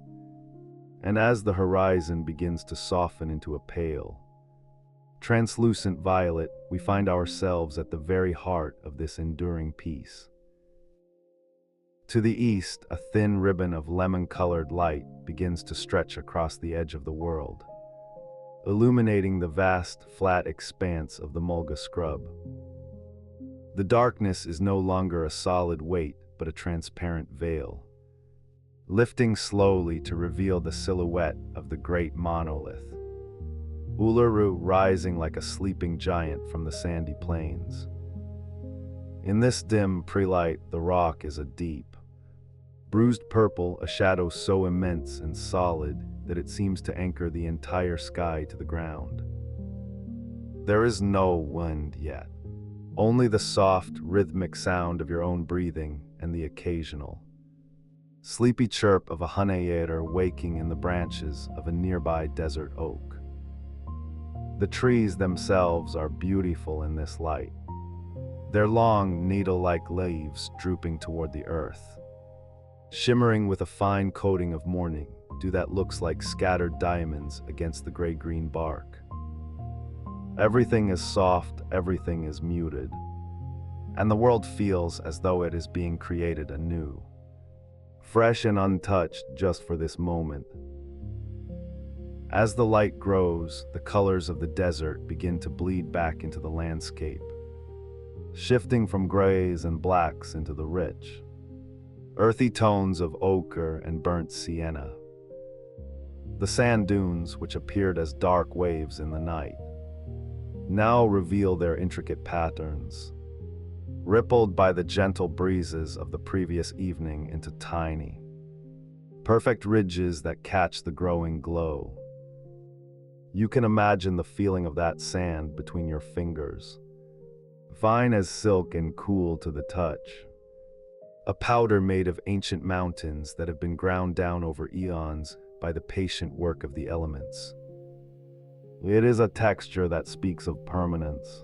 And as the horizon begins to soften into a pale, translucent violet, we find ourselves at the very heart of this enduring peace. To the east, a thin ribbon of lemon-colored light begins to stretch across the edge of the world, illuminating the vast, flat expanse of the mulga scrub. The darkness is no longer a solid weight, but a transparent veil, lifting slowly to reveal the silhouette of the great monolith, Uluru rising like a sleeping giant from the sandy plains. In this dim pre-light, the rock is a deep, bruised purple, a shadow so immense and solid that it seems to anchor the entire sky to the ground. There is no wind yet, only the soft, rhythmic sound of your own breathing and the occasional, sleepy chirp of a haneyeater waking in the branches of a nearby desert oak. The trees themselves are beautiful in this light, their long, needle-like leaves drooping toward the earth, shimmering with a fine coating of mourning that looks like scattered diamonds against the gray-green bark. Everything is soft, everything is muted, and the world feels as though it is being created anew, fresh and untouched just for this moment. As the light grows, the colors of the desert begin to bleed back into the landscape, shifting from grays and blacks into the rich, earthy tones of ochre and burnt sienna. The sand dunes, which appeared as dark waves in the night, now reveal their intricate patterns, rippled by the gentle breezes of the previous evening into tiny, perfect ridges that catch the growing glow. You can imagine the feeling of that sand between your fingers, fine as silk and cool to the touch, a powder made of ancient mountains that have been ground down over eons by the patient work of the elements. It is a texture that speaks of permanence,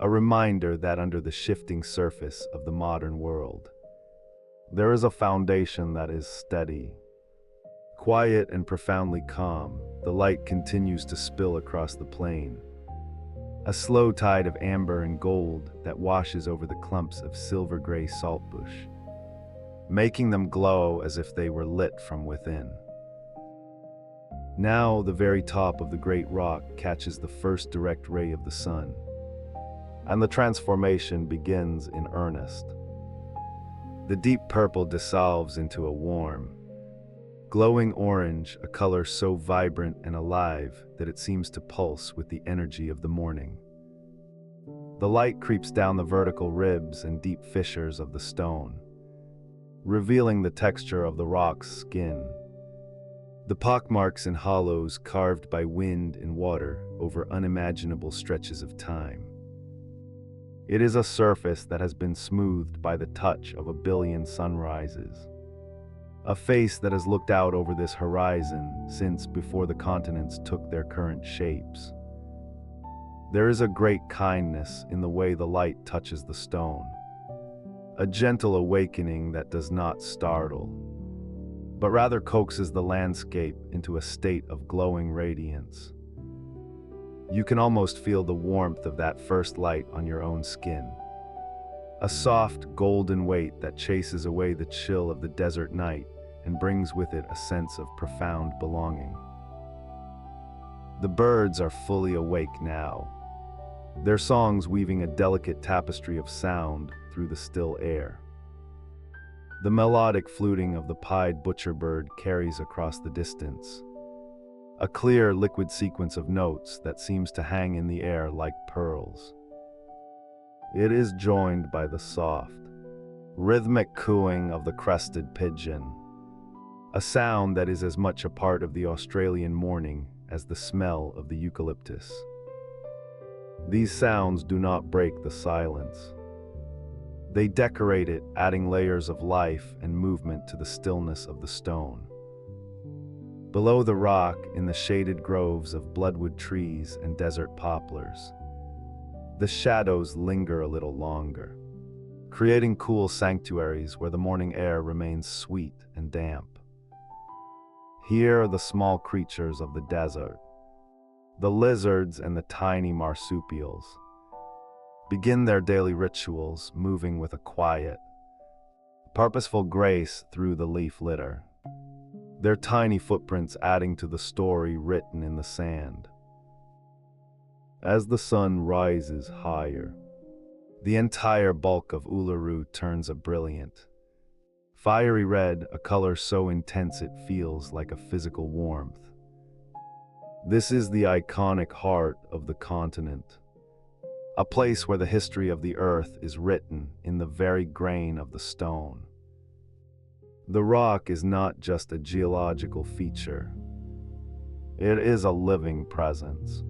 a reminder that under the shifting surface of the modern world, there is a foundation that is steady. Quiet and profoundly calm, the light continues to spill across the plain, a slow tide of amber and gold that washes over the clumps of silver-gray saltbush, making them glow as if they were lit from within. Now the very top of the great rock catches the first direct ray of the sun, and the transformation begins in earnest. The deep purple dissolves into a warm, glowing orange, a color so vibrant and alive that it seems to pulse with the energy of the morning. The light creeps down the vertical ribs and deep fissures of the stone, revealing the texture of the rock's skin, the pockmarks and hollows carved by wind and water over unimaginable stretches of time. It is a surface that has been smoothed by the touch of a billion sunrises, a face that has looked out over this horizon since before the continents took their current shapes. There is a great kindness in the way the light touches the stone, a gentle awakening that does not startle, but rather coaxes the landscape into a state of glowing radiance. You can almost feel the warmth of that first light on your own skin, a soft golden weight that chases away the chill of the desert night and brings with it a sense of profound belonging. The birds are fully awake now, their songs weaving a delicate tapestry of sound through the still air. The melodic fluting of the pied butcherbird carries across the distance, a clear liquid sequence of notes that seems to hang in the air like pearls. It is joined by the soft, rhythmic cooing of the crested pigeon, a sound that is as much a part of the Australian morning as the smell of the eucalyptus. These sounds do not break the silence. They decorate it, adding layers of life and movement to the stillness of the stone. Below the rock, in the shaded groves of bloodwood trees and desert poplars, the shadows linger a little longer, creating cool sanctuaries where the morning air remains sweet and damp. Here are the small creatures of the desert, the lizards and the tiny marsupials, begin their daily rituals, moving with a quiet, purposeful grace through the leaf litter, their tiny footprints adding to the story written in the sand. As the sun rises higher, the entire bulk of Uluru turns a brilliant, fiery red, a color so intense it feels like a physical warmth. This is the iconic heart of the continent, a place where the history of the earth is written in the very grain of the stone. The rock is not just a geological feature. It is a living presence,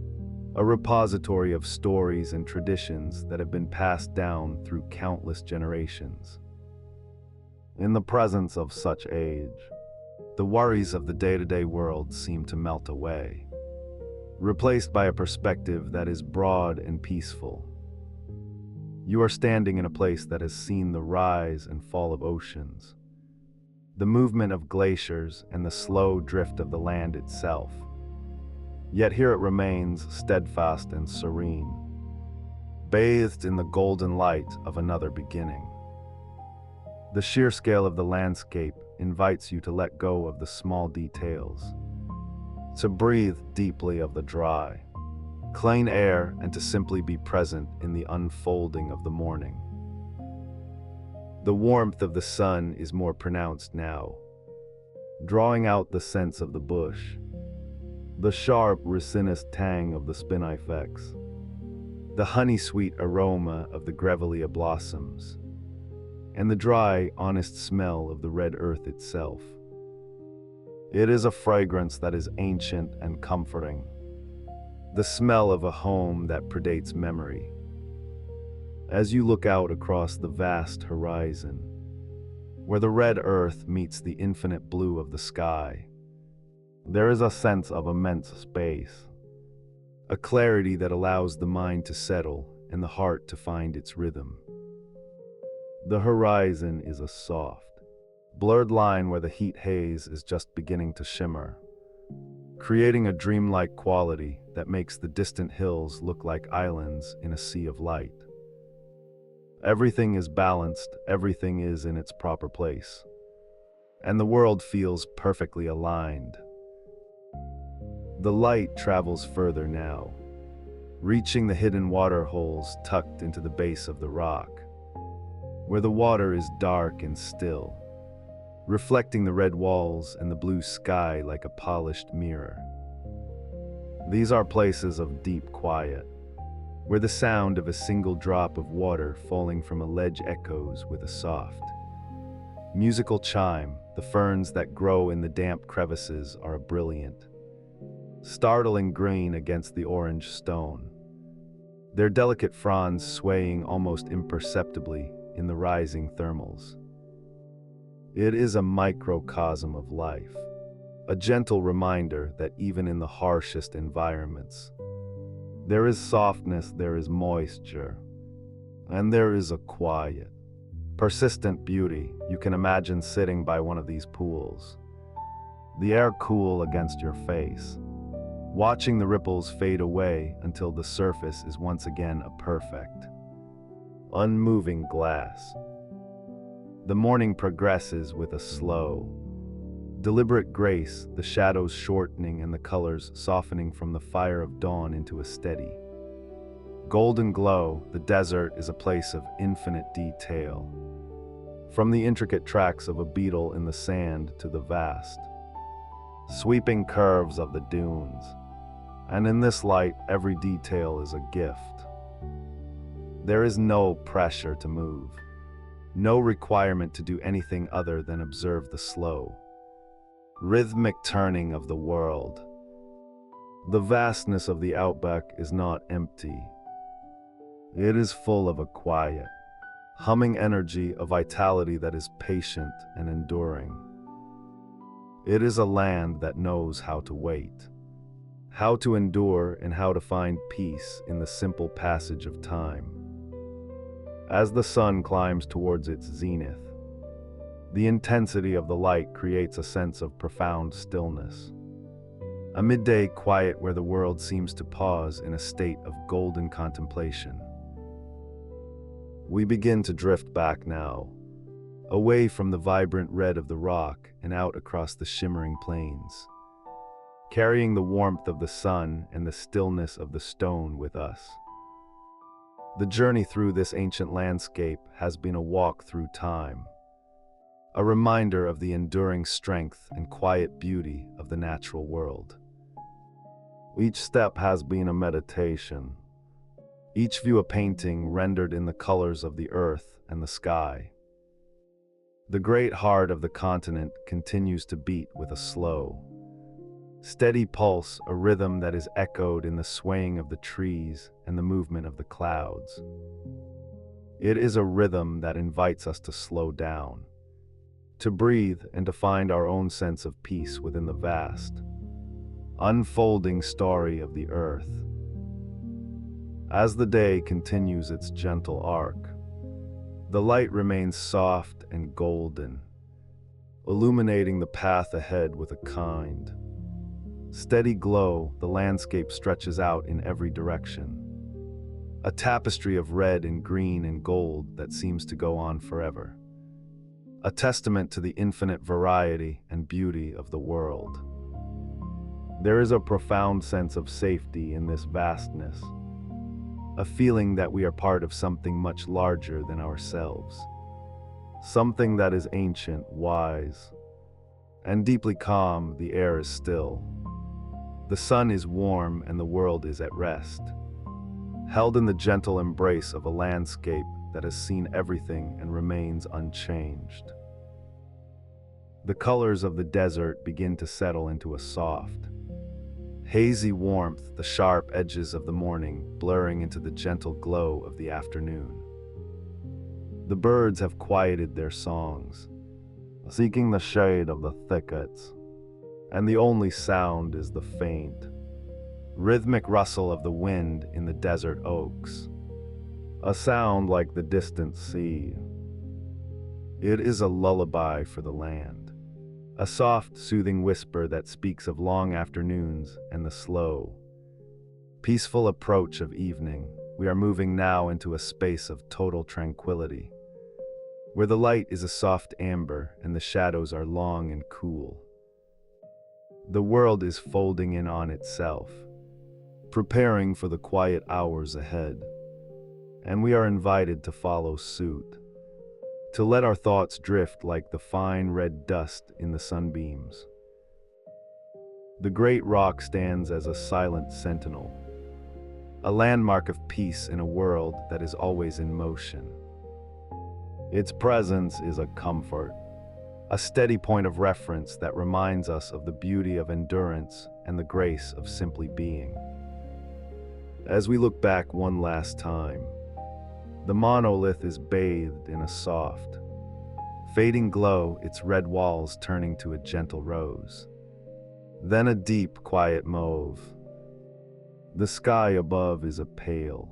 a repository of stories and traditions that have been passed down through countless generations. In the presence of such age, the worries of the day-to-day world seem to melt away, replaced by a perspective that is broad and peaceful. You are standing in a place that has seen the rise and fall of oceans, the movement of glaciers, and the slow drift of the land itself. Yet here it remains steadfast and serene, bathed in the golden light of another beginning. The sheer scale of the landscape invites you to let go of the small details, to breathe deeply of the dry, clean air, and to simply be present in the unfolding of the morning. The warmth of the sun is more pronounced now, drawing out the scents of the bush, the sharp resinous tang of the spinifex, the honey-sweet aroma of the grevillea blossoms, and the dry, honest smell of the red earth itself. It is a fragrance that is ancient and comforting, the smell of a home that predates memory. As you look out across the vast horizon, where the red earth meets the infinite blue of the sky, there is a sense of immense space, a clarity that allows the mind to settle and the heart to find its rhythm. The horizon is a soft, blurred line where the heat haze is just beginning to shimmer, creating a dreamlike quality that makes the distant hills look like islands in a sea of light. Everything is balanced, everything is in its proper place, and the world feels perfectly aligned. The light travels further now, reaching the hidden water holes tucked into the base of the rock, where the water is dark and still, reflecting the red walls and the blue sky like a polished mirror. These are places of deep quiet, where the sound of a single drop of water falling from a ledge echoes with a soft, musical chime. The ferns that grow in the damp crevices are a brilliant, startling green against the orange stone, their delicate fronds swaying almost imperceptibly in the rising thermals. It is a microcosm of life, a gentle reminder that even in the harshest environments, there is softness, there is moisture, and there is a quiet, persistent beauty. You can imagine sitting by one of these pools, the air cool against your face, watching the ripples fade away until the surface is once again a perfect, unmoving glass. The morning progresses with a slow, deliberate grace, the shadows shortening and the colors softening from the fire of dawn into a steady, golden glow. The desert is a place of infinite detail, from the intricate tracks of a beetle in the sand to the vast, sweeping curves of the dunes. And in this light, every detail is a gift. There is no pressure to move, no requirement to do anything other than observe the slow, rhythmic turning of the world. The vastness of the outback is not empty. It is full of a quiet, humming energy, a vitality that is patient and enduring. It is a land that knows how to wait, how to endure, and how to find peace in the simple passage of time. As the sun climbs towards its zenith, the intensity of the light creates a sense of profound stillness, a midday quiet where the world seems to pause in a state of golden contemplation. We begin to drift back now, away from the vibrant red of the rock and out across the shimmering plains, carrying the warmth of the sun and the stillness of the stone with us. The journey through this ancient landscape has been a walk through time, a reminder of the enduring strength and quiet beauty of the natural world. Each step has been a meditation, each view a painting rendered in the colors of the earth and the sky. The great heart of the continent continues to beat with a slow, steady pulse, a rhythm that is echoed in the swaying of the trees and the movement of the clouds. It is a rhythm that invites us to slow down, to breathe, and to find our own sense of peace within the vast, unfolding story of the earth. As the day continues its gentle arc, the light remains soft and golden, illuminating the path ahead with a kind, steady glow. The landscape stretches out in every direction, a tapestry of red and green and gold that seems to go on forever, a testament to the infinite variety and beauty of the world. There is a profound sense of safety in this vastness, a feeling that we are part of something much larger than ourselves, something that is ancient, wise, and deeply calm. The air is still, the sun is warm, and the world is at rest, held in the gentle embrace of a landscape that has seen everything and remains unchanged. The colors of the desert begin to settle into a soft, hazy warmth, the sharp edges of the morning blurring into the gentle glow of the afternoon. The birds have quieted their songs, seeking the shade of the thickets, and the only sound is the faint, rhythmic rustle of the wind in the desert oaks, a sound like the distant sea. It is a lullaby for the land, a soft, soothing whisper that speaks of long afternoons and the slow, peaceful approach of evening. We are moving now into a space of total tranquility, where the light is a soft amber and the shadows are long and cool. The world is folding in on itself, preparing for the quiet hours ahead, and we are invited to follow suit, to let our thoughts drift like the fine red dust in the sunbeams. The great rock stands as a silent sentinel, a landmark of peace in a world that is always in motion. Its presence is a comfort, a steady point of reference that reminds us of the beauty of endurance and the grace of simply being. As we look back one last time, the monolith is bathed in a soft, fading glow, its red walls turning to a gentle rose. Then a deep, quiet mauve. The sky above is a pale,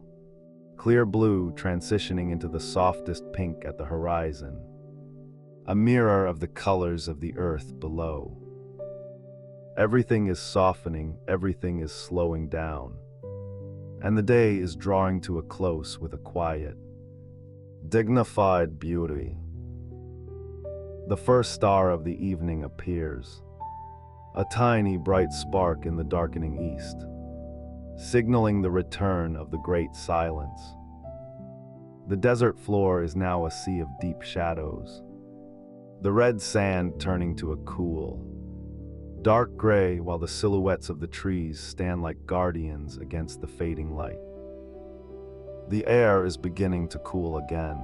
clear blue transitioning into the softest pink at the horizon, a mirror of the colors of the earth below. Everything is softening, everything is slowing down, and the day is drawing to a close with a quiet, dignified beauty. The first star of the evening appears, a tiny bright spark in the darkening east, signaling the return of the great silence. The desert floor is now a sea of deep shadows, the red sand turning to a cool, dark gray, while the silhouettes of the trees stand like guardians against the fading light. The air is beginning to cool again,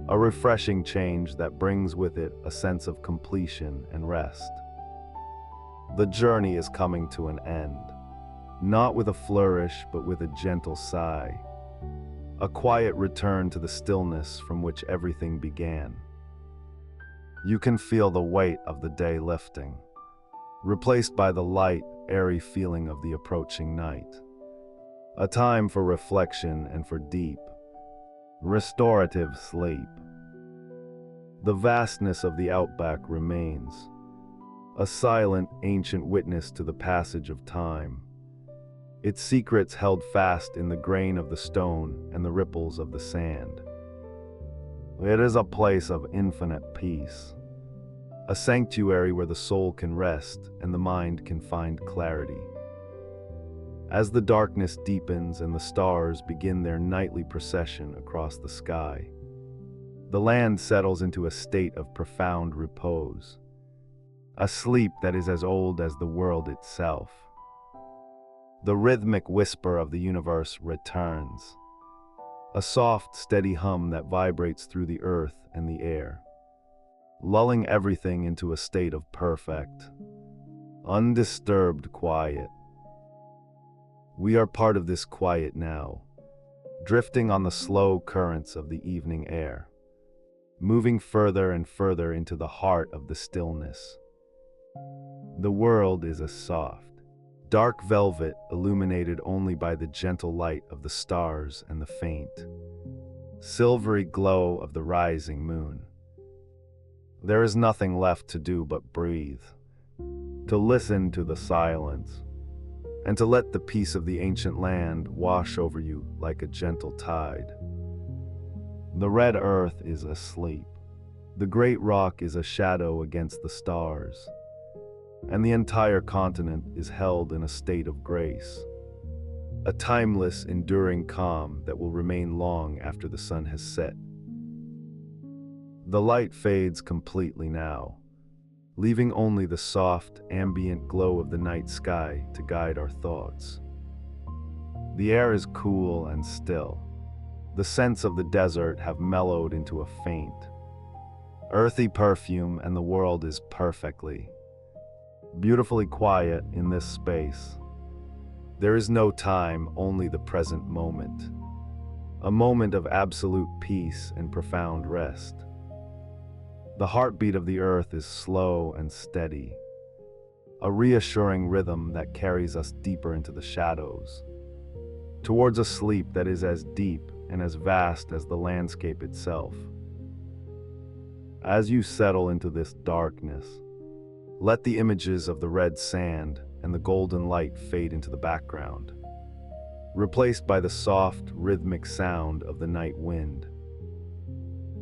a refreshing change that brings with it a sense of completion and rest. The journey is coming to an end, not with a flourish but with a gentle sigh, a quiet return to the stillness from which everything began. You can feel the weight of the day lifting, replaced by the light, airy feeling of the approaching night. A time for reflection and for deep, restorative sleep. The vastness of the outback remains, a silent, ancient witness to the passage of time, its secrets held fast in the grain of the stone and the ripples of the sand. It is a place of infinite peace, a sanctuary where the soul can rest and the mind can find clarity. As the darkness deepens and the stars begin their nightly procession across the sky, the land settles into a state of profound repose, a sleep that is as old as the world itself. The rhythmic whisper of the universe returns, a soft, steady hum that vibrates through the earth and the air, lulling everything into a state of perfect, undisturbed quiet. We are part of this quiet now, drifting on the slow currents of the evening air, moving further and further into the heart of the stillness. The world is a soft, dark velvet illuminated only by the gentle light of the stars and the faint, silvery glow of the rising moon. There is nothing left to do but breathe, to listen to the silence, and to let the peace of the ancient land wash over you like a gentle tide. The red earth is asleep. The great rock is a shadow against the stars, and the entire continent is held in a state of grace, a timeless, enduring calm that will remain long after the sun has set. The light fades completely now, leaving only the soft, ambient glow of the night sky to guide our thoughts. The air is cool and still. The scents of the desert have mellowed into a faint, earthy perfume, and the world is perfectly, beautifully quiet in this space. There is no time, only the present moment, a moment of absolute peace and profound rest. The heartbeat of the earth is slow and steady, a reassuring rhythm that carries us deeper into the shadows, towards a sleep that is as deep and as vast as the landscape itself. As you settle into this darkness, let the images of the red sand and the golden light fade into the background, replaced by the soft, rhythmic sound of the night wind.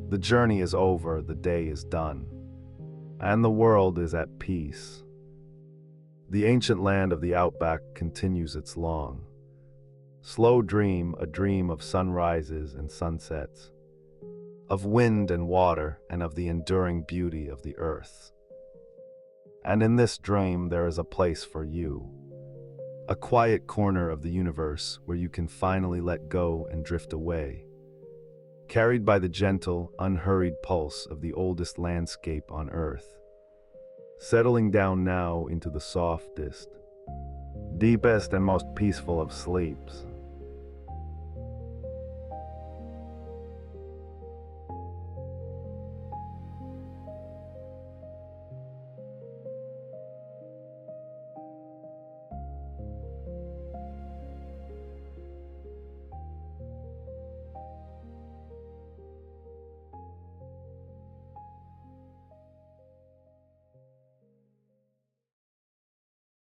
The journey is over, the day is done, and the world is at peace. The ancient land of the outback continues its long, slow dream, a dream of sunrises and sunsets, of wind and water, and of the enduring beauty of the earth. And in this dream there is a place for you, a quiet corner of the universe where you can finally let go and drift away, carried by the gentle, unhurried pulse of the oldest landscape on earth, settling down now into the softest, deepest, and most peaceful of sleeps.